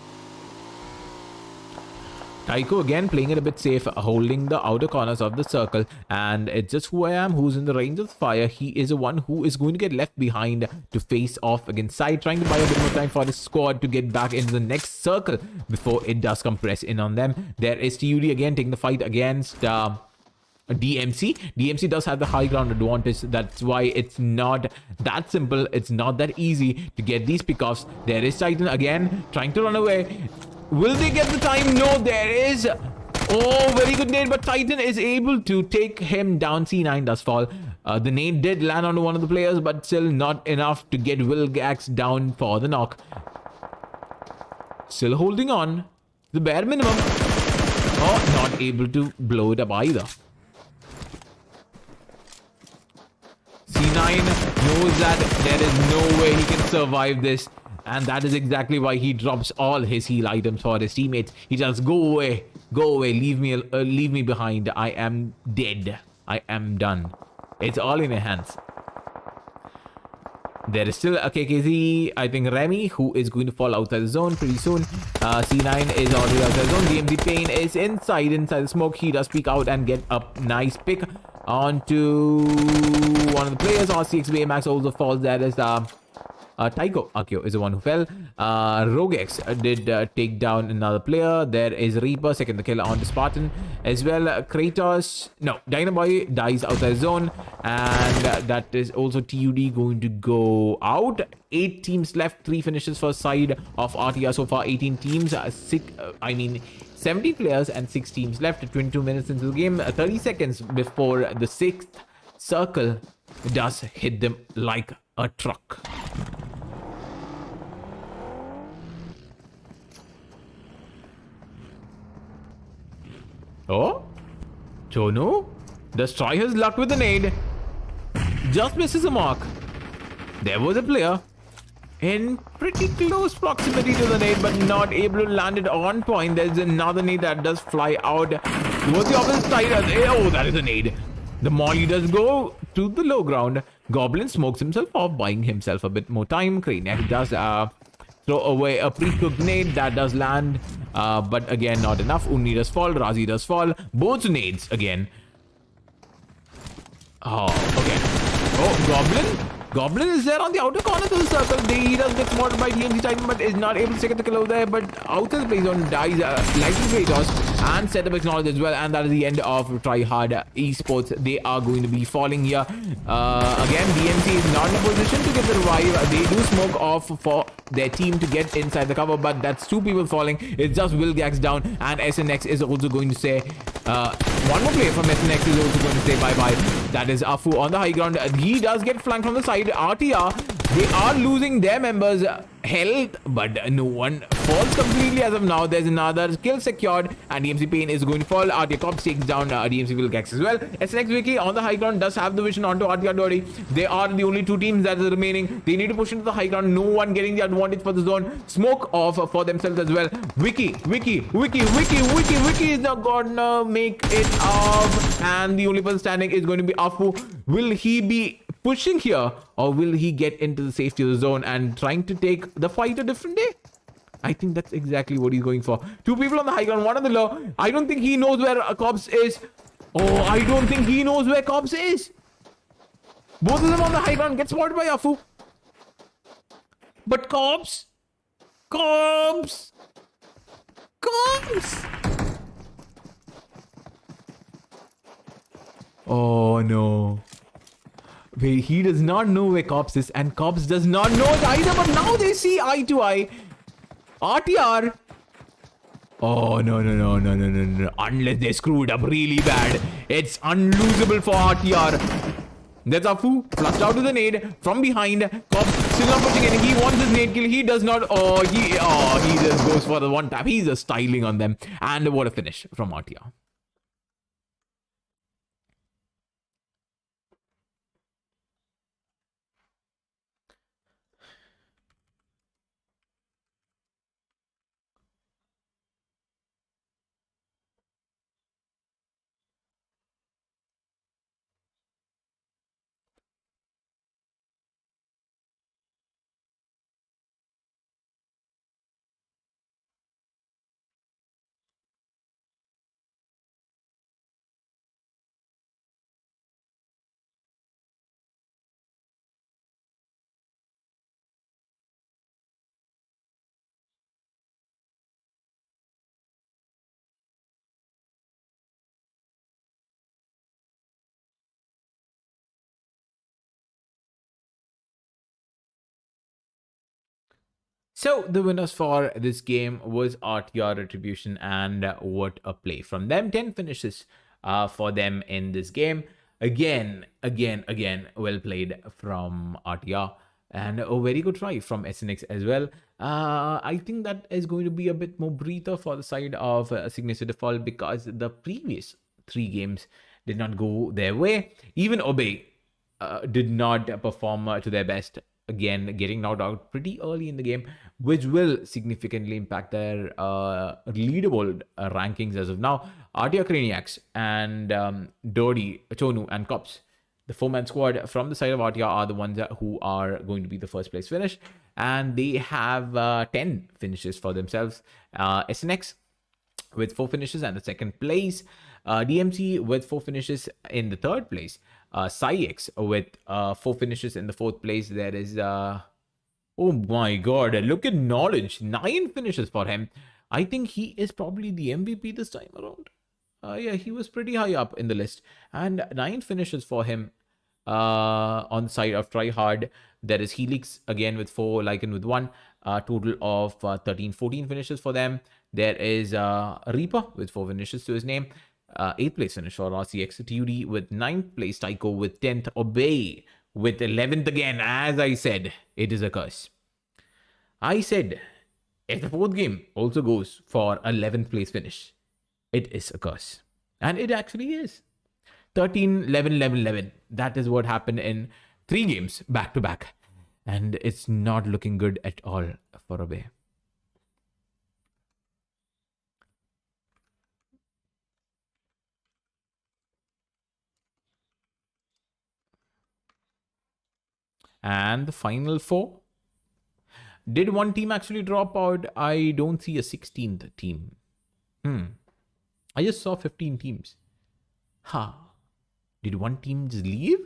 [SPEAKER 1] Tycho again playing it a bit safe, holding the outer corners of the circle, and it's just who I am who's in the range of the fire. He is the one who is going to get left behind to face off against Side, trying to buy a bit more time for the squad to get back into the next circle before it does compress in on them. There is TUD again taking the fight against DMC. DMC does have the high ground advantage. That's why it's not that simple. It's not that easy to get these pickoffs. There is Titan again trying to run away. Will they get the time? No, there is. Oh, very good nade, but Titan is able to take him down. C9 does fall. The nade did land on one of the players, but still not enough to get Wilgax down for the knock. Still holding on. The bare minimum. Oh, not able to blow it up either. C9 knows that there is no way he can survive this. And that is exactly why he drops all his heal items for his teammates. He just go away, leave me behind. I am dead. I am done. It's all in your hands. There is still a KKZ, I think Remy, who is going to fall outside the zone pretty soon. C9 is already outside the zone. DMZ Pain is inside the smoke. He does peek out and get a nice pick onto one of the players. RCX Baymax also falls. That is Akio is the one who fell. ROGX did take down another player. There is Reaper, second the kill on the Spartan as well. Kratos, no, Dynaboy dies outside zone, and that is also TUD going to go out. 8 teams left, 3 finishes for side of RTR so far. 18 teams, 70 players and 6 teams left. 22 minutes into the game, 30 seconds before the 6th circle does hit them like a truck. Oh, Chonu does try his luck with the nade. Just misses the mark. There was a player in pretty close proximity to the nade, but not able to land it on point. There's another nade that does fly out towards the opposite side. Oh, that is a nade. The molly does go to the low ground. Goblin smokes himself off, buying himself a bit more time. Craniac does throw away a pre-cooked nade that does land, but again, not enough. Unni does fall. Razi does fall. Both nades again. Oh, okay. Oh, Goblin. Goblin is there on the outer corner of the circle. He does get spotted by DMC Titan, but is not able to take the kill over there. But outside the play zone dies lightning Kratos and setup acknowledged as well. And that is the end of TryHARD Esports. They are going to be falling here. Again, DMC is not in a position to get the revive. They do smoke off for their team to get inside the cover, but that's 2 people falling. It's just YUDDHA down, and SNX is also going to say one more player from SNX is also going to say bye-bye. That is Afu on the high ground. He does get flanked from the side. RTR, they are losing their members' health, but no one falls completely as of now. There's another kill secured, and DMC Pain is going to fall. RTR Cops takes down DMC YUDDHA as well. SNX Wiki on the high ground does have the vision onto RTR Dodi. They are the only 2 teams that are remaining. They need to push into the high ground. No one getting the advantage for the zone. Smoke off for themselves as well. Wiki is not gonna make it off, and the only person standing is going to be Afu. Will he be pushing here, or will he get into the safety of the zone and trying to take the fight a different day? I think that's exactly what he's going for. 2 people on the high ground, 1 on the low. I don't think he knows where Cobbs is. Oh, I don't think he knows where Cobbs is. Both of them on the high ground get spotted by Afu. But Cobbs. Oh no. Wait, he does not know where Cobbs is, and Cobbs does not know it either, but now they see eye to eye. RTR. Oh, no. Unless they screwed up really bad. It's unlosable for RTR. There's Afu, flushed out to the nade from behind. Cobbs still not pushing in. He wants his nade kill. He does not. He just goes for the one tap. He's just styling on them. And what a finish from RTR. So the winners for this game was RTR Retribution, and what a play from them. 10 finishes for them in this game. Again, well played from RTR, and a very good try from SNX as well. I think that is going to be a bit more breather for the side of Signature Default, because the previous 3 games did not go their way. Even Obey did not perform to their best. Again, getting knocked out pretty early in the game, which will significantly impact their leaderboard rankings as of now. RTR Craniacs and Dodi, Chonu, and Cops, the 4-man squad from the side of RTR, are the ones who are going to be the first place finish. And they have 10 finishes for themselves. SNX with 4 finishes and the second place. DMC with 4 finishes in the third place. Psyx with 4 finishes in the 4th place. There is Oh my god, look at knowledge. 9 finishes for him. I think he is probably the MVP this time around. Yeah, he was pretty high up in the list. And 9 finishes for him on the side of TryHard. There is Helix again with 4, Lycan with 1. Total of 13, 14 finishes for them. There is Reaper with 4 finishes to his name. 8th place finish for RCX. TUD with 9th place. Tycho with 10th. Obey with 11th again. As I said, it is a curse. I said, if the 4th game also goes for 11th place finish, it is a curse. And it actually is. 13, 11, 11, 11. That is what happened in 3 games back to back. And it's not looking good at all for Obey. And the final 4. Did one team actually drop out? I don't see a 16th team. I just saw 15 teams. Did one team just leave?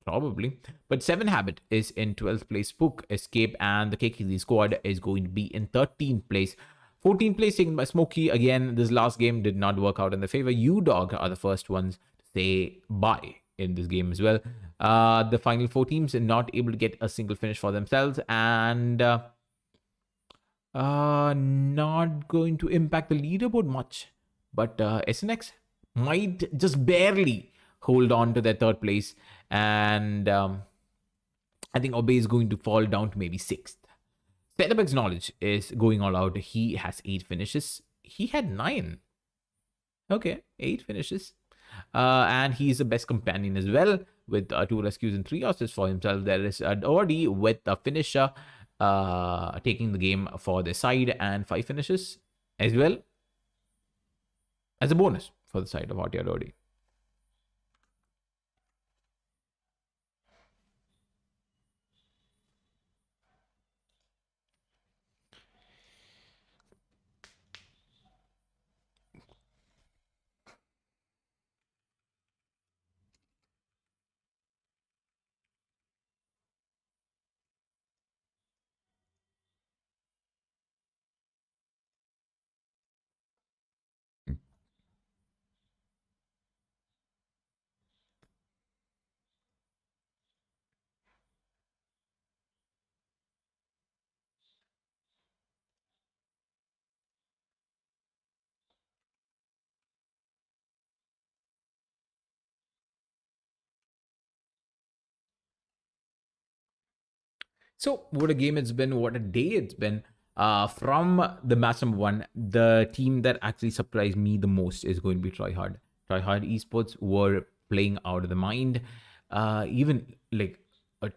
[SPEAKER 1] Probably. But 7 Habit is in 12th place. Spook, Escape, and the KKZ squad is going to be in 13th place. 14th place taken by Smoky. Again, this last game did not work out in their favor. uDOG are the first ones to say bye in this game as well. The final 4 teams are not able to get a single finish for themselves, and not going to impact the leaderboard much. But SNX might just barely hold on to their 3rd place, and I think Obey is going to fall down to maybe 6th. Setup's knowledge is going all out. He has 8 finishes. He had 9. Okay, 8 finishes. And he's the best companion as well, with 2 rescues and 3 assists for himself. There is Ordi with a finisher taking the game for their side, and 5 finishes as well as a bonus for the side of Ordi. So, what a game it's been, what a day it's been. From the match number 1, the team that actually surprised me the most is going to be TryHard. TryHard Esports were playing out of the mind. Even like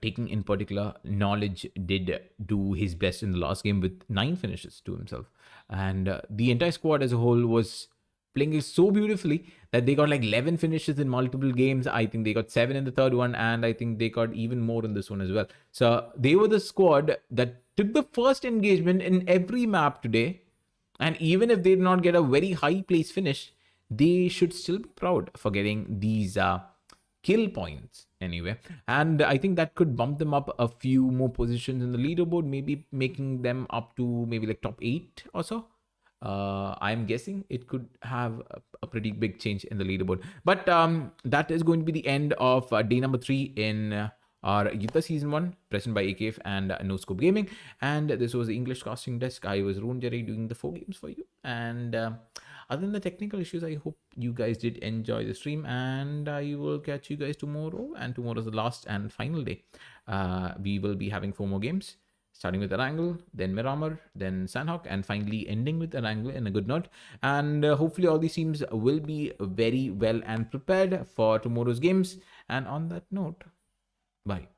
[SPEAKER 1] taking in particular, Knowledge did do his best in the last game with 9 finishes to himself. And the entire squad as a whole was playing it so beautifully that they got like 11 finishes in multiple games. I think they got 7 in the 3rd one, and I think they got even more in this one as well. So they were the squad that took the first engagement in every map today. And even if they did not get a very high place finish, they should still be proud for getting these kill points anyway. And I think that could bump them up a few more positions in the leaderboard, maybe making them up to maybe like top 8 or so. I'm guessing it could have a pretty big change in the leaderboard. But that is going to be the end of day number 3 in our YUDDHA Season 1, presented by AKF and NoScope Gaming. And this was the English casting desk. I was Roon Jerry doing the 4 games for you. And other than the technical issues, I hope you guys did enjoy the stream. And I will catch you guys tomorrow. And tomorrow is the last and final day. We will be having 4 more games, starting with Erangel, then Miramar, then Sandhawk, and finally ending with Erangel in a good note. And hopefully all these teams will be very well and prepared for tomorrow's games. And on that note, bye.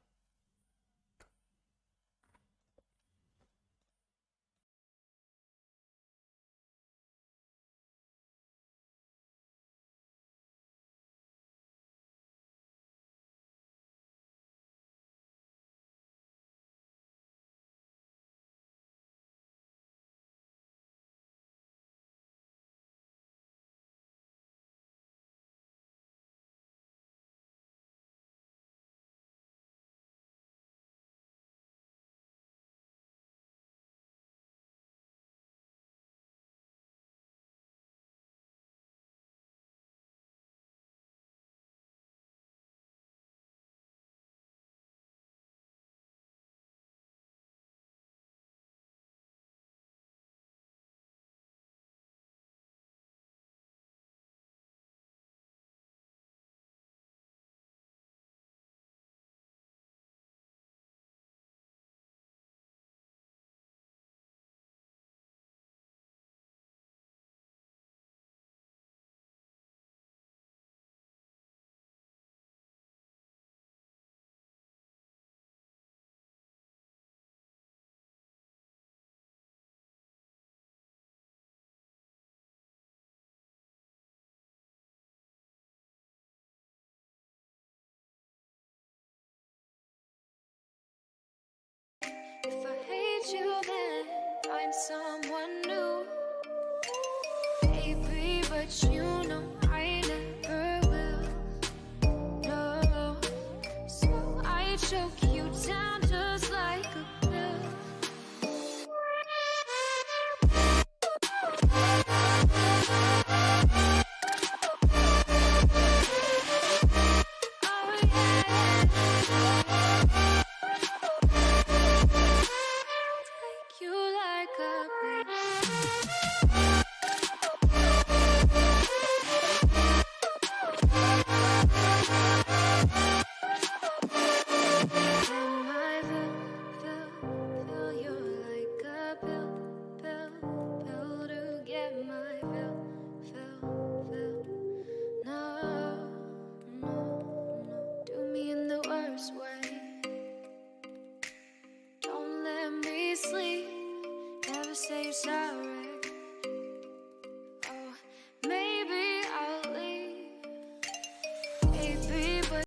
[SPEAKER 2] meet you then find someone new. Baby, but you